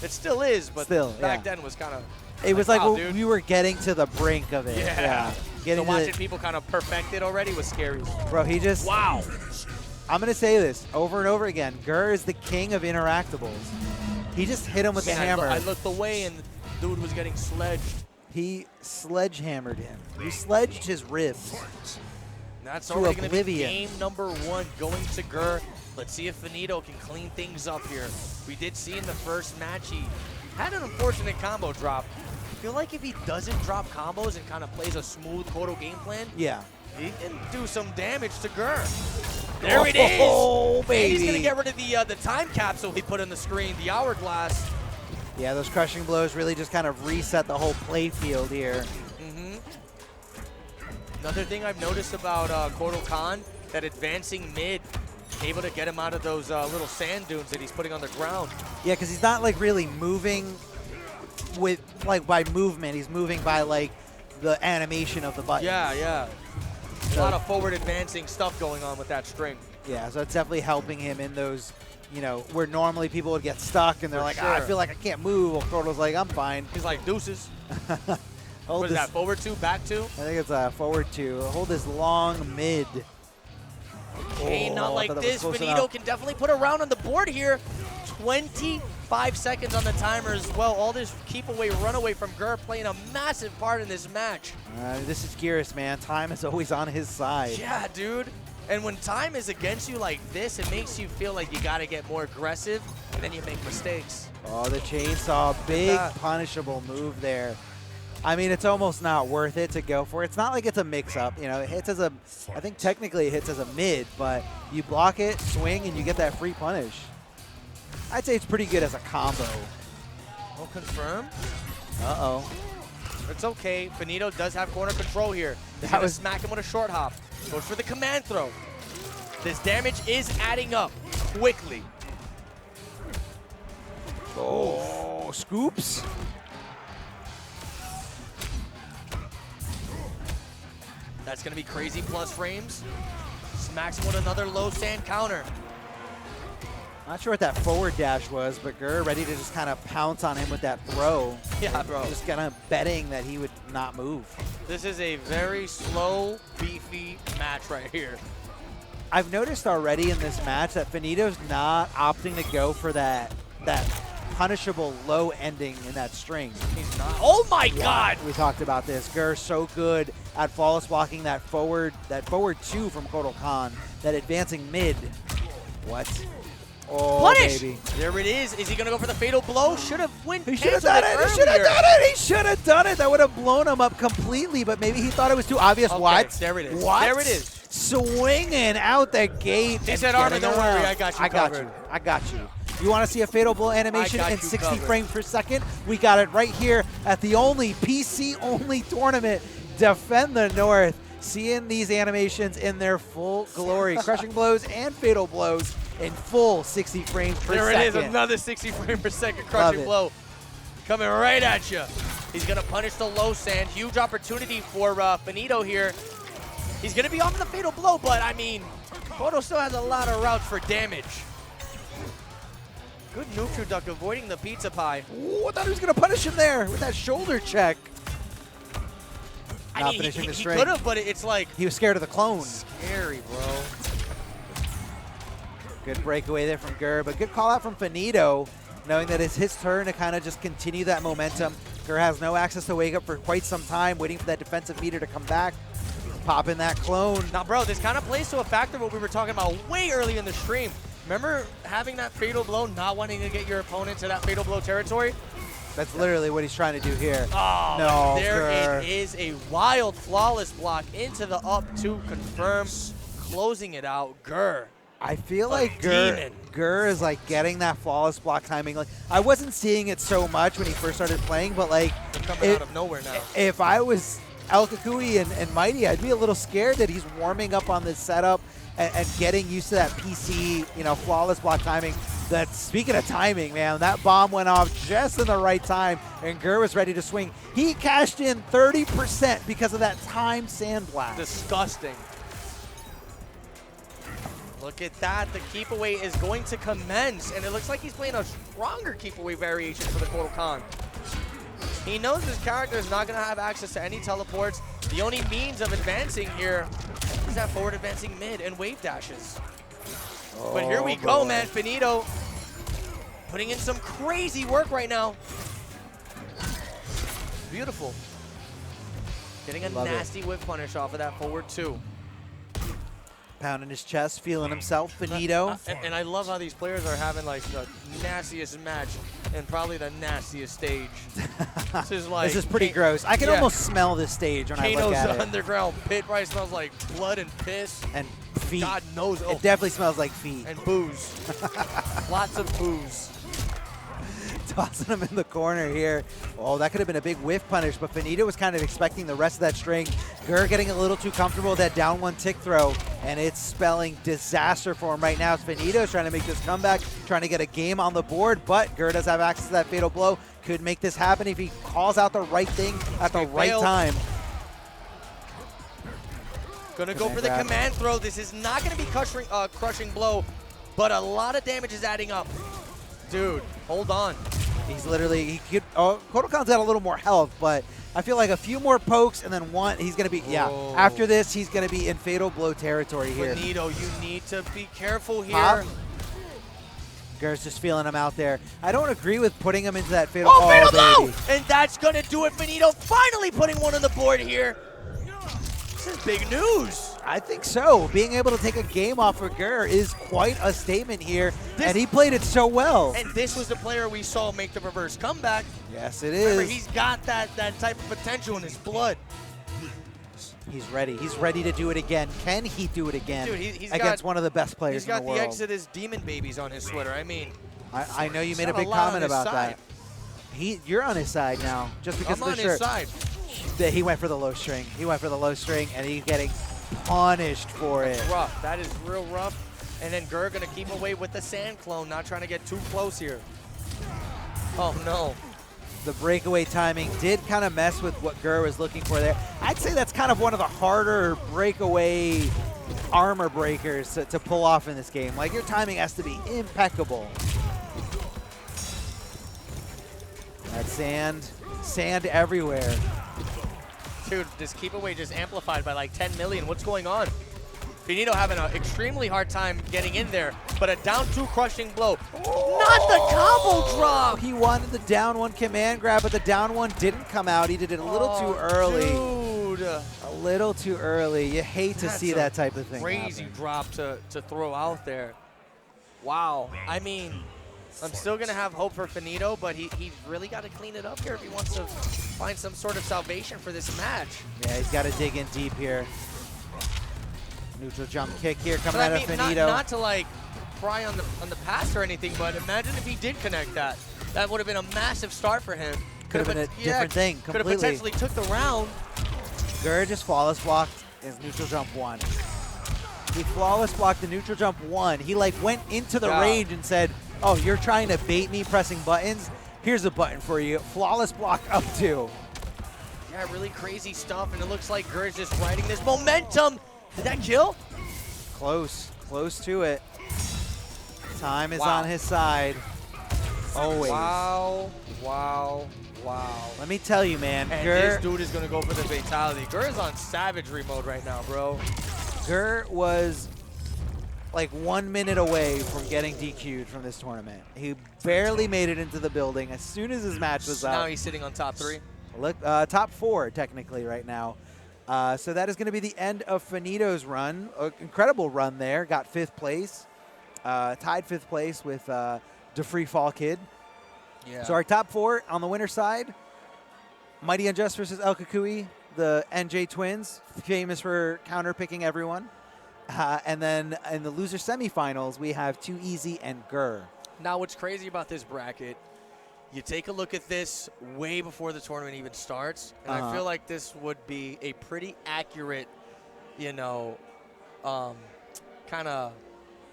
Speaker 5: It still is, but
Speaker 2: Still,
Speaker 5: back
Speaker 2: yeah.
Speaker 5: then was kind of.
Speaker 2: It was like
Speaker 5: wow,
Speaker 2: when
Speaker 5: dude.
Speaker 2: we were getting to the brink of it.
Speaker 5: Yeah. So
Speaker 2: Getting to
Speaker 5: watching
Speaker 2: the,
Speaker 5: people kind of perfect it already was scary.
Speaker 2: bro, he just.
Speaker 5: Wow.
Speaker 2: I'm gonna say this over and over again. Gur is the king of interactables. He just hit him with the
Speaker 5: Man,
Speaker 2: hammer.
Speaker 5: I looked away and the dude was getting sledged.
Speaker 2: He sledgehammered him. He sledged his ribs.
Speaker 5: That's
Speaker 2: To
Speaker 5: already going to be
Speaker 2: oblivion.
Speaker 5: game number 1 going to Gur. Let's see if Finito can clean things up here. We did see in the first match he had an unfortunate combo drop. I feel like if he doesn't drop combos and kind of plays a smooth Kotal game plan,
Speaker 2: Yeah.
Speaker 5: he can do some damage to Gur. There it is.
Speaker 2: Oh,
Speaker 5: And
Speaker 2: baby.
Speaker 5: he's going to get rid of the time capsule he put on the screen, the hourglass.
Speaker 2: Yeah, those crushing blows really just kind of reset the whole play field here.
Speaker 5: Another thing I've noticed about Kotal Khan, that advancing mid, able to get him out of those little sand dunes that he's putting on the ground.
Speaker 2: Yeah, because he's not like really moving with like by movement. He's moving by like the animation of the button.
Speaker 5: Yeah. A lot of forward advancing stuff going on with that string.
Speaker 2: Yeah, so it's definitely helping him in those, you know, where normally people would get stuck and they're
Speaker 5: For
Speaker 2: like, I
Speaker 5: sure.
Speaker 2: feel like I can't move. Well, Kotal's like, I'm fine.
Speaker 5: He's like deuces.
Speaker 2: Hold
Speaker 5: What is
Speaker 2: this-
Speaker 5: that, forward 2, back 2?
Speaker 2: I think it's a forward 2. Hold this long mid.
Speaker 5: Hey,
Speaker 2: Oh,
Speaker 5: not
Speaker 2: I
Speaker 5: like
Speaker 2: thought that was
Speaker 5: this.
Speaker 2: close
Speaker 5: Finito
Speaker 2: enough.
Speaker 5: can definitely put a round on the board here. 25 seconds on the timer as well. All this keep away, run away from Gur playing a massive part in this match.
Speaker 2: This is Geras, man. Time is always on his side.
Speaker 5: Yeah, dude. And when time is against you like this, it makes you feel like you got to get more aggressive, and then you make mistakes.
Speaker 2: Oh, the chainsaw. Big
Speaker 5: that.
Speaker 2: punishable move there. I mean, it's almost not worth it to go for it. It's not like it's a mix-up. You know, it hits as a, I think technically it hits as a mid, but you block it, swing, and you get that free punish. I'd say it's pretty good as a combo.
Speaker 5: We'll confirm.
Speaker 2: Uh-oh.
Speaker 5: It's okay. Finito does have corner control here. He's
Speaker 2: That
Speaker 5: going to
Speaker 2: was-
Speaker 5: smack him with a short hop. Goes for the command throw. This damage is adding up quickly.
Speaker 2: Oh, scoops.
Speaker 5: That's going to be crazy plus frames. Smacks him with another low sand counter.
Speaker 2: Not sure what that forward dash was, but Gur ready to just kind of pounce on him with that throw.
Speaker 5: Yeah, bro.
Speaker 2: Just kind of betting that he would not move.
Speaker 5: This is a very slow, beefy match right here.
Speaker 2: I've noticed already in this match that Finito's not opting to go for that punishable low ending in that string.
Speaker 5: He's not. Oh my God!
Speaker 2: We talked about this. Gur's so good at flawless blocking that forward two from Kotal Khan, that advancing mid. What? Oh,
Speaker 5: Punish!
Speaker 2: baby.
Speaker 5: There it is. Is he going to go for the fatal blow? Should have went.
Speaker 2: He should have done it. He should have done it. He should have done it. That would have blown him up completely, but maybe he thought it was too obvious.
Speaker 5: Okay,
Speaker 2: What?
Speaker 5: there it is.
Speaker 2: What?
Speaker 5: There it is.
Speaker 2: Swinging out the gate.
Speaker 5: He
Speaker 2: and
Speaker 5: said, Armin,
Speaker 2: getting
Speaker 5: don't worry,
Speaker 2: around.
Speaker 5: I got you
Speaker 2: I got
Speaker 5: covered.
Speaker 2: you. I got you. You want to see a fatal blow animation
Speaker 5: I got
Speaker 2: in
Speaker 5: you
Speaker 2: 60
Speaker 5: covered.
Speaker 2: frames per second? We got it right here at the only PC-only tournament. Defend the North. Seeing these animations in their full glory. Crushing blows and fatal blows in full 60 frames per
Speaker 5: There
Speaker 2: second.
Speaker 5: it is, another 60 frame per second
Speaker 2: Love
Speaker 5: crushing
Speaker 2: it.
Speaker 5: blow. Coming right at you. He's going to punish the low sand. Huge opportunity for Finito here. He's going to be off the fatal blow, but I mean, Kotal still has a lot of routes for damage. Good neutral duck avoiding the pizza pie.
Speaker 2: Ooh, I thought he was going to punish him there with that shoulder check.
Speaker 5: I
Speaker 2: Not
Speaker 5: mean,
Speaker 2: finishing
Speaker 5: he
Speaker 2: the string.
Speaker 5: could have, but it's like
Speaker 2: He was scared of the clone.
Speaker 5: scary, bro.
Speaker 2: Good breakaway there from Gur, but good call out from Finito, knowing that it's his turn to kind of just continue that momentum. Gur has no access to wake up for quite some time, waiting for that defensive meter to come back. Pop in that clone.
Speaker 5: Now, bro, this kind of plays to a factor what we were talking about way early in the stream. Remember having that fatal blow, not wanting to get your opponent to that fatal blow territory?
Speaker 2: That's literally what he's trying to do here.
Speaker 5: Oh,
Speaker 2: No,
Speaker 5: there
Speaker 2: Gur.
Speaker 5: it is, a wild, flawless block into the up to confirm, closing it out. Gur.
Speaker 2: I feel
Speaker 5: A
Speaker 2: like Gur
Speaker 5: demon.
Speaker 2: is like getting that flawless block timing. Like I wasn't seeing it so much when he first started playing, but like
Speaker 5: They're coming out of nowhere now.
Speaker 2: if I was El Cucuy and Mighty, I'd be a little scared that he's warming up on this setup and getting used to that PC, flawless block timing. Speaking of timing, man, that bomb went off just in the right time, and Gur was ready to swing. He cashed in 30% because of that timed sandblast.
Speaker 5: Disgusting. Look at that. The keep away is going to commence, and it looks like he's playing a stronger keep away variation for the Kotal Khan. He knows his character is not going to have access to any teleports. The only means of advancing here is that forward advancing mid and wave dashes. But here we go, man. Finito putting in some crazy work right now. Beautiful. Getting a nasty whip punish off of that forward 2.
Speaker 2: Pounding his chest, feeling himself, Finito.
Speaker 5: And I love how these players are having like the nastiest match and probably the nastiest stage. This
Speaker 2: is pretty gross. I can almost smell this stage when I look at it.
Speaker 5: Kano's underground pit probably smells like blood and piss.
Speaker 2: And feet.
Speaker 5: God knows.
Speaker 2: It definitely smells like feet.
Speaker 5: And booze. Lots of booze.
Speaker 2: Tossing him in the corner here. Oh, that could have been a big whiff punish, but Finito was kind of expecting the rest of that string. Gur getting a little too comfortable with that down 1 tick throw, and it's spelling disaster for him right now. Finito's trying to make this comeback, trying to get a game on the board, but Gur does have access to that fatal blow. Could make this happen if he calls out the right thing at the right time.
Speaker 5: Gonna go for the command throw. This is not gonna be crushing blow, but a lot of damage is adding up. Dude, hold on.
Speaker 2: He's literally, Kotal Khan's got a little more health, but I feel like a few more pokes and then he's going to be, after this, he's going to be in fatal blow territory here.
Speaker 5: Finito, you need to be careful here.
Speaker 2: Pop. Gur's just feeling him out there. I don't agree with putting him into that fatal
Speaker 5: fatal blow! And that's going to do it. Finito finally putting one on the board here. This is big news.
Speaker 2: I think so. Being able to take a game off of Gur is quite a statement here, and he played it so well.
Speaker 5: And this was the player we saw make the reverse comeback.
Speaker 2: Yes, it is.
Speaker 5: Remember, he's got that type of potential in his blood.
Speaker 2: He's ready. He's ready to do it again. Can he do it again?
Speaker 5: Dude, he's
Speaker 2: against one of the best players in the world?
Speaker 5: He's got the Exodus Demon Babies on his sweater. I mean,
Speaker 2: I know you made a big comment about that. You're on his side now, just because
Speaker 5: I'm
Speaker 2: of the
Speaker 5: on his
Speaker 2: shirt.
Speaker 5: side.
Speaker 2: He went for the low string. He went for the low string, and he's getting punished for it.
Speaker 5: That's rough. That is real rough. And then Gur gonna keep away with the sand clone, not trying to get too close here. Oh no.
Speaker 2: The breakaway timing did kind of mess with what Gur was looking for there. I'd say that's kind of one of the harder breakaway armor breakers to pull off in this game. Like, your timing has to be impeccable. That sand everywhere.
Speaker 5: Dude, this keep away just amplified by like 10 million. What's going on? Finito having an extremely hard time getting in there, but a down 2 crushing blow. Not the combo drop!
Speaker 2: He wanted the down 1 command grab, but the down 1 didn't come out. He did it a little too early.
Speaker 5: Dude.
Speaker 2: A little too early. You hate to see that type of thing
Speaker 5: Crazy
Speaker 2: happen.
Speaker 5: drop to throw out there. Wow. I mean, I'm still going to have hope for Finito, but he's really got to clean it up here if he wants to find some sort of salvation for this match.
Speaker 2: Yeah, he's got to dig in deep here. Neutral jump kick here coming out of Finito.
Speaker 5: Not to like pry on the pass or anything, but imagine if he did connect that. That would have been a massive start for him.
Speaker 2: Could have been a different thing completely.
Speaker 5: Could have potentially took the round.
Speaker 2: Gur just flawless blocked his neutral jump 1. He flawless blocked the neutral jump 1. He like went into the range and said, oh, you're trying to bait me pressing buttons? Here's a button for you. Flawless block up 2.
Speaker 5: Yeah, really crazy stuff, and it looks like Gur's just riding this momentum. Did that kill?
Speaker 2: Close to it. Time is on his side. Always.
Speaker 5: Wow.
Speaker 2: Let me tell you, man.
Speaker 5: And
Speaker 2: Gur,
Speaker 5: this dude is going to go for the fatality. Gur is on savagery mode right now, bro.
Speaker 2: Gur was like 1 minute away from getting DQ'd from this tournament. He barely made it into the building as soon as his match was up.
Speaker 5: Now he's sitting on top 3.
Speaker 2: Look, top 4 technically right now. So that is going to be the end of Finito's run. Incredible run there. Got 5th place. Tied 5th place with the Free Fall Kid.
Speaker 5: Yeah.
Speaker 2: So our top 4 on the winner's side, Mighty Unjust versus El Cucuy, the NJ twins, famous for counter-picking everyone. And then in the loser semifinals, we have Too Easy and Gur.
Speaker 5: Now what's crazy about this bracket you take a look at this way before the tournament even starts, and I feel like this would be a pretty accurate, you know, kind of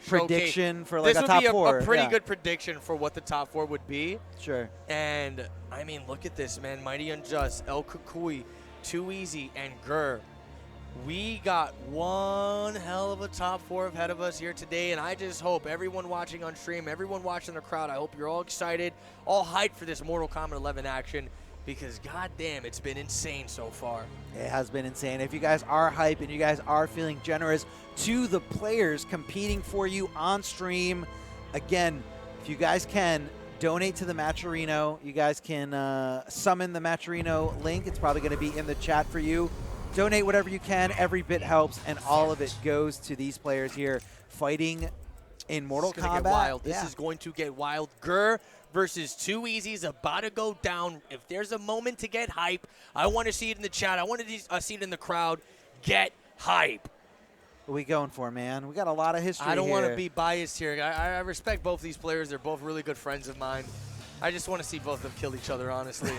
Speaker 2: prediction for like a top
Speaker 5: four. This would be a pretty
Speaker 2: yeah.
Speaker 5: good prediction for what the top 4 would be.
Speaker 2: Sure.
Speaker 5: And, I mean, look at this, man. Mighty Unjust, El Cucuy, Too Easy, and Gur. We got one hell of a top 4 ahead of us here today, and I just hope everyone watching on stream, everyone watching the crowd, I hope you're all excited, all hyped for this Mortal Kombat 11 action, because goddamn, it's been insane so far.
Speaker 2: It has been insane. If you guys are hyped and you guys are feeling generous to the players competing for you on stream, again, if you guys can, donate to the Matcherino. You guys can summon the Matcherino link. It's probably going to be in the chat for you. Donate whatever you can. Every bit helps, and all of it goes to these players here fighting in Mortal Kombat.
Speaker 5: Get wild. This
Speaker 2: Yeah.
Speaker 5: is going to get wild. Gur versus Too Easy is about to go down. If there's a moment to get hype, I want to see it in the chat. I want to see it in the crowd. Get hype.
Speaker 2: What are we going for, man? We got a lot of history
Speaker 5: I don't want
Speaker 2: here.
Speaker 5: to be biased here. I respect both these players. They're both really good friends of mine. I just want to see both of them kill each other, honestly.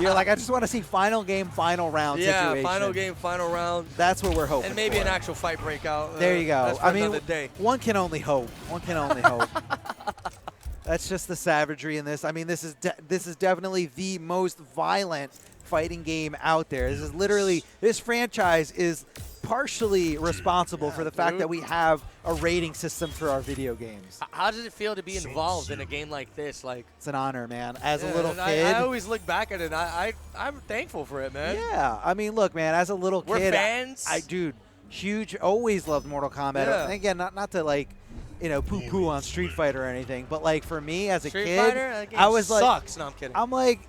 Speaker 2: You're like, I just want to see final game, final round situation.
Speaker 5: Yeah, final game, final round.
Speaker 2: That's what we're hoping
Speaker 5: And maybe
Speaker 2: for.
Speaker 5: an actual fight breakout.
Speaker 2: There you go.
Speaker 5: That's for another day.
Speaker 2: One can only hope. One can only hope. That's just the savagery in this. I mean, this is definitely the most violent fighting game out there. This is literally, this franchise is partially responsible for the fact that we have a rating system for our video games.
Speaker 5: How does it feel to be involved in a game like this? Like,
Speaker 2: it's an honor, man. As a little kid.
Speaker 5: I always look back at it, and I'm thankful for it, man.
Speaker 2: Yeah. I mean, look, man, as a little kid.
Speaker 5: We're fans.
Speaker 2: Dude, huge, always loved Mortal Kombat.
Speaker 5: Yeah.
Speaker 2: And again, not to like, you know, poo-poo on Street Fighter or anything, but like for me as a
Speaker 5: Street
Speaker 2: kid,
Speaker 5: Fighter? That game
Speaker 2: I was like,
Speaker 5: sucks. No, I'm kidding.
Speaker 2: I'm like,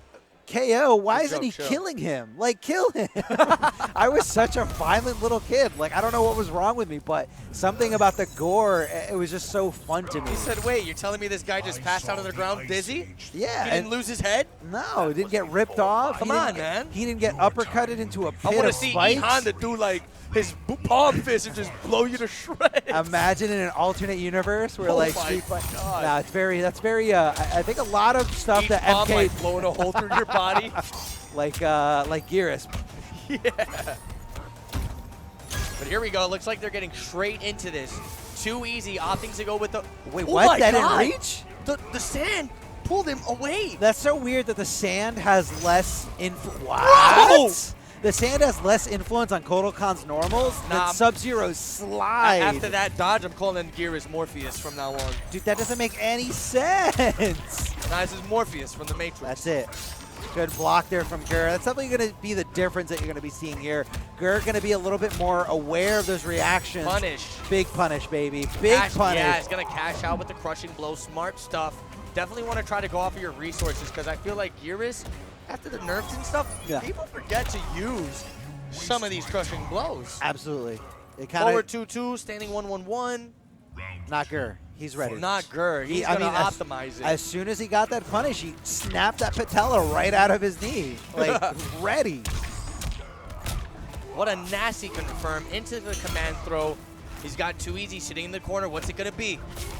Speaker 2: KO, why
Speaker 5: Good
Speaker 2: isn't he
Speaker 5: joke,
Speaker 2: killing him? Like, kill him. I was such a violent little kid. Like, I don't know what was wrong with me, but something about the gore, it was just so fun to me.
Speaker 5: He said, wait, you're telling me this guy just passed out on the ground dizzy?
Speaker 2: Yeah.
Speaker 5: He didn't lose his head?
Speaker 2: No, he didn't get ripped off.
Speaker 5: Come on, man.
Speaker 2: He didn't get uppercutted into a pit
Speaker 5: I want to
Speaker 2: of
Speaker 5: see
Speaker 2: spikes.
Speaker 5: Honda do, like, his palm fist and just blow you to shreds.
Speaker 2: Imagine in an alternate universe where, like,
Speaker 5: my
Speaker 2: Street Fighter.
Speaker 5: God.
Speaker 2: Nah, that's very, I think a lot of stuff
Speaker 5: Each
Speaker 2: that
Speaker 5: palm,
Speaker 2: MK,
Speaker 5: like, blowing a hole through your body.
Speaker 2: like Geras.
Speaker 5: Yeah. But here we go. It looks like they're getting straight into this. Too Easy, opting to go with the...
Speaker 2: Wait,
Speaker 5: Oh
Speaker 2: what?
Speaker 5: my
Speaker 2: That
Speaker 5: God.
Speaker 2: didn't reach?
Speaker 5: The sand pulled him away.
Speaker 2: That's so weird that the sand has less influence.
Speaker 5: Bro!
Speaker 2: What? The sand has less influence on Kotal Khan's normals
Speaker 5: Nah,
Speaker 2: than Sub-Zero's slide.
Speaker 5: After that dodge, I'm calling Geras Morpheus from now on.
Speaker 2: Dude, that doesn't make any sense.
Speaker 5: Nah, this is Morpheus from the Matrix.
Speaker 2: That's it. Good block there from Gur. That's definitely going to be the difference that you're going to be seeing here. Gur going to be a little bit more aware of those reactions.
Speaker 5: Punish.
Speaker 2: Punish, baby. Big punish.
Speaker 5: Yeah, he's going to cash out with the crushing blow. Smart stuff. Definitely want to try to go off of your resources because I feel like Geras, after the nerfs and stuff, people forget to use some of these crushing blows.
Speaker 2: Absolutely. It
Speaker 5: Forward 2-2, standing 1-1-1.
Speaker 2: Not Gur. He's ready.
Speaker 5: Not Gur. He's going to optimize it.
Speaker 2: As soon as he got that punish, he snapped that patella right out of his knee. Like, ready.
Speaker 5: What a nasty confirm into the command throw. He's got Too Easy sitting in the corner. What's it going to be?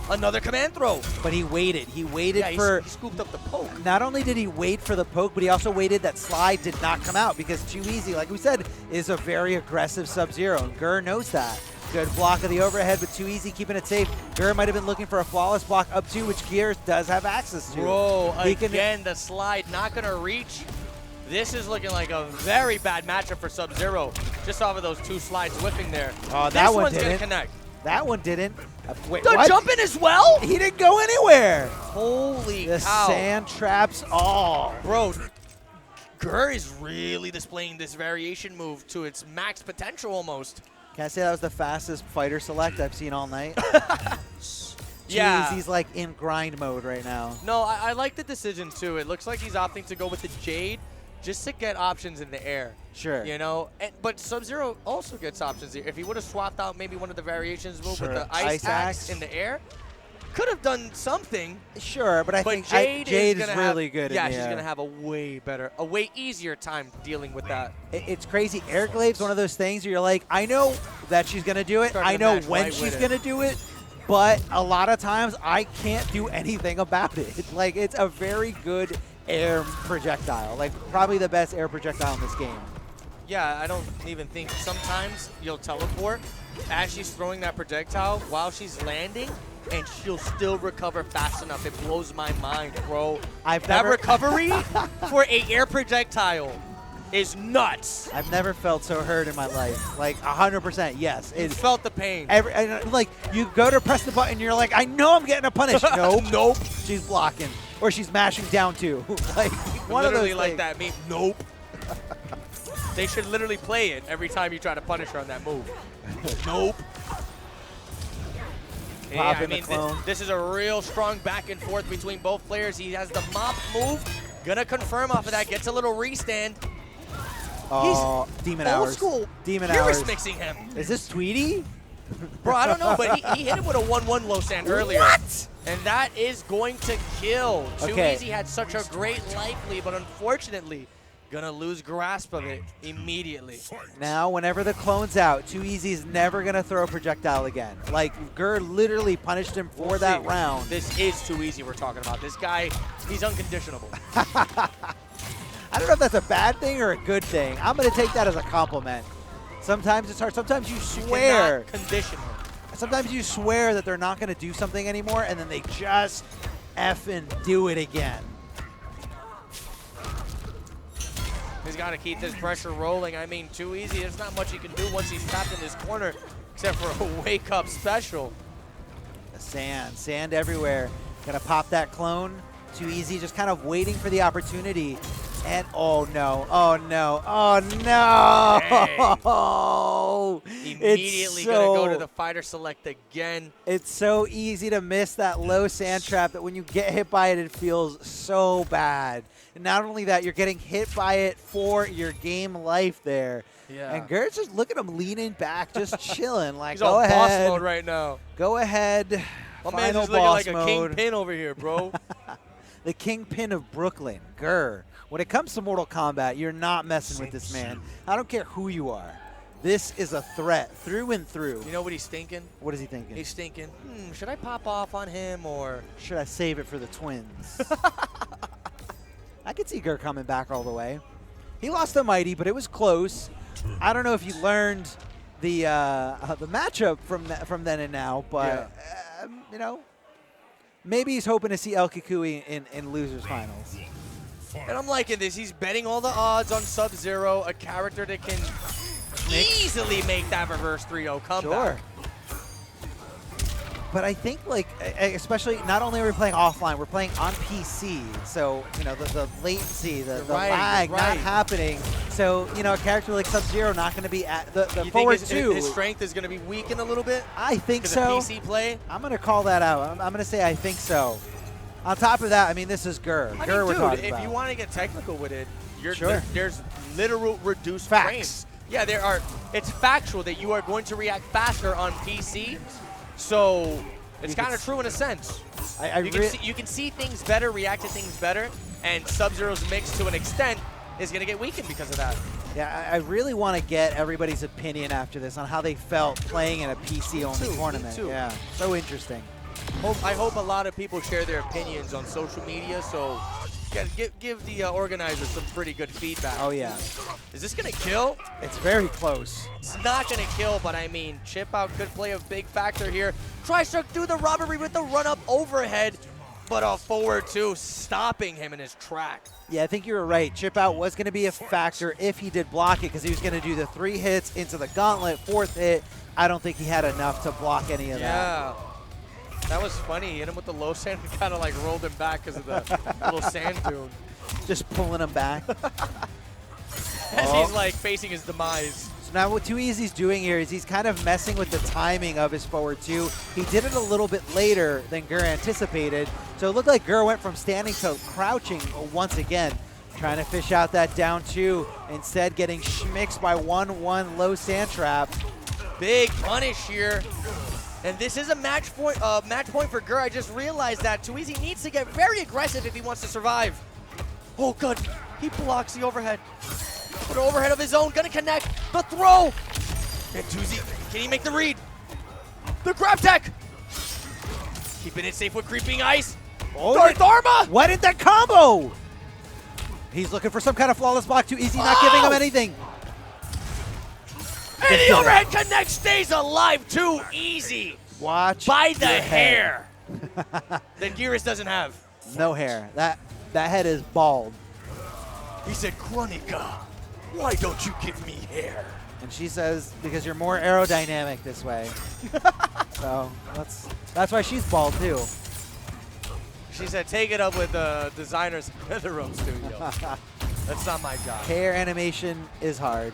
Speaker 5: Another command throw.
Speaker 2: But he waited. He waited
Speaker 5: Yeah, he scooped up the poke.
Speaker 2: Not only did he wait for the poke, but he also waited that slide did not come out because Too Easy, like we said, is a very aggressive Sub-Zero, and Gur knows that. Good block of the overhead, but Too Easy keeping it safe. Gur might have been looking for a flawless block up two, which Gears does have access to.
Speaker 5: Bro, again, the slide not going to reach. This is looking like a very bad matchup for Sub-Zero, just off of those two slides whipping there.
Speaker 2: Oh,
Speaker 5: this one's going to connect.
Speaker 2: That one didn't. Wait,
Speaker 5: The
Speaker 2: what?
Speaker 5: jump in as well?
Speaker 2: He didn't go anywhere.
Speaker 5: Holy
Speaker 2: The
Speaker 5: cow.
Speaker 2: sand traps all.
Speaker 5: Bro, Gur is really displaying this variation move to its max potential almost.
Speaker 2: Can I say that was the fastest fighter select I've seen all night?
Speaker 5: Yeah.
Speaker 2: He's like in grind mode right now.
Speaker 5: No, I like the decision too. It looks like he's opting to go with the Jade just to get options in the air.
Speaker 2: Sure.
Speaker 5: You know, but Sub-Zero also gets options here. If he would have swapped out maybe one of the variations move with the ice axe in the air, could have done something.
Speaker 2: Sure, but I think
Speaker 5: Jade
Speaker 2: is really good.
Speaker 5: Yeah,
Speaker 2: in the
Speaker 5: she's
Speaker 2: air.
Speaker 5: going to have a way easier time dealing with that.
Speaker 2: It's crazy. Airglave's one of those things where you're like, I know that she's going to do it.
Speaker 5: Starting
Speaker 2: I
Speaker 5: to
Speaker 2: know
Speaker 5: match
Speaker 2: when
Speaker 5: right
Speaker 2: she's
Speaker 5: with it.
Speaker 2: going to do it. but a lot of times I can't do anything about it. Like, it's a very good air projectile. Like, probably the best air projectile in this game.
Speaker 5: Yeah, I don't even think sometimes you'll teleport as she's throwing that projectile while she's landing, and she'll still recover fast enough. It blows my mind, bro. That recovery for an air projectile is nuts.
Speaker 2: I've never felt so hurt in my life. Like, 100%, yes.
Speaker 5: You felt the pain.
Speaker 2: Like, you go to press the button, you're like, I know I'm getting a punish. Nope. Nope. She's blocking. Or she's mashing down too. Like, one of those
Speaker 5: Literally like
Speaker 2: things.
Speaker 5: that meme. Nope. They should literally play it every time you try to punish her on that move. Nope. Yeah, I mean, this is a real strong back and forth between both players. He has the mop move. Gonna confirm off of that. Gets a little restand.
Speaker 2: Oh,
Speaker 5: He's
Speaker 2: Demon
Speaker 5: old
Speaker 2: Hours.
Speaker 5: school.
Speaker 2: Demon
Speaker 5: Iris
Speaker 2: Hours.
Speaker 5: mixing him.
Speaker 2: Is this Tweety?
Speaker 5: Bro, I don't know, but he hit him with a 1-1 low stand earlier.
Speaker 2: What?
Speaker 5: And that is going to kill. Too
Speaker 2: Okay.
Speaker 5: Easy had such a great life lead, but unfortunately, gonna lose grasp of it immediately.
Speaker 2: Now, whenever the clone's out, Too Easy's never going to throw a projectile again. Like, Gur literally punished him for that round.
Speaker 5: This is Too Easy we're talking about. This guy, he's unconditionable.
Speaker 2: I don't know if that's a bad thing or a good thing. I'm going to take that as a compliment. Sometimes it's hard. Sometimes you swear.
Speaker 5: You cannot condition him.
Speaker 2: Sometimes you swear that they're not going to do something anymore, and then they just effing do it again.
Speaker 5: He's got to keep this pressure rolling. I mean, Too Easy. There's not much he can do once he's trapped in this corner, except for a wake-up special.
Speaker 2: Sand everywhere. Gonna pop that clone. Too Easy, just kind of waiting for the opportunity. And oh no, oh no, oh no!
Speaker 5: Immediately gonna go to the fighter select again.
Speaker 2: It's so easy to miss that low sand trap that when you get hit by it, it feels so bad. And not only that, you're getting hit by it for your game life there.
Speaker 5: Yeah.
Speaker 2: And Gert's just look at him leaning back, just chilling. Like,
Speaker 5: He's
Speaker 2: go
Speaker 5: on
Speaker 2: ahead.
Speaker 5: boss mode right now.
Speaker 2: Go ahead.
Speaker 5: My man's
Speaker 2: Final
Speaker 5: just looking
Speaker 2: boss
Speaker 5: like
Speaker 2: mode.
Speaker 5: a kingpin over here, bro.
Speaker 2: The kingpin of Brooklyn, Gur. When it comes to Mortal Kombat, you're not messing with this man. I don't care who you are. This is a threat through and through.
Speaker 5: You know what he's thinking?
Speaker 2: What is he thinking?
Speaker 5: He's thinking, should I pop off on him or
Speaker 2: should I save it for the twins? I could see Gur coming back all the way. He lost to Mighty, but it was close. I don't know if you learned the matchup from then and now, but you know, maybe he's hoping to see El Cucuy in losers finals.
Speaker 5: And I'm liking this. He's betting all the odds on Sub-Zero, a character that can easily make that reverse 3-0 comeback.
Speaker 2: Sure. But I think, like, especially not only are we playing offline, we're playing on PC. So, you know, the latency, the lag not happening. So, you know, a character like Sub-Zero not going to be at the forward two.
Speaker 5: His strength is going to be weakened a little bit?
Speaker 2: I think so.
Speaker 5: Of PC play?
Speaker 2: I'm going to call that out. I'm going to say I think so. On top of that, I mean, this is Gur. Gur we're talking about.
Speaker 5: If you want to get technical with it, there's literal reduced
Speaker 2: Facts.
Speaker 5: frames. Yeah, there are. It's factual that you are going to react faster on PC. So it's kind of true in a sense. You can see things better, react to things better, and Sub-Zero's mix to an extent is going to get weakened because of that.
Speaker 2: Yeah, I really want to get everybody's opinion after this on how they felt playing in a PC-only tournament. Yeah, so interesting.
Speaker 5: I hope a lot of people share their opinions on social media, so give the organizers some pretty good feedback.
Speaker 2: Oh, yeah.
Speaker 5: Is this going to kill?
Speaker 2: It's very close.
Speaker 5: It's not going to kill, but I mean, chip out could play a big factor here. Tries to do the robbery with the run-up overhead, but a forward two stopping him in his track.
Speaker 2: Yeah, I think you were right. Chip out was going to be a factor if he did block it, because he was going to do the 3 hits into the gauntlet, 4th hit. I don't think he had enough to block any of that.
Speaker 5: Yeah. That was funny. He hit him with the low sand and kind of like rolled him back because of the little sand dune.
Speaker 2: Just pulling him back.
Speaker 5: As he's like facing his demise.
Speaker 2: So now what Too Easy's doing here is he's kind of messing with the timing of his forward 2. He did it a little bit later than Gur anticipated. So it looked like Gur went from standing to crouching once again. Trying to fish out that down 2. Instead getting schmixed by 1-1 low sand trap.
Speaker 5: Big punish here. And this is a match point for Gur. I just realized that Too Easy needs to get very aggressive if he wants to survive. Oh, good. He blocks the overhead. Put an overhead of his own. Gonna connect. The throw. And Too Easy, can he make the read? The grab tech.
Speaker 1: Keeping it safe with creeping ice.
Speaker 2: Oh,
Speaker 1: Darth Arma!
Speaker 2: What did that combo? He's looking for some kind of flawless block. Too easy, not giving him anything.
Speaker 1: And the overhead connect stays alive. Too easy.
Speaker 2: Watch
Speaker 1: By the
Speaker 2: your
Speaker 1: hair. That Geras doesn't have.
Speaker 2: No hair. That head is bald.
Speaker 1: He said, Kronika, why don't you give me hair?
Speaker 2: And she says, because you're more aerodynamic this way. So that's why she's bald too.
Speaker 1: She said, take it up with the designers at the Rome Studio. That's not my job.
Speaker 2: Hair animation is hard.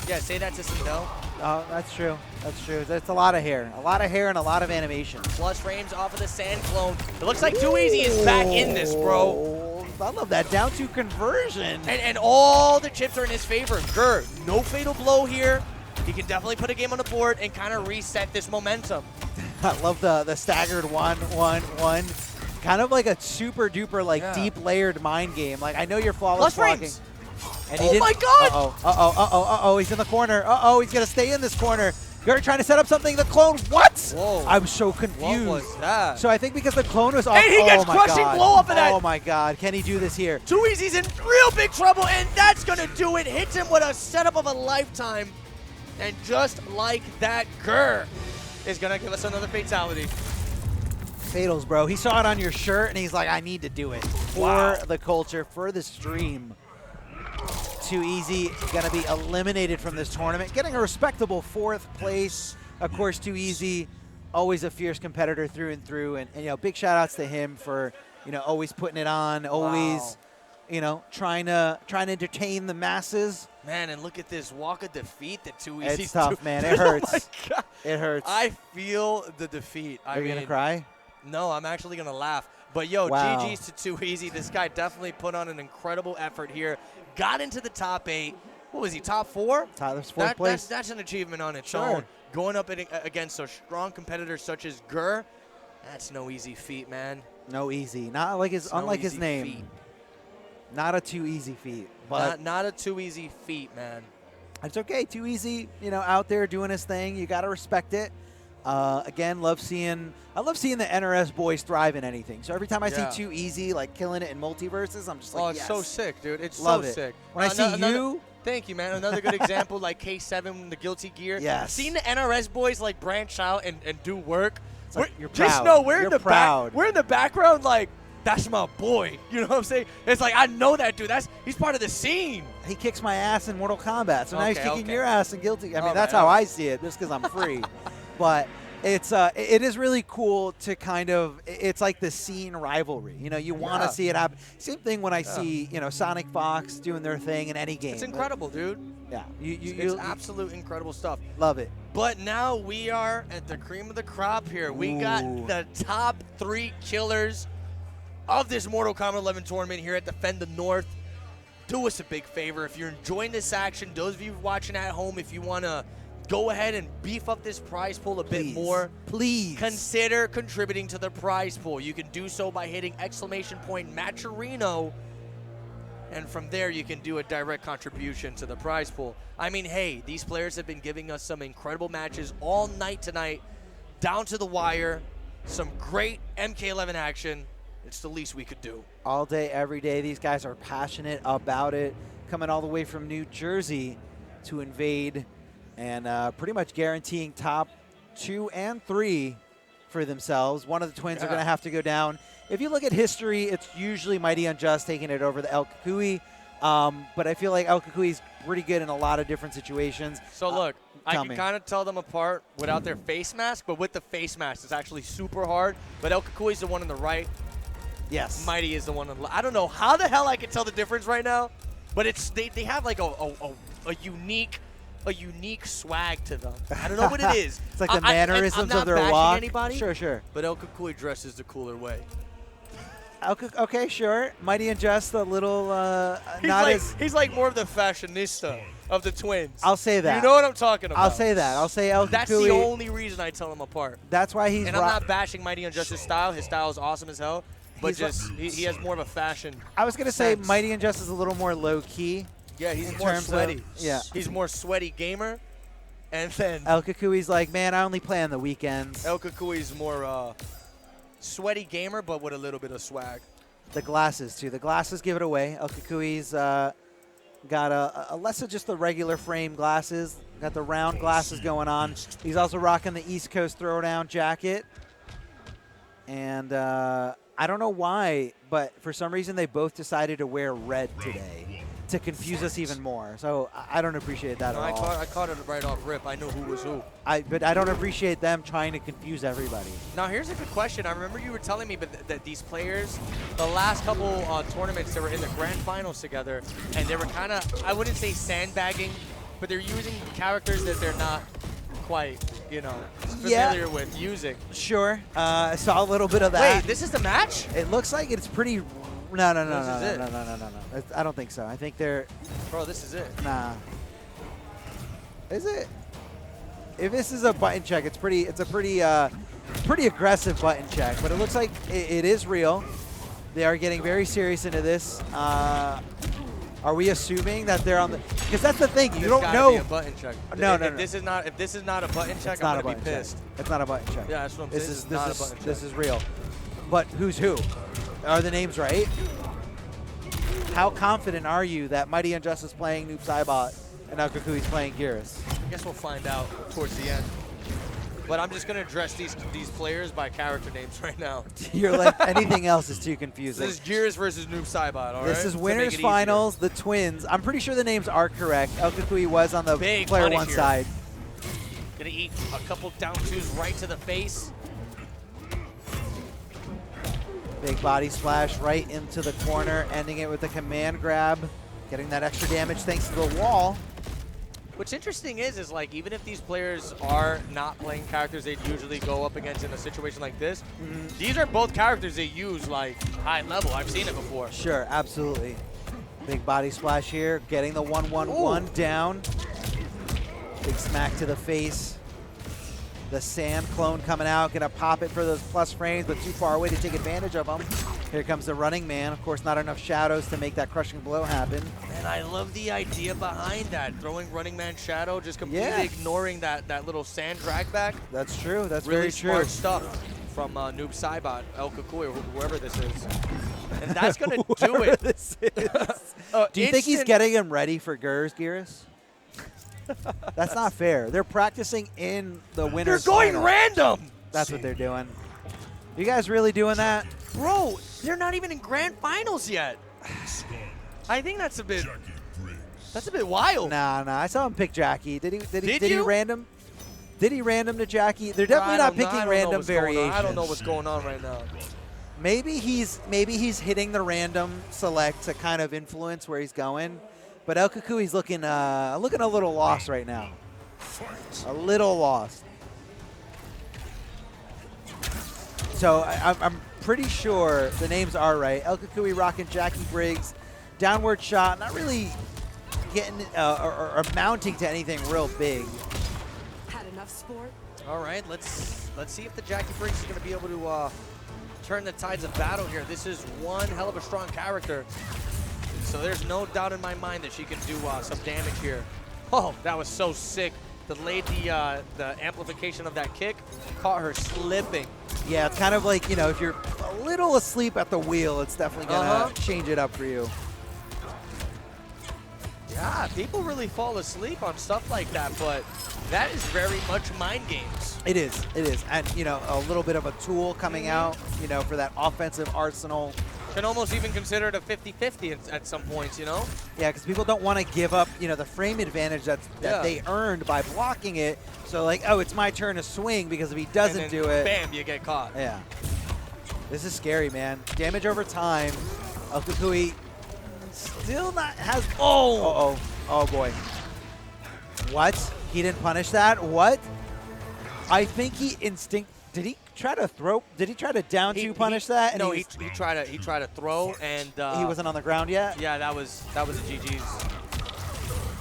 Speaker 1: Yeah, say that to Finito.
Speaker 2: Oh, that's true. That's true. That's a lot of hair. A lot of hair and a lot of animation.
Speaker 1: Plus frames off of the sand clone. It looks like Too Easy is back in this, bro.
Speaker 2: Oh, I love that down to conversion.
Speaker 1: And all the chips are in his favor. Gur, no fatal blow here. He can definitely put a game on the board and kind of reset this momentum.
Speaker 2: I love the staggered 1-1-1. Kind of like a super duper like deep layered mind game. Like I know you're flawless
Speaker 1: Plus
Speaker 2: blocking.
Speaker 1: frames.
Speaker 2: And
Speaker 1: Oh my God!
Speaker 2: Uh-oh, he's in the corner. Uh-oh, he's going to stay in this corner. Gur trying to set up something. The clone, what?
Speaker 1: Whoa.
Speaker 2: I'm so confused.
Speaker 1: What was that?
Speaker 2: So I think because the clone was off.
Speaker 1: And he gets
Speaker 2: oh my
Speaker 1: crushing
Speaker 2: God.
Speaker 1: blow off of that.
Speaker 2: Oh my God, can he do this here?
Speaker 1: Too Easy's in real big trouble, and that's going to do it. Hits him with a setup of a lifetime. And just like that, Gur is going to give us another fatality.
Speaker 2: Fatals, bro. He saw it on your shirt, and he's like, I need to do it for the culture, for the stream. Too Easy going to be eliminated from this tournament, getting a respectable 4th place. Of course, Too Easy, always a fierce competitor through and through, and you know, big shout outs to him for always putting it on, always trying to entertain the masses.
Speaker 1: Man, and look at this walk of defeat that Too Easy's
Speaker 2: It's tough, man. It hurts.
Speaker 1: Oh my God.
Speaker 2: It hurts.
Speaker 1: I feel the defeat.
Speaker 2: Are you gonna cry?
Speaker 1: No, I'm actually gonna laugh. But yo,
Speaker 2: Wow.
Speaker 1: GG's to Too Easy. This guy definitely put on an incredible effort here. Got into the top 8. What was he, top 4?
Speaker 2: Tyler's 4th place.
Speaker 1: That's an achievement on its
Speaker 2: Sure.
Speaker 1: own. Going up against a strong competitor such as Gur, that's no easy feat, man.
Speaker 2: No easy. Not like his, unlike his name.
Speaker 1: Feat.
Speaker 2: Not a Too Easy feat. But
Speaker 1: Not a Too Easy feat, man.
Speaker 2: it's okay. Too Easy, out there doing his thing. You got to respect it. Again, I love seeing the NRS boys thrive in anything. So every time I see Too Easy like killing it in multiverses, I'm just like,
Speaker 1: Oh, it's
Speaker 2: yes.
Speaker 1: so sick, dude. It's
Speaker 2: Love
Speaker 1: so
Speaker 2: it.
Speaker 1: sick.
Speaker 2: When I see you.
Speaker 1: Thank you, man. Another good example, like K7, the Guilty Gear.
Speaker 2: Yes.
Speaker 1: Seeing the NRS boys like branch out and do work.
Speaker 2: Like, you're
Speaker 1: just
Speaker 2: proud.
Speaker 1: know we're
Speaker 2: You're
Speaker 1: in the
Speaker 2: proud.
Speaker 1: We're in the background, like that's my boy. You know what I'm saying? It's like I know that dude. He's part of the scene.
Speaker 2: He kicks my ass in Mortal Kombat, so now he's kicking your ass in Guilty. I mean,
Speaker 1: All
Speaker 2: that's
Speaker 1: right,
Speaker 2: how
Speaker 1: all right.
Speaker 2: I see it, just because I'm free. But it is really cool to kind of, it's like the scene rivalry. You want to see it happen. Same thing when I see Sonic Fox doing their thing in any game.
Speaker 1: It's incredible, dude.
Speaker 2: Yeah,
Speaker 1: It's absolute incredible stuff.
Speaker 2: love it.
Speaker 1: But now we are at the cream of the crop here. We got the top 3 killers of this Mortal Kombat 11 tournament here at Defend the North. Do us a big favor. If you're enjoying this action, those of you watching at home, if you want to go ahead and beef up this prize pool a bit more,
Speaker 2: Please.
Speaker 1: consider contributing to the prize pool. You can do so by hitting ! Matcherino. And from there, you can do a direct contribution to the prize pool. I mean, hey, these players have been giving us some incredible matches all night tonight, down to the wire. Some great MK11 action. It's the least we could do.
Speaker 2: All day, every day, these guys are passionate about it, coming all the way from New Jersey to invade and pretty much guaranteeing top 2 and 3 for themselves. One of the twins are going to have to go down. If you look at history, it's usually Mighty Unjust taking it over the El Cucuy. But I feel like El Cucuy is pretty good in a lot of different situations.
Speaker 1: So look, I
Speaker 2: tell
Speaker 1: can
Speaker 2: me.
Speaker 1: kind of tell them apart without their face mask, but with the face mask, it's actually super hard. But El Cucuy is the one on the right.
Speaker 2: Yes.
Speaker 1: Mighty is the one on the left. I don't know how the hell I can tell the difference right now, but it's they have like a unique swag to them. I don't know what it is.
Speaker 2: It's like the mannerisms
Speaker 1: I'm
Speaker 2: of their
Speaker 1: not bashing
Speaker 2: walk.
Speaker 1: anybody,
Speaker 2: Sure.
Speaker 1: but El Cucuy dresses the cooler way.
Speaker 2: Okay, sure. Mighty Unjust, a little
Speaker 1: He's like more of the fashionista of the twins.
Speaker 2: I'll say that.
Speaker 1: You know what I'm talking about.
Speaker 2: I'll say that. I'll say El Cucuy.
Speaker 1: That's the only reason I tell them apart.
Speaker 2: That's why he's.
Speaker 1: And I'm not bashing Mighty Unjust's style. His style is awesome as hell. But he has more of a fashion.
Speaker 2: I was gonna say
Speaker 1: sense.
Speaker 2: Mighty Unjust is a little more low key.
Speaker 1: Yeah, he's
Speaker 2: in
Speaker 1: more
Speaker 2: terms of-
Speaker 1: sweaty.
Speaker 2: yeah.
Speaker 1: He's more sweaty gamer.
Speaker 5: And then
Speaker 2: El Cucuy's like, man, I only play on the weekends.
Speaker 5: El Cucuy's more sweaty gamer, but with a little bit of swag.
Speaker 2: The glasses, too. The glasses give it away. El Cucuy's got a less of just the regular frame glasses. Got the round glasses going on. He's also rocking the East Coast Throwdown jacket. And I don't know why, but for some reason they both decided to wear red today to confuse us even more. So I don't appreciate that at all.
Speaker 5: I caught it right off rip. I knew who was who.
Speaker 2: But I don't appreciate them trying to confuse everybody.
Speaker 5: Now, here's a good question. I remember you were telling me that these players, the last couple tournaments, they were in the grand finals together, and they were kind of, I wouldn't say sandbagging, but they're using characters that they're not quite, familiar with using.
Speaker 2: Sure. I saw a little bit of that.
Speaker 5: Wait, this is the match?
Speaker 2: It looks like it's pretty. No.
Speaker 5: This is it.
Speaker 2: No. I don't think so. I think they're.
Speaker 5: Bro, this is it.
Speaker 2: Nah. Is it? If this is a button check, it's pretty. It's a pretty aggressive button check. But it looks like it is real. They are getting very serious into this. Are we assuming that they're on the? Because that's the thing. You don't know.
Speaker 5: Be a button check.
Speaker 2: No.
Speaker 5: If this is not a button check, I'm gonna be pissed.
Speaker 2: It's not a button check.
Speaker 5: Yeah, that's what I'm saying.
Speaker 2: This is real. But who's who? Are the names right? How confident are you that Mighty Unjust is playing Noob Saibot and El Cucuy is playing Geras?
Speaker 5: I guess we'll find out towards the end. But I'm just gonna address these players by character names right now.
Speaker 2: You're like, anything else is too confusing.
Speaker 5: This is Geras versus Noob Saibot, all right?
Speaker 2: This is winners finals, the twins. I'm pretty sure the names are correct. El Cucuy was on the
Speaker 5: Big
Speaker 2: player
Speaker 5: punish
Speaker 2: one
Speaker 5: here.
Speaker 2: side.
Speaker 5: Gonna eat a couple down twos right to the face.
Speaker 2: Big body splash right into the corner, ending it with a command grab. Getting that extra damage thanks to the wall.
Speaker 5: What's interesting is like, even if these players are not playing characters they'd usually go up against in a situation like this, these are both characters they use like high level. I've seen it before.
Speaker 2: Sure, absolutely. Big body splash here, getting the 1-1-1 down. Big smack to the face. The sand clone coming out, gonna pop it for those plus frames, but too far away to take advantage of them. Here comes the running man. Of course, not enough shadows to make that crushing blow happen.
Speaker 5: And I love the idea behind that. Throwing running man shadow, just completely ignoring that little sand drag back.
Speaker 2: That's true, that's
Speaker 5: really
Speaker 2: very true.
Speaker 5: Smart stuff from Noob Saibot, El Cucuy, or whoever this is. And that's gonna do it.
Speaker 2: This is. Do you think he's getting him ready for Geras? That's not fair. They're practicing in the winner's
Speaker 5: They're going
Speaker 2: final.
Speaker 5: random!
Speaker 2: That's what they're doing. You guys really doing that?
Speaker 5: Bro, they're not even in grand finals yet. I think that's a bit wild.
Speaker 2: Nah. I saw him pick Jackie. Did he
Speaker 5: you?
Speaker 2: random? Did he random to Jackie? They're definitely not picking random variations.
Speaker 5: I don't know what's going on right now.
Speaker 2: Maybe he's hitting the random select to kind of influence where he's going. But El Cucuy's looking a little lost right now. A little lost. So I'm pretty sure the names are right. El Cucuy rocking Jackie Briggs. Downward shot, not really getting or amounting to anything real big.
Speaker 4: Had enough sport?
Speaker 5: All right, let's see if the Jackie Briggs is going to be able to turn the tides of battle here. This is one hell of a strong character. So there's no doubt in my mind that she can do some damage here. Oh, that was so sick. Delayed the amplification of that kick, caught her slipping.
Speaker 2: Yeah, it's kind of like, if you're a little asleep at the wheel, it's definitely going to change it up for you.
Speaker 5: Yeah, people really fall asleep on stuff like that, but that is very much mind games.
Speaker 2: It is. And, a little bit of a tool coming out, for that offensive arsenal.
Speaker 5: Can almost even consider it a 50-50 at some points,
Speaker 2: Yeah, because people don't want to give up, the frame advantage that they earned by blocking it. So, like, oh, it's my turn to swing because if he doesn't do it,
Speaker 5: bam, you get caught.
Speaker 2: Yeah. This is scary, man. Damage over time. El Cucuy still not has. Oh boy. What? He didn't punish that? What? I think he Did he try to throw? Did he try to down two punish that? And
Speaker 5: no, he tried to throw, and
Speaker 2: he wasn't on the ground yet.
Speaker 5: Yeah, that was a GG's.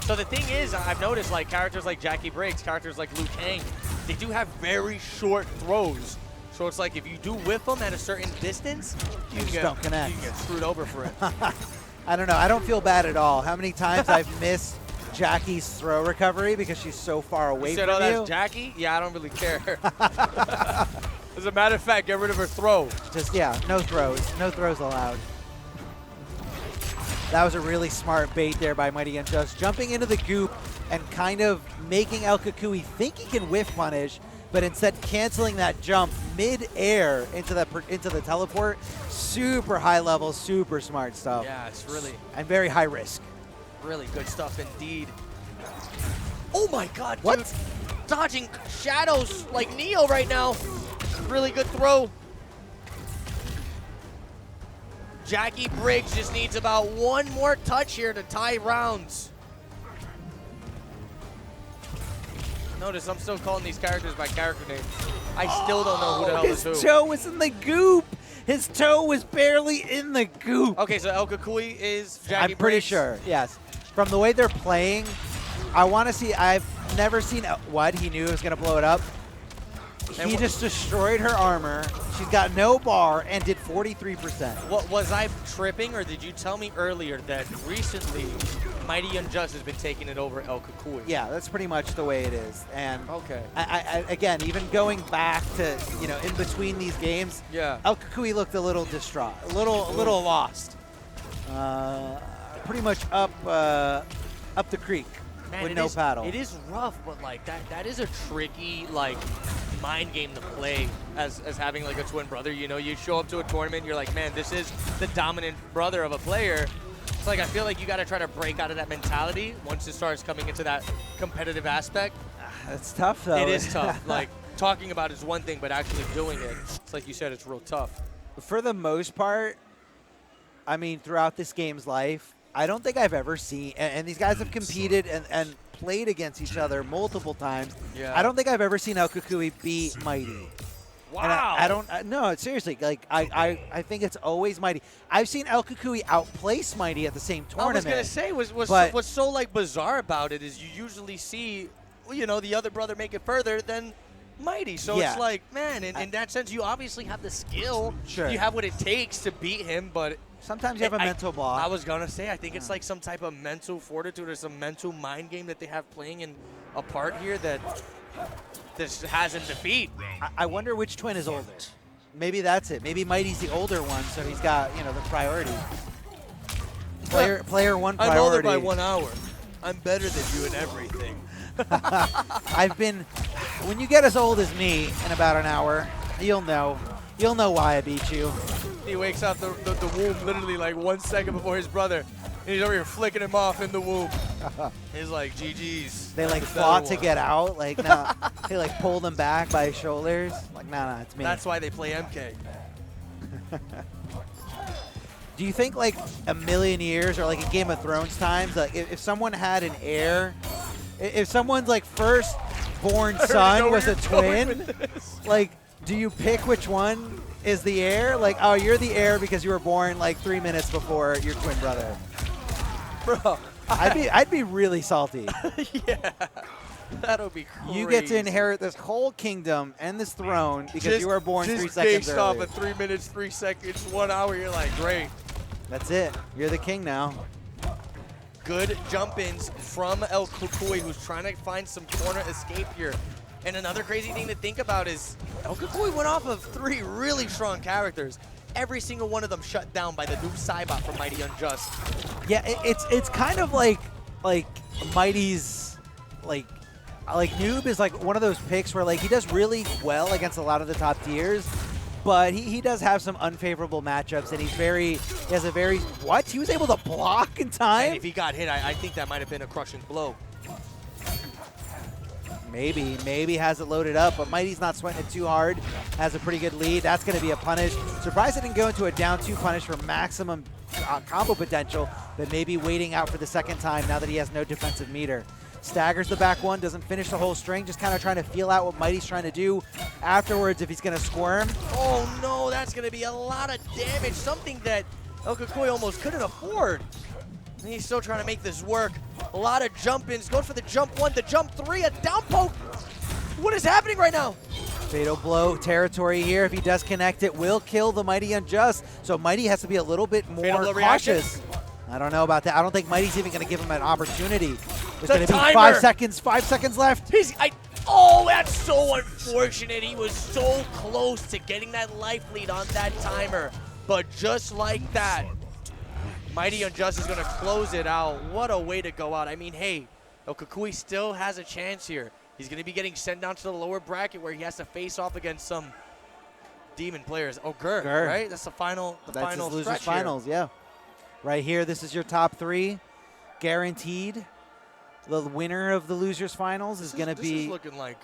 Speaker 5: So the thing is, I've noticed like characters like Jackie Briggs, characters like Liu Kang, they do have very short throws. So it's like if you do whiff them at a certain distance, you can get screwed over for it.
Speaker 2: I don't know. I don't feel bad at all. How many times I've missed Jackie's throw recovery because she's so far away
Speaker 5: You said,
Speaker 2: from
Speaker 5: oh,
Speaker 2: you.
Speaker 5: that's Jackie? Yeah, I don't really care. As a matter of fact, get rid of her throw.
Speaker 2: Just, yeah, no throws. No throws allowed. That was a really smart bait there by Mighty Unjust. Jumping into the goop and kind of making El Cucuy think he can whiff punish, but instead canceling that jump mid-air into the teleport. Super high level, super smart stuff.
Speaker 5: Yeah, it's really,
Speaker 2: And very high risk.
Speaker 5: really good stuff indeed. Oh my God,
Speaker 2: What?
Speaker 5: dude. Dodging shadows like Neo right now. Really good throw. Jackie Briggs just needs about one more touch here to tie rounds. Notice I'm still calling these characters by character names. I still don't know who the hell is who.
Speaker 2: His toe was in the goop. His toe was barely in the goop.
Speaker 5: Okay, so El Cucuy is Jackie
Speaker 2: I'm pretty
Speaker 5: Briggs.
Speaker 2: sure, yes. From the way they're playing, I want to see, I've never seen, what? He knew he was going to blow it up? He just destroyed her armor. She's got no bar and did 43%.
Speaker 5: What was I tripping, or did you tell me earlier that recently Mighty Unjust has been taking it over El Cucuy?
Speaker 2: Yeah, that's pretty much the way it is. And
Speaker 5: Okay.
Speaker 2: I again, even going back to, in between these games,
Speaker 5: Yeah.
Speaker 2: El Cucuy looked a little distraught, a little lost. Pretty much up the creek
Speaker 5: Man,
Speaker 2: with
Speaker 5: it
Speaker 2: no
Speaker 5: is-
Speaker 2: paddle.
Speaker 5: It is rough, but like that is a tricky mind game to play as having like a twin brother. You show up to a tournament, you're like, man, this is the dominant brother of a player. It's like I feel like you got to try to break out of that mentality once it starts coming into that competitive aspect.
Speaker 2: It's tough though.
Speaker 5: It is tough. Like talking about it is one thing, but actually doing it, it's like you said, it's real tough.
Speaker 2: For the most part, I mean, throughout this game's life, I don't think I've ever seen, and these guys have competed and played against each other multiple times.
Speaker 5: Yeah.
Speaker 2: I don't think I've ever seen El Cucuy beat Mighty.
Speaker 5: Wow.
Speaker 2: And I don't, no, seriously, like, I think it's always Mighty. I've seen El Cucuy outplace Mighty at the same tournament.
Speaker 5: I was gonna say what's so like bizarre about it is you usually see, the other brother make it further than Mighty. So
Speaker 2: Yeah.
Speaker 5: it's like, man, in that sense, you obviously have the skill.
Speaker 2: Sure.
Speaker 5: You have what it takes to beat him, but
Speaker 2: Sometimes you have a mental block.
Speaker 5: I was gonna say, I think it's like some type of mental fortitude or some mental mind game that they have playing in a part here that this has him defeat.
Speaker 2: I wonder which twin is older. Maybe that's it. Maybe Mighty's the older one, so he's got, the priority. Player one priority.
Speaker 5: I'm older by 1 hour. I'm better than you in everything.
Speaker 2: When you get as old as me in about an hour, you'll know. You'll know why I beat you.
Speaker 5: He wakes up the womb literally like 1 second before his brother. And he's over here flicking him off in the womb. He's like, GG's.
Speaker 2: They like
Speaker 5: The
Speaker 2: fought
Speaker 5: better
Speaker 2: to get out. Like, nah. They like pulled him back by his shoulders. Like, nah, it's me.
Speaker 5: That's why they play MK.
Speaker 2: Do you think like a million years or like in Game of Thrones times, like if someone had an heir, if someone's like first born son was a twin, like do you pick which one is the heir? Like, oh, you're the heir because you were born like 3 minutes before your twin brother.
Speaker 5: Bro.
Speaker 2: I'd be really salty.
Speaker 5: Yeah. That'll be crazy.
Speaker 2: You get to inherit this whole kingdom and this throne because you were born 3 seconds
Speaker 5: based off
Speaker 2: earlier.
Speaker 5: of 3 minutes, 3 seconds, 1 hour. You're like, great.
Speaker 2: That's it. You're the king now.
Speaker 5: Good jump-ins from El Cucuy, who's trying to find some corner escape here. And another crazy thing to think about is El Cucuy went off of 3 really strong characters. Every single one of them shut down by the new Cybot from Mighty Unjust.
Speaker 2: Yeah, it's kind of like Mighty's like Noob is like one of those picks where like he does really well against a lot of the top tiers, but he does have some unfavorable matchups, and he has a very he was able to block in time.
Speaker 5: And if he got hit, I think that might have been a crushing blow.
Speaker 2: Maybe has it loaded up, but Mighty's not sweating it too hard. Has a pretty good lead. That's going to be a punish. Surprised it didn't go into a down 2 punish for maximum combo potential, but maybe waiting out for the second time now that he has no defensive meter. Staggers the back one, doesn't finish the whole string, just kind of trying to feel out what Mighty's trying to do afterwards if he's going to squirm.
Speaker 5: Oh no, that's going to be a lot of damage, something that El Cucuy almost couldn't afford. And he's still trying to make this work. A lot of jump-ins, goes for the jump 1, the jump 3, a down poke. What is happening right now?
Speaker 2: Fatal blow territory here. If he does connect, it will kill the Mighty Unjust. So Mighty has to be a little bit more
Speaker 5: Fatal blow reaction?
Speaker 2: cautious. I don't know about that. I don't think Mighty's even going to give him an opportunity. There's going to be 5 seconds. 5 seconds left.
Speaker 1: Oh, that's so unfortunate. He was so close to getting that life lead on that timer. But just like that, Mighty Unjust is going to close it out. What a way to go out. I mean, hey, Cucuy still has a chance here. He's going to be getting sent down to the lower bracket where he has to face off against some demon players. Oh, Gur, right? That's the final
Speaker 2: That's his losers
Speaker 1: stretch
Speaker 2: finals, yeah. Right here, this is your top 3. Guaranteed. The winner of the losers finals is going to be...
Speaker 1: This is looking like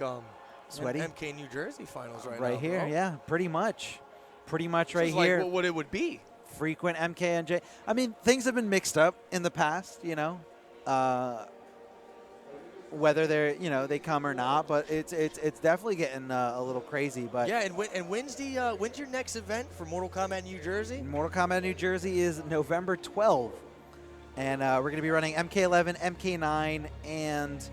Speaker 2: sweaty
Speaker 1: MK New Jersey finals now.
Speaker 2: Right here,
Speaker 1: bro.
Speaker 2: yeah, pretty much. Pretty much right
Speaker 1: This is
Speaker 2: here.
Speaker 1: like what it would be.
Speaker 2: Frequent MKNJ. I mean, things have been mixed up in the past, you know, whether they're, you know, they come or not, but it's definitely getting a little crazy. But
Speaker 1: yeah, and when's your next event for Mortal Kombat New Jersey?
Speaker 2: Mortal Kombat New Jersey is November 12th, and we're going to be running MK11, MK9, and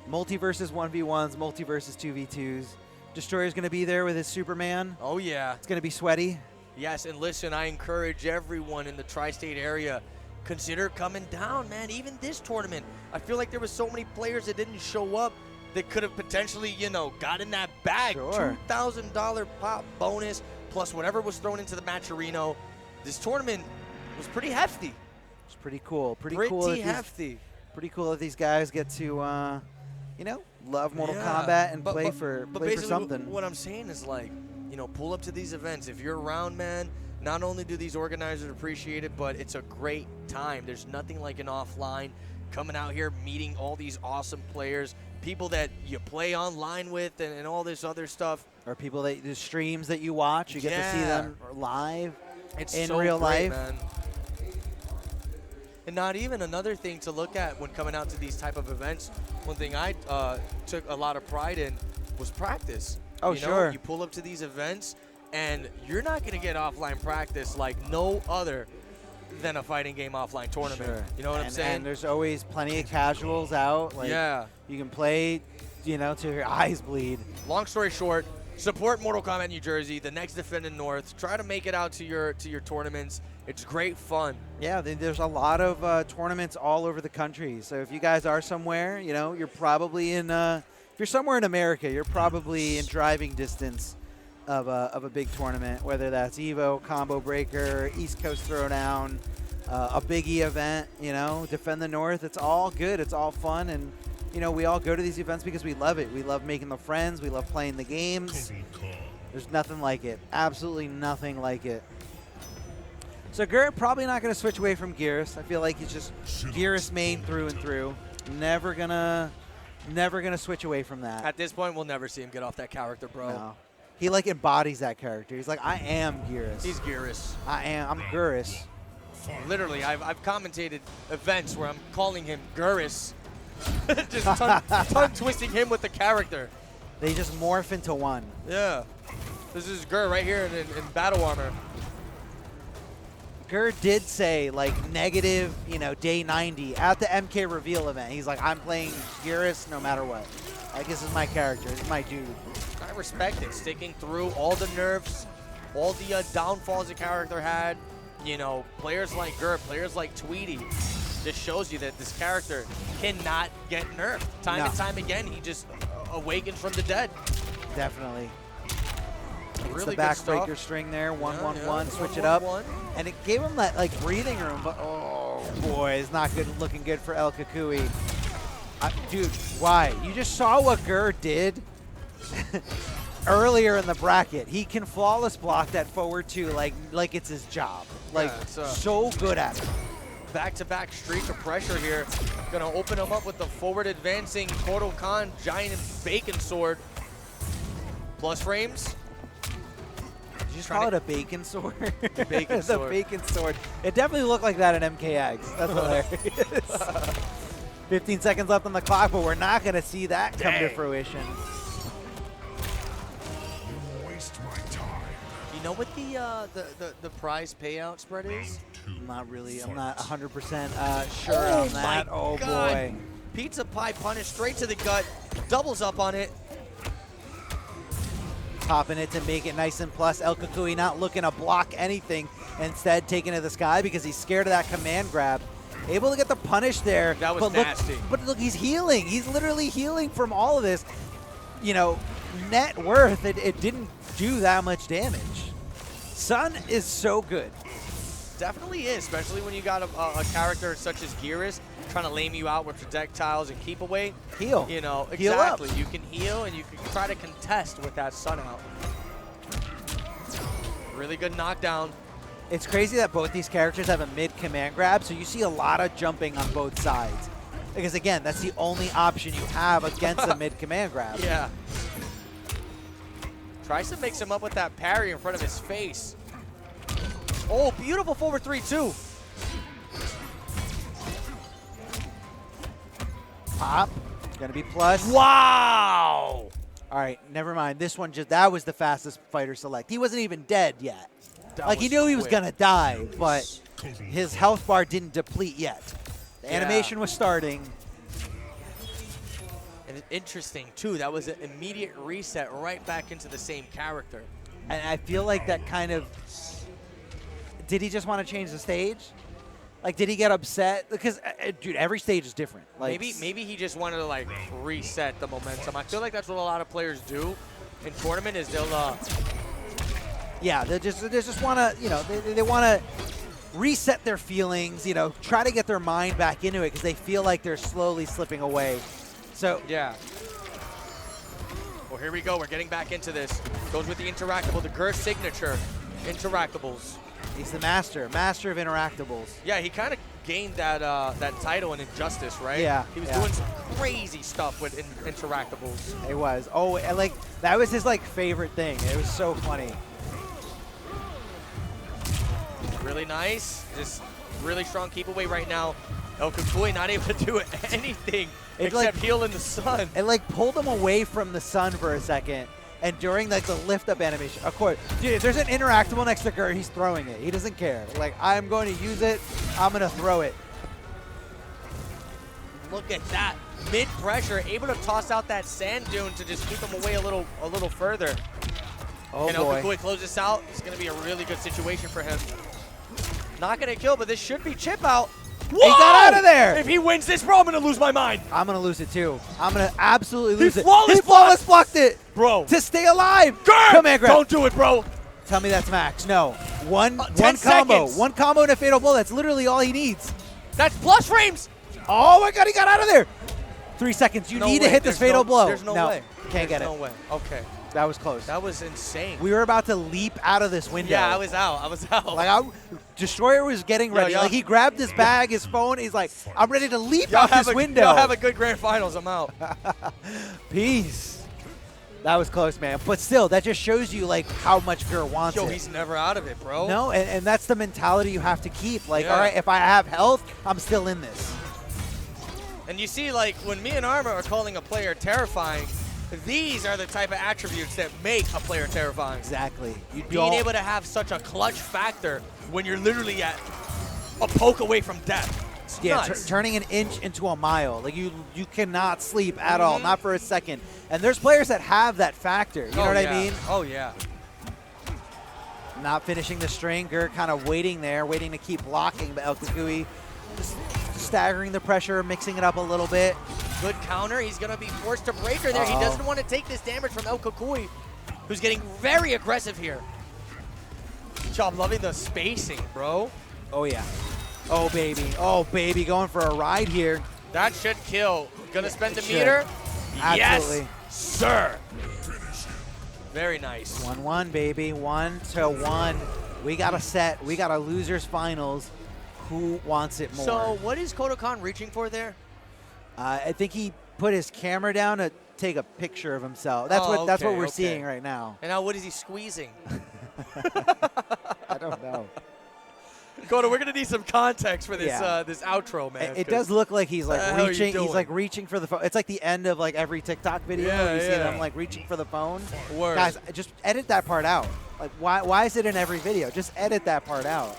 Speaker 2: multi-versus 1v1s, multi-versus 2v2s. Destroyer's going to be there with his Superman.
Speaker 1: Oh, yeah.
Speaker 2: It's going to be sweaty.
Speaker 1: Yes, and listen, I encourage everyone in the tri-state area, consider coming down, man. Even this tournament, I feel like there was so many players that didn't show up that could have potentially, you know, gotten that bag.
Speaker 2: Sure.
Speaker 1: $2,000 pop bonus plus whatever was thrown into the matcherino. This tournament was pretty hefty.
Speaker 2: It's pretty cool. Pretty
Speaker 1: hefty.
Speaker 2: Pretty cool that these guys get to, you know, love Mortal Kombat and play for something.
Speaker 1: What I'm saying is, like, you know, pull up to these events. If you're around, man, not only do these organizers appreciate it, but it's a great time. There's nothing like an offline coming out here, meeting all these awesome players, people that you play online with and all this other stuff.
Speaker 2: Or people that the streams that you watch, you get to see them live in
Speaker 1: so
Speaker 2: real
Speaker 1: great,
Speaker 2: life.
Speaker 1: Man. And not even another thing to look at when coming out to these type of events, one thing I took a lot of pride in was practice.
Speaker 2: Oh,
Speaker 1: you know,
Speaker 2: sure.
Speaker 1: You pull up to these events, and you're not going to get offline practice like no other than a fighting game offline tournament.
Speaker 2: Sure.
Speaker 1: You know what I'm saying?
Speaker 2: And there's always plenty of casuals out. Like,
Speaker 1: yeah.
Speaker 2: You can play, you know, till your eyes bleed.
Speaker 1: Long story short, support Mortal Kombat New Jersey, the next Defendant North. Try to make it out to your tournaments. It's great fun.
Speaker 2: Yeah, there's a lot of tournaments all over the country. So if you guys are somewhere, you know, you're probably in, if you're somewhere in America, you're probably in driving distance of a big tournament, whether that's Evo, Combo Breaker, East Coast Throwdown, a Biggie event, you know, Defend the North. It's all good. It's all fun. And, you know, we all go to these events because we love it. We love making the friends. We love playing the games. There's nothing like it. Absolutely nothing like it. So Gert probably not going to switch away from Geras. I feel like he's just Geras main through and through. Never gonna switch away from that.
Speaker 1: At this point, we'll never see him get off that character, bro.
Speaker 2: No. He like embodies that character. He's like, I am Geras.
Speaker 1: He's Geras.
Speaker 2: I'm Geras.
Speaker 1: Literally, I've commentated events where I'm calling him Geras. Just tongue twisting him with the character.
Speaker 2: They just morph into one.
Speaker 1: Yeah. This is Gur right here in battle armor.
Speaker 2: Gur did say, like, negative, you know, day 90 at the MK reveal event. He's like, I'm playing Geras no matter what. Like, this is my character. This is my dude.
Speaker 1: I respect it. Sticking through all the nerfs, all the downfalls the character had. You know, players like Gur, players like Tweety. Just shows you that this character cannot get nerfed. Time and time again, he just awakens from the dead.
Speaker 2: Definitely.
Speaker 1: Really
Speaker 2: the backbreaker string there, 1-1-1, switch it up. And it gave him that, like, breathing room, but, oh, boy, it's not good, looking good for El Cucuy. Dude, why? You just saw what Gur did earlier in the bracket. He can flawless block that forward two like it's his job. Like, so good at it.
Speaker 1: Back-to-back streaks of pressure here. Gonna open him up with the forward advancing Portal Khan Giant Bacon Sword. Plus frames.
Speaker 2: Did you just call it a bacon sword?
Speaker 1: Bacon sword.
Speaker 2: The bacon sword. It definitely looked like that in MKX. That's hilarious. 15 seconds left on the clock, but we're not going to see that come to fruition.
Speaker 3: You waste my time.
Speaker 1: You know what the prize payout spread is?
Speaker 2: I'm not really. I'm not 100% sure on that. Oh, boy.
Speaker 1: Pizza pie punish straight to the gut. Doubles up on it.
Speaker 2: Popping it to make it nice and plus. El Cucuy not looking to block anything. Instead, taking it to the sky because he's scared of that command grab. able to get the punish there.
Speaker 5: That was
Speaker 2: but
Speaker 5: nasty.
Speaker 2: But look, he's healing. He's literally healing from all of this. You know, net worth, it didn't do that much damage. Sun is so good.
Speaker 5: Definitely is, especially when you got a character such as Geras trying to lame you out with projectiles and keep away.
Speaker 2: Heal.
Speaker 5: You know,
Speaker 2: Heal up.
Speaker 5: exactly. You can heal and you can try to contest with that Sun out. Really good knockdown.
Speaker 2: It's crazy that both these characters have a mid command grab, so you see a lot of jumping on both sides. Because again, that's the only option you have against a mid command grab.
Speaker 5: Yeah. Tries to mix him up with that parry in front of his face. Oh, beautiful forward 3-2.
Speaker 2: Pop. Gonna be plus.
Speaker 5: Wow!
Speaker 2: All right, never mind. This one that was the fastest fighter select. He wasn't even dead yet. Like, he knew he was
Speaker 5: quick.
Speaker 2: gonna die, but his health bar didn't deplete yet. The animation was starting.
Speaker 5: And it's interesting, too. That was an immediate reset right back into the same character.
Speaker 2: And I feel like that kind of... Did he just want to change the stage? Like, did he get upset? Because, dude, every stage is different. Like,
Speaker 5: Maybe he just wanted to, like, reset the momentum. I feel like that's what a lot of players do in tournament is they'll...
Speaker 2: yeah, they just want to, you know, they want to reset their feelings, you know, try to get their mind back into it because they feel like they're slowly slipping away. So
Speaker 5: yeah. Well, here we go. We're getting back into this. Goes with the interactable, the Gur signature interactables.
Speaker 2: he's the master of interactables.
Speaker 5: Yeah, he kind of gained that that title in Injustice, right?
Speaker 2: Yeah.
Speaker 5: He was doing some crazy stuff with interactables.
Speaker 2: It was. Oh, and like that was his like favorite thing. It was so funny.
Speaker 5: Really nice. Just really strong keep away right now. El Cucuy not able to do anything except heal in the sun.
Speaker 2: It like pulled him away from the sun for a second. And during like the lift up animation, of course, dude, if there's an interactable next to Gur, he's throwing it. He doesn't care. Like, I'm going to use it. I'm going to throw it.
Speaker 5: Look at that. Mid pressure, able to toss out that sand dune to just keep him away a little further.
Speaker 2: Oh,
Speaker 5: Can
Speaker 2: boy.
Speaker 5: El Cucuy close this out? It's going to be a really good situation for him. Not going to kill, but this should be chip out.
Speaker 2: Whoa! He got out of there.
Speaker 5: If he wins this, bro, I'm going to lose my mind.
Speaker 2: I'm going to lose it, too. I'm going to absolutely lose it.
Speaker 5: He
Speaker 2: flawless blocked it.
Speaker 5: Bro.
Speaker 2: To stay alive.
Speaker 5: Gur!
Speaker 2: Come here, grab.
Speaker 5: Don't do it, bro.
Speaker 2: Tell me that's max. No. One
Speaker 5: 10
Speaker 2: combo.
Speaker 5: seconds.
Speaker 2: One combo and a fatal blow. That's literally all he needs.
Speaker 5: That's plus frames.
Speaker 2: Oh, my God. He got out of there. 3 seconds. You
Speaker 5: No
Speaker 2: need
Speaker 5: way.
Speaker 2: to hit this
Speaker 5: There's
Speaker 2: fatal blow.
Speaker 5: There's no way.
Speaker 2: Can't get
Speaker 5: There's
Speaker 2: it.
Speaker 5: no way. Okay.
Speaker 2: That was close.
Speaker 5: That was insane.
Speaker 2: We were about to leap out of this window.
Speaker 5: Yeah, I was out.
Speaker 2: Like, Destroyer was getting ready.
Speaker 5: Yo,
Speaker 2: like, he grabbed his bag, his phone. He's like, I'm ready to leap
Speaker 5: Y'all
Speaker 2: out this window.
Speaker 5: Y'all have a good grand finals. I'm out.
Speaker 2: Peace. That was close, man. But still, that just shows you, like, how much Gur wants
Speaker 5: Yo,
Speaker 2: it.
Speaker 5: he's never out of it, bro.
Speaker 2: No, and that's the mentality you have to keep. Like,
Speaker 5: Yeah.
Speaker 2: all right, if I have health, I'm still in this.
Speaker 5: And you see, like, when me and Arma are calling a player terrifying, these are the type of attributes that make a player terrifying.
Speaker 2: Exactly. You
Speaker 5: Being able to have such a clutch factor when you're literally at a poke away from death. It's nuts.
Speaker 2: Turning an inch into a mile. Like, you cannot sleep at all, not for a second. And there's players that have that factor. You know what I mean?
Speaker 5: Oh, yeah.
Speaker 2: Not finishing the string. Gur kind of waiting there, waiting to keep blocking. But El Cucuy just staggering the pressure, mixing it up a little bit.
Speaker 5: Good counter. He's going to be forced to breaker there. He doesn't want to take this damage from El Cucuy, who's getting very aggressive here. I'm loving the spacing, bro.
Speaker 2: Oh, yeah. Oh, baby. Oh, baby. Going for a ride here.
Speaker 5: That should kill. Gonna spend the
Speaker 2: It should.
Speaker 5: meter?
Speaker 2: Absolutely.
Speaker 5: Yes, sir. Very nice.
Speaker 2: 1-1, baby. 1-1. We got a set. We got a losers finals. Who wants it more?
Speaker 5: So what is Kodokan reaching for there?
Speaker 2: I think he put his camera down to take a picture of himself. That's what we're seeing right now.
Speaker 5: And now what is he squeezing?
Speaker 2: I don't know.
Speaker 5: Kodo, we're gonna need some context for this
Speaker 2: Yeah.
Speaker 5: this outro, man.
Speaker 2: It does look like he's like
Speaker 5: the hell are you
Speaker 2: reaching. He's
Speaker 5: doing?
Speaker 2: like reaching for the phone. It's like the end of like every TikTok video.
Speaker 5: Yeah,
Speaker 2: you see
Speaker 5: yeah.
Speaker 2: them like reaching for the phone.
Speaker 5: Word.
Speaker 2: Guys, just edit that part out. Like, why is it in every video? Just edit that part out.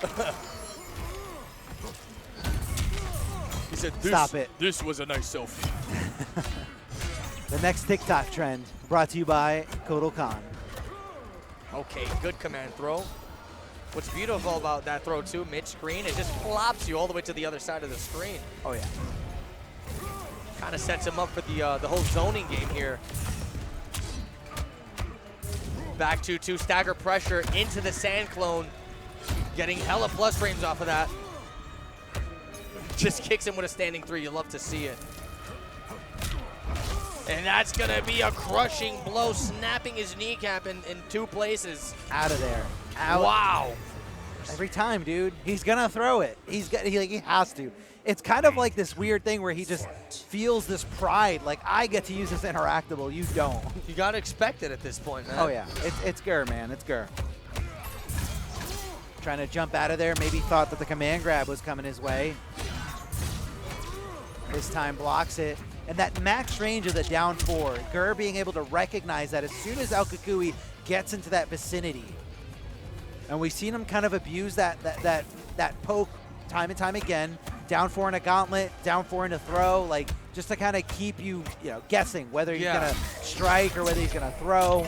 Speaker 5: He said,
Speaker 2: Stop it.
Speaker 5: This was a nice selfie.
Speaker 2: The next TikTok trend brought to you by Kodokan.
Speaker 5: Okay, good command throw. What's beautiful about that throw too, mid-screen, it just flops you all the way to the other side of the screen.
Speaker 2: Oh, yeah.
Speaker 5: Kind of sets him up for the whole zoning game here. Back 2-2, stagger pressure into the sand clone. Getting hella plus frames off of that. Just kicks him with a standing 3. You love to see it. And that's going to be a crushing blow, snapping his kneecap in 2 places.
Speaker 2: Out of there. Out.
Speaker 5: Wow.
Speaker 2: Every time, dude. He's going to throw it. He has to. It's kind of like this weird thing where he just feels this pride, like, I get to use this interactable, you don't.
Speaker 5: You got to expect it at this point, man.
Speaker 2: Oh, yeah. It's Gur, man. It's Gur. Trying to jump out of there. Maybe thought that the command grab was coming his way. This time blocks it. And that max range of the down 4, Gur being able to recognize that as soon as El Cucuy gets into that vicinity. And we've seen him kind of abuse that poke time and time again. Down 4 in a gauntlet, down 4 in a throw, like just to kind of keep you, guessing whether he's gonna strike or whether he's gonna throw.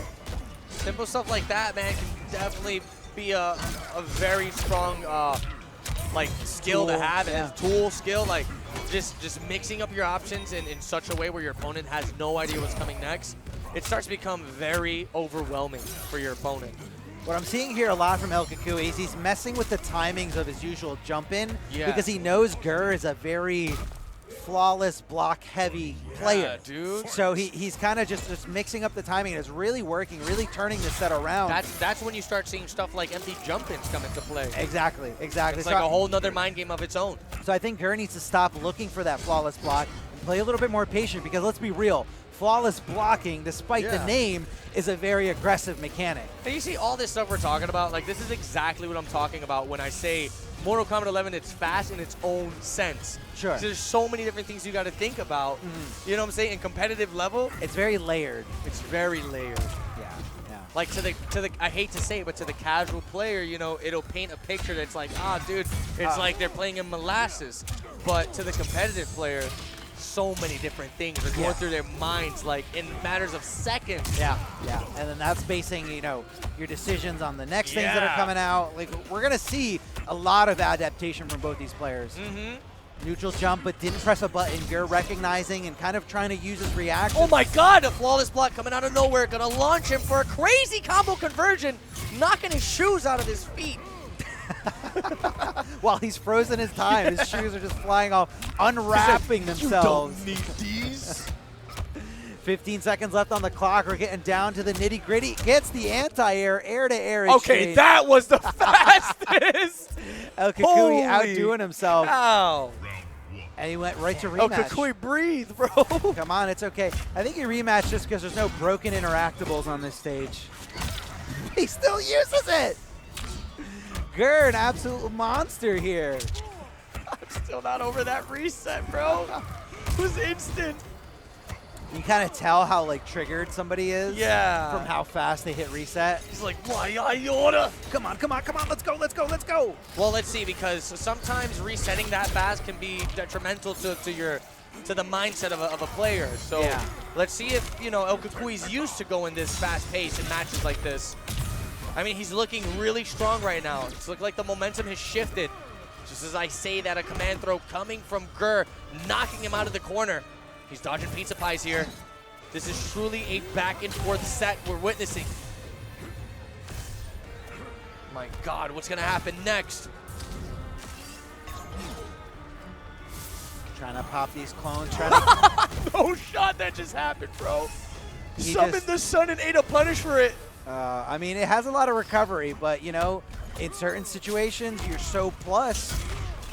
Speaker 5: Simple stuff like that, man, can definitely be a very strong skill to have, and tool skill, like just mixing up your options in such a way where your opponent has no idea what's coming next. It starts to become very overwhelming for your opponent.
Speaker 2: What I'm seeing here a lot from El Cucuy is he's messing with the timings of his usual jump in because he knows Gur is a very flawless block heavy player.
Speaker 5: Yeah, dude.
Speaker 2: So he's kind of just mixing up the timing, and it's really working, really turning the set around.
Speaker 5: That's when you start seeing stuff like empty jump-ins come into play.
Speaker 2: Exactly.
Speaker 5: It's like a whole nother mind game of its own.
Speaker 2: So I think Gur needs to stop looking for that flawless block and play a little bit more patient, because let's be real, flawless blocking, despite the name, is a very aggressive mechanic.
Speaker 5: And you see all this stuff we're talking about, like this is exactly what I'm talking about when I say Mortal Kombat 11, it's fast in its own sense.
Speaker 2: Sure.
Speaker 5: There's so many different things you got to think about. You know what I'm saying? In competitive level,
Speaker 2: it's very layered.
Speaker 5: It's very layered.
Speaker 2: Yeah.
Speaker 5: Like to the I hate to say it, but to the casual player, it'll paint a picture that's like, dude, it's like they're playing in molasses. But to the competitive player, so many different things are going through their minds, like in matters of seconds.
Speaker 2: Yeah. And then that's basing, your decisions on the next things that are coming out. Like, we're gonna see a lot of adaptation from both these players. Neutral jump, but didn't press a button. Gur recognizing and kind of trying to use his reaction.
Speaker 5: Oh my God, a flawless block coming out of nowhere. Gonna launch him for a crazy combo conversion, knocking his shoes out of his feet.
Speaker 2: While he's frozen his time, his shoes are just flying off, unwrapping themselves.
Speaker 5: You don't need these.
Speaker 2: 15 seconds left on the clock. We're getting down to the nitty gritty. Gets the anti-air, air-to-air exchange.
Speaker 5: Okay, that was the fastest.
Speaker 2: El Cucuy outdoing himself.
Speaker 5: Ow.
Speaker 2: And he went right to rematch.
Speaker 5: El Cucuy, breathe, bro.
Speaker 2: Come on, it's okay. I think he rematched just because there's no broken interactables on this stage. He still uses it. Gur, an absolute monster here.
Speaker 5: I'm still not over that reset, bro. It was instant.
Speaker 2: You kind of tell how triggered somebody is.
Speaker 5: Yeah.
Speaker 2: From how fast they hit reset.
Speaker 5: He's like, why I order?
Speaker 2: Come on, let's go.
Speaker 5: Well, let's see, because sometimes resetting that fast can be detrimental to the mindset of a player. So let's see if El Cucuy's used to going this fast pace in matches like this. I mean, he's looking really strong right now. It's looked like the momentum has shifted. Just as I say that, a command throw coming from Gur, knocking him out of the corner. He's dodging pizza pies here. This is truly a back and forth set we're witnessing. My God, what's gonna happen next?
Speaker 2: Trying to pop these clones.
Speaker 5: No shot that just happened, bro.
Speaker 2: He
Speaker 5: Summoned the sun and ate a punish for it.
Speaker 2: I mean, it has a lot of recovery, but in certain situations, you're so plus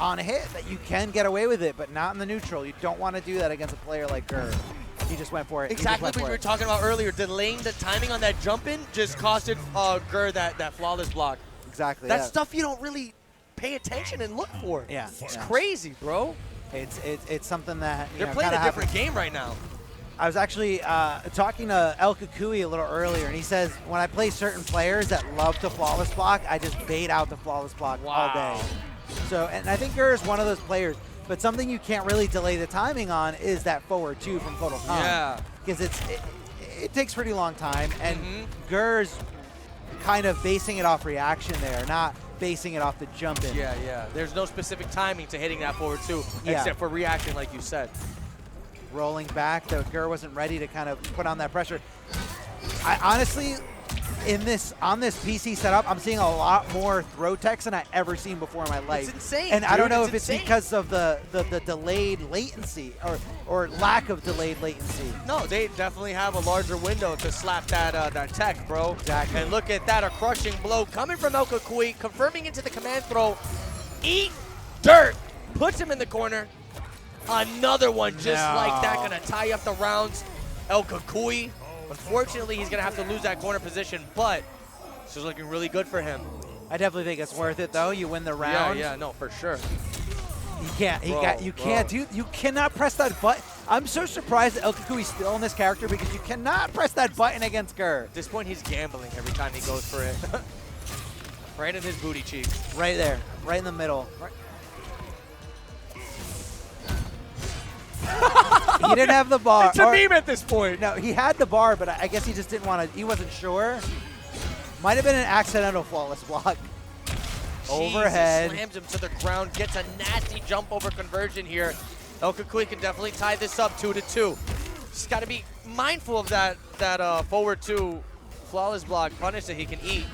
Speaker 2: on a hit that you can get away with it, but not in the neutral. You don't want to do that against a player like Gur. He just went for it.
Speaker 5: Exactly what we were talking about earlier. Delaying the timing on that jump in just costed Gur that flawless block.
Speaker 2: Exactly.
Speaker 5: That's stuff you don't really pay attention and look for.
Speaker 2: Yeah.
Speaker 5: It's crazy, bro.
Speaker 2: It's something that
Speaker 5: they're playing a different game right now.
Speaker 2: I was actually talking to El Cucuy a little earlier, and he says, when I play certain players that love to flawless block, I just bait out the flawless block all day. So, and I think Gur is one of those players, but something you can't really delay the timing on is that forward 2 from Total Con.
Speaker 5: Yeah.
Speaker 2: Because it takes pretty long time, and Gur's kind of basing it off reaction there, not basing it off the jump in.
Speaker 5: Yeah, yeah. There's no specific timing to hitting that forward two,
Speaker 2: Yeah.
Speaker 5: except for reacting like you said.
Speaker 2: Rolling back, though, Gur wasn't ready to kind of put on that pressure. I honestly, on this PC setup, I'm seeing a lot more throw techs than I ever seen before in my life.
Speaker 5: It's insane,
Speaker 2: And I don't
Speaker 5: dude,
Speaker 2: know
Speaker 5: it's
Speaker 2: if it's
Speaker 5: insane.
Speaker 2: because of the delayed latency or lack of delayed latency.
Speaker 5: No, they definitely have a larger window to slap that tech, bro.
Speaker 2: Exactly.
Speaker 5: And look at that, a crushing blow coming from El Cucuy, confirming into the command throw. Eat dirt, puts him in the corner. Another one just like that, gonna tie up the rounds. El Cucuy, unfortunately, he's gonna have to lose that corner position, but this is looking really good for him.
Speaker 2: I definitely think it's worth it, though. You win the round.
Speaker 5: Yeah, no, for sure.
Speaker 2: You cannot press that button. I'm so surprised that El Cucuy's still in this character because you cannot press that button against Gur.
Speaker 5: At this point, he's gambling every time he goes for it. Right in his booty cheeks.
Speaker 2: Right there, right in the middle.
Speaker 5: Right.
Speaker 2: He didn't have the bar.
Speaker 5: It's a meme at this point.
Speaker 2: No, he had the bar, but I guess he just didn't want to. He wasn't sure. Might have been an accidental flawless block. Overhead.
Speaker 5: Slams him to the ground, gets a nasty jump over conversion here. El Cucuy can definitely tie this up 2-2. Just got to be mindful of that forward two flawless block punish that he can eat.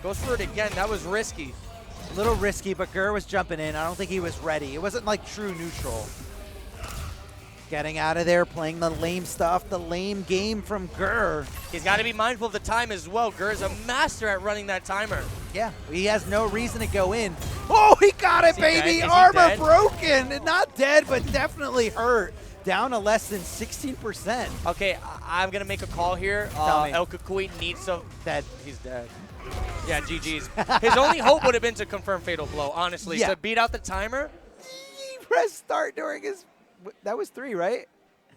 Speaker 5: Goes for it again. That was risky.
Speaker 2: A little risky, but Gur was jumping in. I don't think he was ready. It wasn't like true neutral. Getting out of there, playing the lame stuff, the lame game from Gur.
Speaker 5: He's got to be mindful of the time as well. Gur's a master at running that timer.
Speaker 2: Yeah, he has no reason to go in. Oh, he got it,
Speaker 5: Is he
Speaker 2: baby!
Speaker 5: dead? Is he
Speaker 2: Armor
Speaker 5: dead?
Speaker 2: broken. Not dead, but definitely hurt. Down to less than 16%.
Speaker 5: Okay, I'm going to make a call here.
Speaker 2: Tell me.
Speaker 5: El Cucuy needs to...
Speaker 2: Dead.
Speaker 5: He's dead. Yeah, GG's. His only hope would have been to confirm Fatal Blow, honestly.
Speaker 2: Yeah.
Speaker 5: To beat out the timer.
Speaker 2: He pressed start during his... That was 3, right?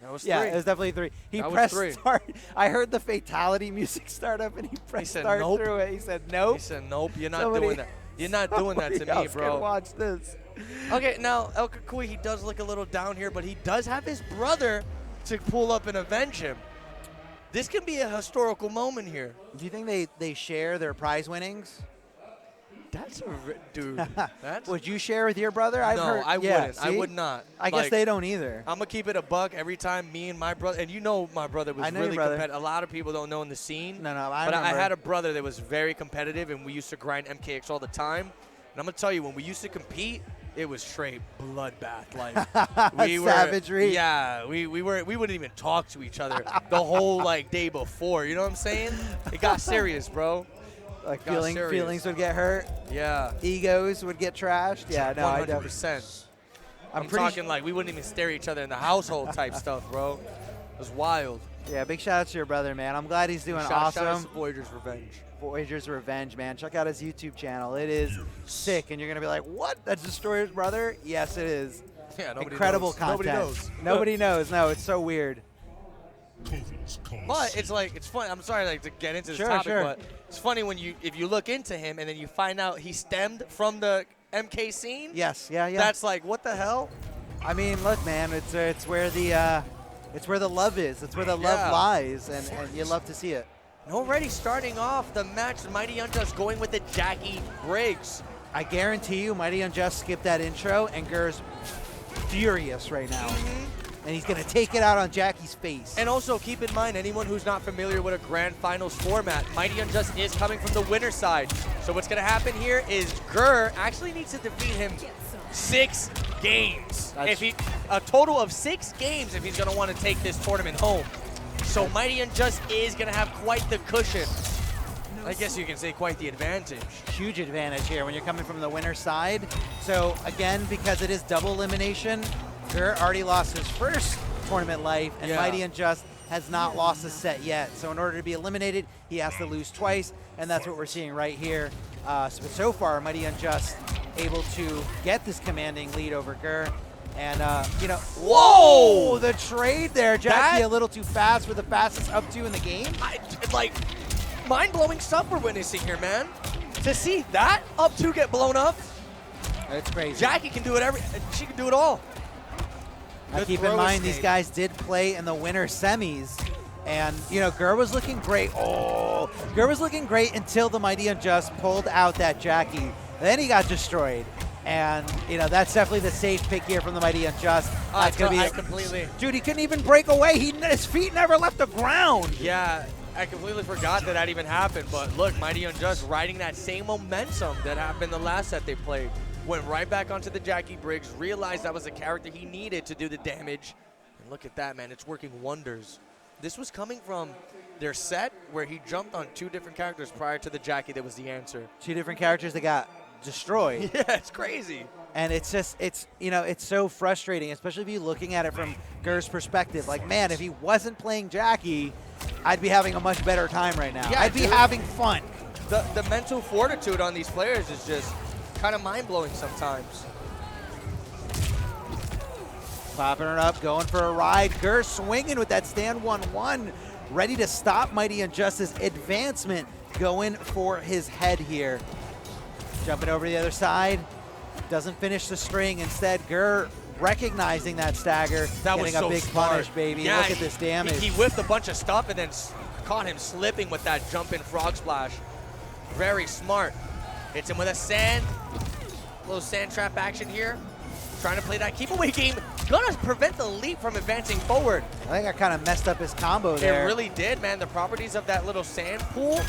Speaker 5: That was
Speaker 2: Yeah,
Speaker 5: 3.
Speaker 2: it was definitely 3. He
Speaker 5: That was
Speaker 2: pressed
Speaker 5: 3.
Speaker 2: start. I heard the fatality music start up, and he pressed
Speaker 5: said
Speaker 2: start
Speaker 5: nope.
Speaker 2: through it. He said, nope.
Speaker 5: He said, nope, you're not
Speaker 2: Somebody-
Speaker 5: doing that. You're not doing that to
Speaker 2: Somebody
Speaker 5: me,
Speaker 2: else
Speaker 5: bro.
Speaker 2: can watch this.
Speaker 5: Okay, now El Cucuy, he does look a little down here, but he does have his brother to pull up and avenge him. This can be a historical moment here.
Speaker 2: Do you think they share their prize winnings?
Speaker 5: That's a dude. That's
Speaker 2: Would you share with your brother? I've
Speaker 5: no,
Speaker 2: heard,
Speaker 5: I
Speaker 2: yeah,
Speaker 5: wouldn't. I
Speaker 2: see?
Speaker 5: would not.
Speaker 2: I guess
Speaker 5: Like,
Speaker 2: they don't either.
Speaker 5: I'm gonna keep it a buck every time me and my brother, and you know my brother was
Speaker 2: I know your
Speaker 5: really
Speaker 2: brother.
Speaker 5: competitive. A lot of people don't know in the scene.
Speaker 2: No, I
Speaker 5: But I
Speaker 2: remember.
Speaker 5: had a brother that was very competitive, and we used to grind MKX all the time. And I'm gonna tell you, when we used to compete, it was straight bloodbath. Like we were
Speaker 2: Savagery.
Speaker 5: Yeah, we wouldn't even talk to each other the whole like day before. You know what I'm saying? It got serious, bro.
Speaker 2: Like
Speaker 5: got serious.
Speaker 2: feelings would get hurt.
Speaker 5: Yeah.
Speaker 2: Egos would get trashed. Yeah, no, I don't.
Speaker 5: 100%. I'm
Speaker 2: pretty
Speaker 5: talking like we wouldn't even stare at each other in the household type stuff, bro. It was wild.
Speaker 2: Yeah, big shout out to your brother, man. I'm glad he's doing
Speaker 5: Shout out
Speaker 2: awesome.
Speaker 5: to Voyager's Revenge.
Speaker 2: Voyager's Revenge, man. Check out his YouTube channel. It is sick, and you're gonna be like, "What? That's Destroyer's brother?" Yes, it is.
Speaker 5: Yeah, nobody
Speaker 2: Incredible
Speaker 5: knows.
Speaker 2: content.
Speaker 5: Nobody knows.
Speaker 2: Nobody knows. No, it's so weird.
Speaker 5: But it's like it's funny. I'm sorry, like to get into this
Speaker 2: Sure,
Speaker 5: topic,
Speaker 2: sure.
Speaker 5: but it's funny when if you look into him and then you find out he stemmed from the MK scene.
Speaker 2: Yes, yeah.
Speaker 5: That's like what the hell?
Speaker 2: I mean, look, man. It's where the love is. It's where the
Speaker 5: Yeah.
Speaker 2: love lies, and you love to see it.
Speaker 5: And already starting off the match, the Mighty Unjust going with the Jackie Briggs.
Speaker 2: I guarantee you, Mighty Unjust skipped that intro, and Gur's furious right now. And he's going to take it out on Jackie's face.
Speaker 5: And also keep in mind, anyone who's not familiar with a grand finals format, Mighty Unjust is coming from the winner's side. So what's going to happen here is Gur actually needs to defeat him 6 games. A total of 6 games if he's going to want to take this tournament home. So Mighty Unjust is going to have quite the cushion. I guess you can say quite the advantage.
Speaker 2: Huge advantage here when you're coming from the winner's side. So again, because it is double elimination, Gur already lost his first tournament life, and
Speaker 5: Yeah.
Speaker 2: Mighty Unjust has not lost a set yet. So in order to be eliminated, he has to lose twice, and that's what we're seeing right here. So far, Mighty Unjust able to get this commanding lead over Gur. And, whoa! The trade there. Jackie a little too fast for the fastest up 2 in the game.
Speaker 5: Like, mind-blowing stuff we're witnessing here, man. To see that up 2 get blown up,
Speaker 2: That's crazy.
Speaker 5: Jackie can do it she can do it all.
Speaker 2: Now
Speaker 5: Good
Speaker 2: keep in
Speaker 5: throw
Speaker 2: mind, these
Speaker 5: escape.
Speaker 2: guys did play in the winter semis. And, Gur was looking great. Oh, Gur was looking great until the Mighty Unjust pulled out that Jackie. Then he got destroyed. And, you know, that's definitely the safe pick here from the Mighty Unjust. That's gonna be
Speaker 5: completely.
Speaker 2: Dude, he couldn't even break away. His feet never left the ground.
Speaker 5: Yeah, I completely forgot that even happened. But look, Mighty Unjust riding that same momentum that happened the last set they played. Went right back onto the Jackie Briggs, realized that was the character he needed to do the damage. And look at that, man. It's working wonders. This was coming from their set where he jumped on 2 different characters prior to the Jackie that was the answer.
Speaker 2: 2 different characters that got destroyed.
Speaker 5: Yeah, it's crazy.
Speaker 2: And it's just, you know, it's so frustrating, especially if you're looking at it from Gur's perspective. Like, man, if he wasn't playing Jackie, I'd be having a much better time right now.
Speaker 5: Yeah,
Speaker 2: I'd be having fun.
Speaker 5: The mental fortitude on these players is just kind of mind-blowing sometimes.
Speaker 2: Popping her up, going for a ride. Gur swinging with that stand 1-1, ready to stop Mighty Unjust's advancement, going for his head here. Jumping over to the other side, doesn't finish the string. Instead, Gur recognizing that stagger,
Speaker 5: That was
Speaker 2: getting
Speaker 5: so
Speaker 2: a big
Speaker 5: smart.
Speaker 2: punish, baby.
Speaker 5: Yeah,
Speaker 2: Look at this damage.
Speaker 5: He whiffed a bunch of stuff and then caught him slipping with that jump-in frog splash. Very smart. Hits him with a sand. Little sand trap action here. Trying to play that keep away game. Gonna prevent the leap from advancing forward.
Speaker 2: I think I kind of messed up his combo there.
Speaker 5: It really did, man. The properties of that little sand pool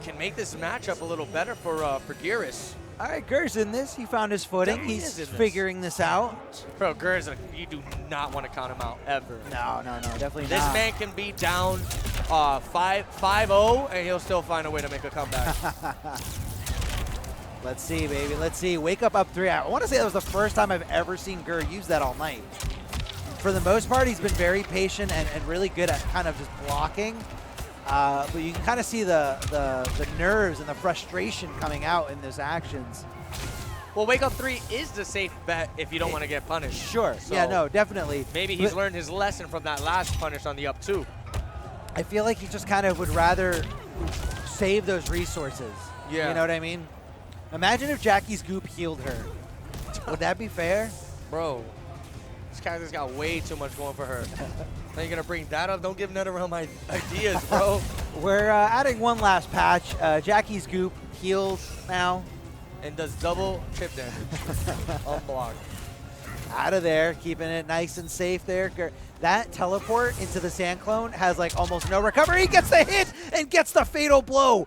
Speaker 5: can make this matchup a little better for Gearus.
Speaker 2: All right, Gur's in this. He found his footing.
Speaker 5: Definitely
Speaker 2: He's
Speaker 5: is in this.
Speaker 2: figuring this out.
Speaker 5: Bro, Gearus, you do not want to count him out ever.
Speaker 2: No, definitely
Speaker 5: This
Speaker 2: not.
Speaker 5: man can be down 5-0, and he'll still find a way to make a comeback.
Speaker 2: Let's see, baby. Let's see. Wake up 3. I want to say that was the first time I've ever seen Gur use that all night. For the most part, he's been very patient and really good at kind of just blocking. But you can kind of see the nerves and the frustration coming out in his actions.
Speaker 5: Well, Wake Up 3 is the safe bet if you don't want to get punished.
Speaker 2: Sure.
Speaker 5: So
Speaker 2: yeah, no, definitely.
Speaker 5: Maybe he's learned his lesson from that last punish on the up 2.
Speaker 2: I feel like he just kind of would rather save those resources.
Speaker 5: Yeah.
Speaker 2: You know what I mean? Imagine if Jackie's goop healed her. Would that be fair?
Speaker 5: Bro, this character's got way too much going for her. Now you're going to bring that up? Don't give NetherRealm my ideas, bro.
Speaker 2: We're adding one last patch. Jackie's goop heals now.
Speaker 5: And does double chip damage. Unblocked.
Speaker 2: Out of there, keeping it nice and safe there. That teleport into the sand clone has like almost no recovery. He gets the hit and gets the fatal blow.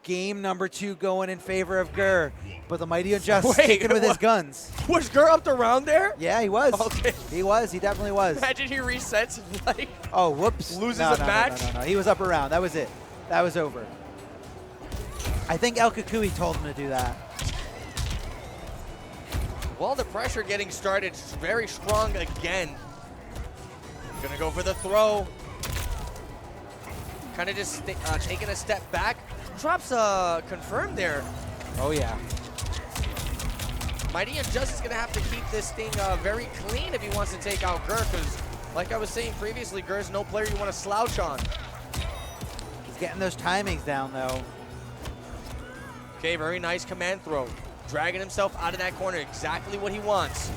Speaker 2: Game number 2 going in favor of Gur. But the Mighty Unjust sticking with his guns.
Speaker 5: Was Gur up the round there?
Speaker 2: Yeah, he was.
Speaker 5: Okay.
Speaker 2: He was. He definitely was.
Speaker 5: Imagine he resets like
Speaker 2: Oh, whoops.
Speaker 5: loses
Speaker 2: No,
Speaker 5: a
Speaker 2: no,
Speaker 5: match.
Speaker 2: No. He was up around. That was it. That was over. I think El Cucuy told him to do that.
Speaker 5: Well, the pressure getting started very strong again. Gonna go for the throw. Kind of just taking a step back. Drops confirmed there.
Speaker 2: Oh, yeah.
Speaker 5: Mighty Unjust is gonna have to keep this thing very clean if he wants to take out Gur, because like I was saying previously, Gur's no player you want to slouch on.
Speaker 2: He's getting those timings down, though.
Speaker 5: Okay, very nice command throw. Dragging himself out of that corner, exactly what he wants.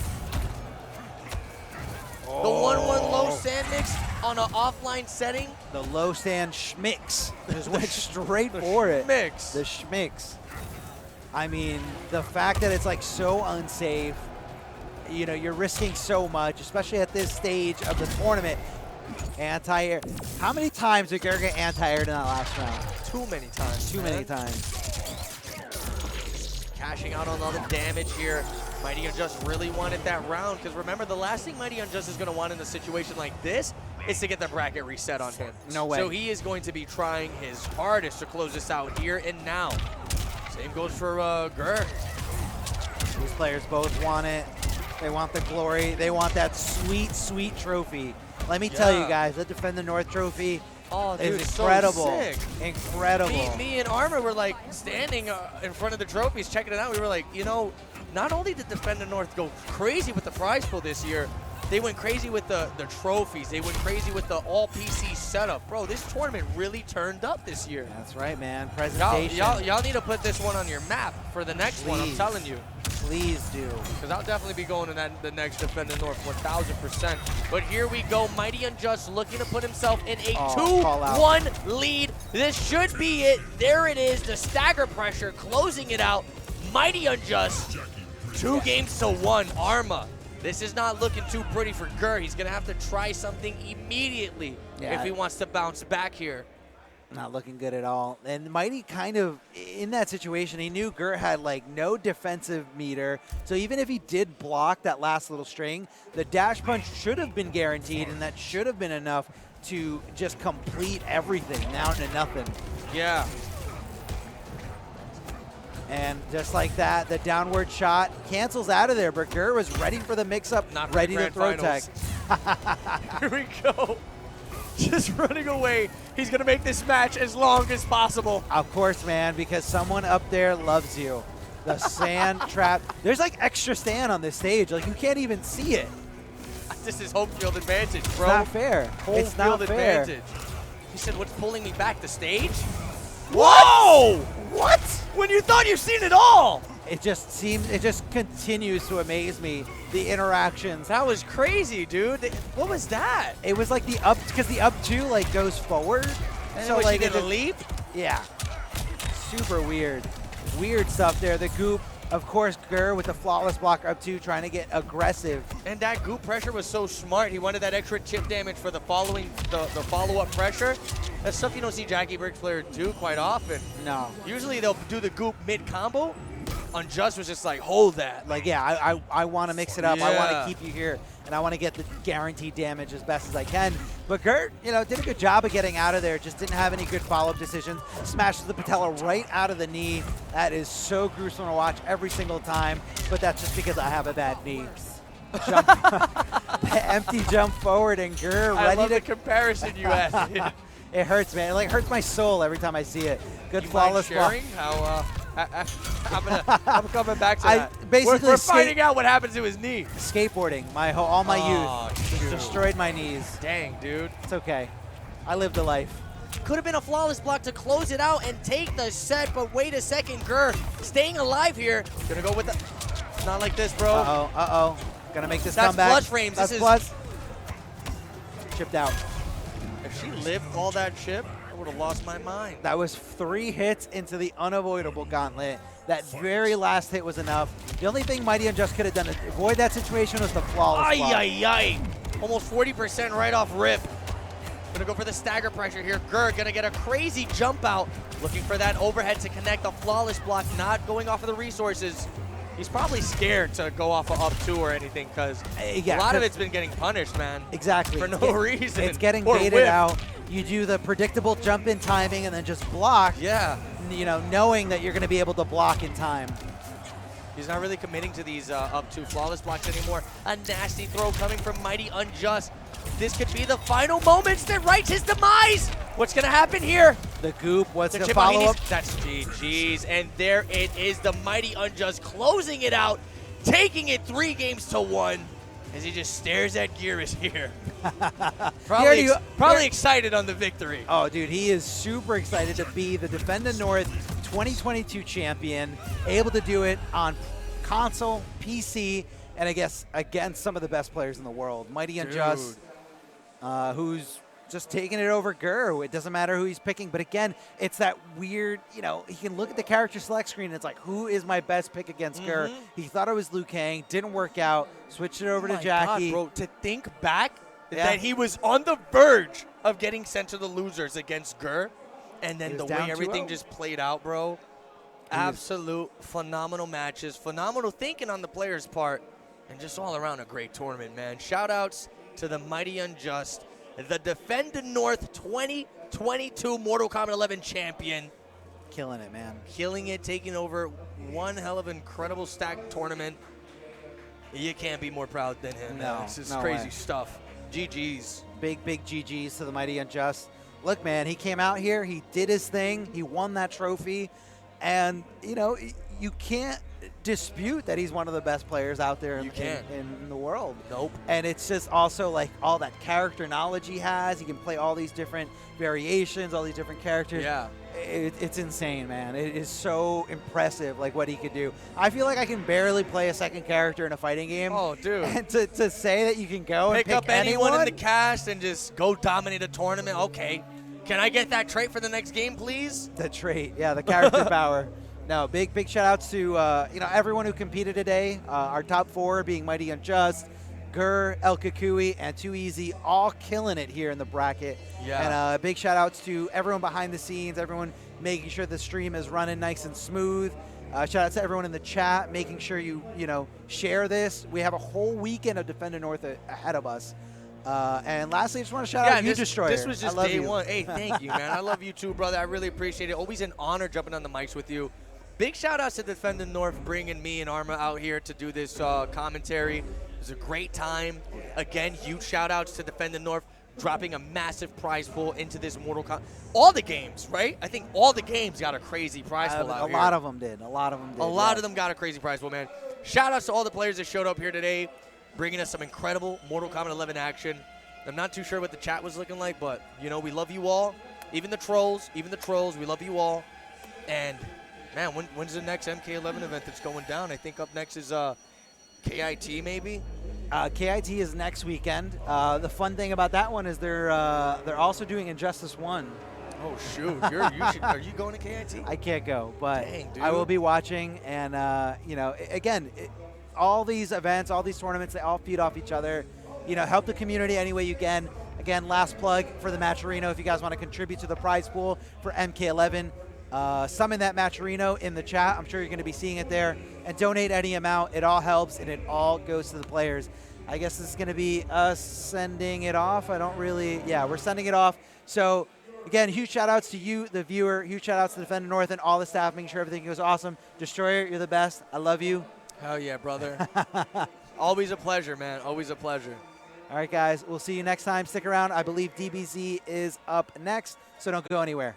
Speaker 5: The 1-1 low sand mix on an offline setting.
Speaker 2: The low stand schmicks. Just went straight for it.
Speaker 5: Mix.
Speaker 2: The schmicks. I mean, the fact that it's like so unsafe, you know, you're risking so much, especially at this stage of the tournament. Anti-air. How many times did Gur get anti-aired in that last round?
Speaker 5: Too many times.
Speaker 2: Too many times.
Speaker 5: Cashing out on all the damage here. Mighty Unjust really wanted that round, because remember, the last thing Mighty Unjust is going to want in a situation like this is to get the bracket reset on him.
Speaker 2: No way.
Speaker 5: So he is going to be trying his hardest to close this out here and now. Same goes for Gur.
Speaker 2: These players both want it. They want the glory. They want that sweet, sweet trophy. Let me tell you guys, the Defend the North trophy is incredible.
Speaker 5: So sick.
Speaker 2: Incredible.
Speaker 5: Me and Armor were like standing in front of the trophies, checking it out. We were like, you know, not only did Defend the North go crazy with the prize pool this year, they went crazy with the trophies. They went crazy with the all-PC setup. Bro, this tournament really turned up this year.
Speaker 2: That's right, man. Presentation.
Speaker 5: Y'all need to put this one on your map for the next one, I'm telling you.
Speaker 2: Please do.
Speaker 5: Because I'll definitely be going to the next Defend the North 1,000%. But here we go. Mighty Unjust looking to put himself in a 2-1 lead. This should be it. There it is. The stagger pressure closing it out.
Speaker 1: Mighty Unjust, 2 games to 1. Arma. This is not looking too pretty for Gur. He's going to have to try something immediately if he wants to bounce back here.
Speaker 2: Not looking good at all. And Mighty kind of, in that situation, he knew Gur had like no defensive meter. So even if he did block that last little string, the dash punch should have been guaranteed, and that should have been enough to just complete everything down to nothing.
Speaker 1: Yeah.
Speaker 2: And just like that, the downward shot cancels out of there, but Gur was ready for the mix-up,
Speaker 1: Not for
Speaker 2: ready
Speaker 1: the
Speaker 2: to throw tag.
Speaker 1: finals. Here we go. Just running away. He's going to make this match as long as possible.
Speaker 2: Of course, man, because someone up there loves you. The sand trap. There's like extra sand on this stage. Like you can't even see it.
Speaker 1: This is home field advantage, bro.
Speaker 2: It's not fair.
Speaker 1: Home
Speaker 2: It's not
Speaker 1: field
Speaker 2: fair.
Speaker 1: advantage. He said, what's pulling me back? The stage?
Speaker 2: Whoa! What?
Speaker 1: When you thought you've seen it all.
Speaker 2: It just continues to amaze me, the interactions.
Speaker 1: That was crazy, dude. What was that?
Speaker 2: It was like the up, because the up two like goes forward.
Speaker 1: And
Speaker 2: so
Speaker 1: was
Speaker 2: like
Speaker 1: she
Speaker 2: it
Speaker 1: did a
Speaker 2: just-
Speaker 1: leap?
Speaker 2: Yeah. Super weird. Weird stuff there. The goop, of course, Gur with the flawless block up two, trying to get aggressive.
Speaker 1: And that goop pressure was so smart. He wanted that extra chip damage for the follow-up pressure. That's stuff you don't see Jackie Brick's player do quite often.
Speaker 2: No.
Speaker 1: Usually they'll do the goop mid-combo. Unjust was just like, hold that.
Speaker 2: Like, yeah, I want to mix it up. I want
Speaker 1: Yeah.
Speaker 2: to keep you here, and I want to get the guaranteed damage as best as I can. But Gert, did a good job of getting out of there. Just didn't have any good follow-up decisions. Smashes the patella right out of the knee. That is so gruesome to watch every single time, but that's just because I have a bad knee. Jump, the empty jump forward, and Gur
Speaker 1: I
Speaker 2: ready
Speaker 1: love
Speaker 2: to.
Speaker 1: the comparison you added.
Speaker 2: It hurts, man. It like hurts my soul every time I see it. Good
Speaker 1: You mind
Speaker 2: flawless block.
Speaker 1: sharing how I'm coming back to that.
Speaker 2: basically
Speaker 1: we're
Speaker 2: skate-
Speaker 1: finding out what happens to his knee.
Speaker 2: Skateboarding, all my
Speaker 1: Oh,
Speaker 2: youth, just
Speaker 1: shoot.
Speaker 2: destroyed my knees.
Speaker 1: Dang, dude.
Speaker 2: It's okay. I lived a life.
Speaker 1: Could have been a flawless block to close it out and take the set, but wait a second, Gur staying alive here. Gonna go with the, not like this, bro.
Speaker 2: Uh-oh. Gonna make this
Speaker 1: That's
Speaker 2: comeback.
Speaker 1: flush frames.
Speaker 2: That's
Speaker 1: This is-
Speaker 2: flush. Chipped out.
Speaker 1: If she lived all that chip, I would have lost my mind.
Speaker 2: That was 3 hits into the unavoidable gauntlet. That very last hit was enough. The only thing Mighty Unjust could have done to avoid that situation was the flawless block.
Speaker 1: Ay. Almost 40% right off rip. Gonna go for the stagger pressure here. Gur gonna get a crazy jump out. Looking for that overhead to connect the flawless block, not going off of the resources. He's probably scared to go off of up two or anything because
Speaker 2: Yeah,
Speaker 1: a lot of
Speaker 2: 'cause-
Speaker 1: it's been getting punished, man.
Speaker 2: Exactly.
Speaker 1: For no reason.
Speaker 2: It's getting
Speaker 1: Or
Speaker 2: baited
Speaker 1: whiff.
Speaker 2: out. You do the predictable jump in timing and then just block,
Speaker 1: Yeah.
Speaker 2: knowing that you're going to be able to block in time.
Speaker 1: He's not really committing to these up two flawless blocks anymore. A nasty throw coming from Mighty Unjust. This could be the final moments that writes his demise. What's gonna happen here?
Speaker 2: The goop was
Speaker 1: The
Speaker 2: to
Speaker 1: chip on
Speaker 2: follow up.
Speaker 1: Heaney's- That's GG's, and there it is. The Mighty Unjust closing it out, taking it 3 games to 1. As he just stares at Gearus here.
Speaker 2: already-
Speaker 1: Probably excited on the victory.
Speaker 2: Oh, dude, he is super excited to be the Defender North 2022 champion, able to do it on console, PC, and I guess against some of the best players in the world. Mighty Unjust, who's just taking it over Gur. It doesn't matter who he's picking, but again, it's that weird, he can look at the character select screen and it's like, who is my best pick against Gur? He thought it was Liu Kang, didn't work out, switched it over to Jackie.
Speaker 1: God, bro, to think back
Speaker 2: Yeah.
Speaker 1: that he was on the verge of getting sent to the losers against Gur, and then
Speaker 2: He
Speaker 1: the
Speaker 2: was
Speaker 1: way
Speaker 2: down
Speaker 1: everything
Speaker 2: 2-0.
Speaker 1: just played out, bro. Absolute phenomenal matches, phenomenal thinking on the players' part, and just all around a great tournament, man. Shout outs to the Mighty Unjust, the Defender North 2022 Mortal Kombat 11 champion.
Speaker 2: Killing it, man.
Speaker 1: Killing it, taking over one hell of an incredible stacked tournament. You can't be more proud than him.
Speaker 2: No,
Speaker 1: man. This is
Speaker 2: no
Speaker 1: crazy
Speaker 2: way.
Speaker 1: stuff. GG's.
Speaker 2: Big GGs to the Mighty Unjust. Look, man, he came out here, he did his thing, he won that trophy, and, you can't dispute that he's one of the best players out there
Speaker 1: You can't.
Speaker 2: in the world.
Speaker 1: Nope.
Speaker 2: And it's just also like all that character knowledge he has. He can play all these different variations, all these different characters.
Speaker 1: Yeah.
Speaker 2: It's insane, man. It is so impressive, like what he could do. I feel like I can barely play a second character in a fighting game.
Speaker 1: Oh, dude.
Speaker 2: And to say that you can go and
Speaker 1: Pick up
Speaker 2: anyone
Speaker 1: anyone in the cast and just go dominate a tournament. Okay. Can I get that trait for the next game, please?
Speaker 2: The trait, yeah, the character power. No, big shout outs to everyone who competed today. Our top 4 being Mighty Unjust, Gur, El Cucuy, and Too Easy, all killing it here in the bracket.
Speaker 5: Yeah.
Speaker 2: And big shout outs to everyone behind the scenes, everyone making sure the stream is running nice and smooth. Shout out to everyone in the chat, making sure you share this. We have a whole weekend of Defender North ahead of us. And lastly, I just want to shout out you, Destroyer.
Speaker 5: This was just
Speaker 2: I love
Speaker 5: day
Speaker 2: you.
Speaker 5: one. Hey, thank you, man. I llove you too, brother. I really appreciate it. Always an honor jumping on the mics with you. Big shout outs to Defender North bringing me and Arma out here to do this commentary. It was a great time. Again, huge shout outs to Defender North dropping a massive prize pool into this Mortal Kombat. All the games, right? I think all the games got a crazy prize pool out here.
Speaker 2: A lot of them did. A lot of them
Speaker 5: got a crazy prize pool, man. Shout outs to all the players that showed up here today, bringing us some incredible Mortal Kombat 11 action. I'm not too sure what the chat was looking like, but, we love you all. Even the trolls, we love you all. And, man, when's the next MK11 event that's going down? I think up next is KIT, maybe?
Speaker 2: KIT is next weekend. The fun thing about that one is they're also doing Injustice 1.
Speaker 5: Oh, shoot. Are you going to KIT?
Speaker 2: I can't go, but
Speaker 5: dang, dude.
Speaker 2: I will be watching. And, again, all these events, all these tournaments, they all feed off each other. Help the community any way you can. Again, last plug for the Matcherino. If you guys want to contribute to the prize pool for MK11, summon that Matcherino in the chat. I'm sure you're going to be seeing it there. And donate any amount. It all helps, and it all goes to the players. I guess this is going to be us sending it off. We're sending it off. So, again, huge shout-outs to you, the viewer. Huge shout-outs to Defender North and all the staff, making sure everything goes awesome. Destroyer, you're the best. I love you.
Speaker 5: Hell yeah, brother. Always a pleasure, man. Always a pleasure.
Speaker 2: All right, guys. We'll see you next time. Stick around. I believe DBZ is up next, so don't go anywhere.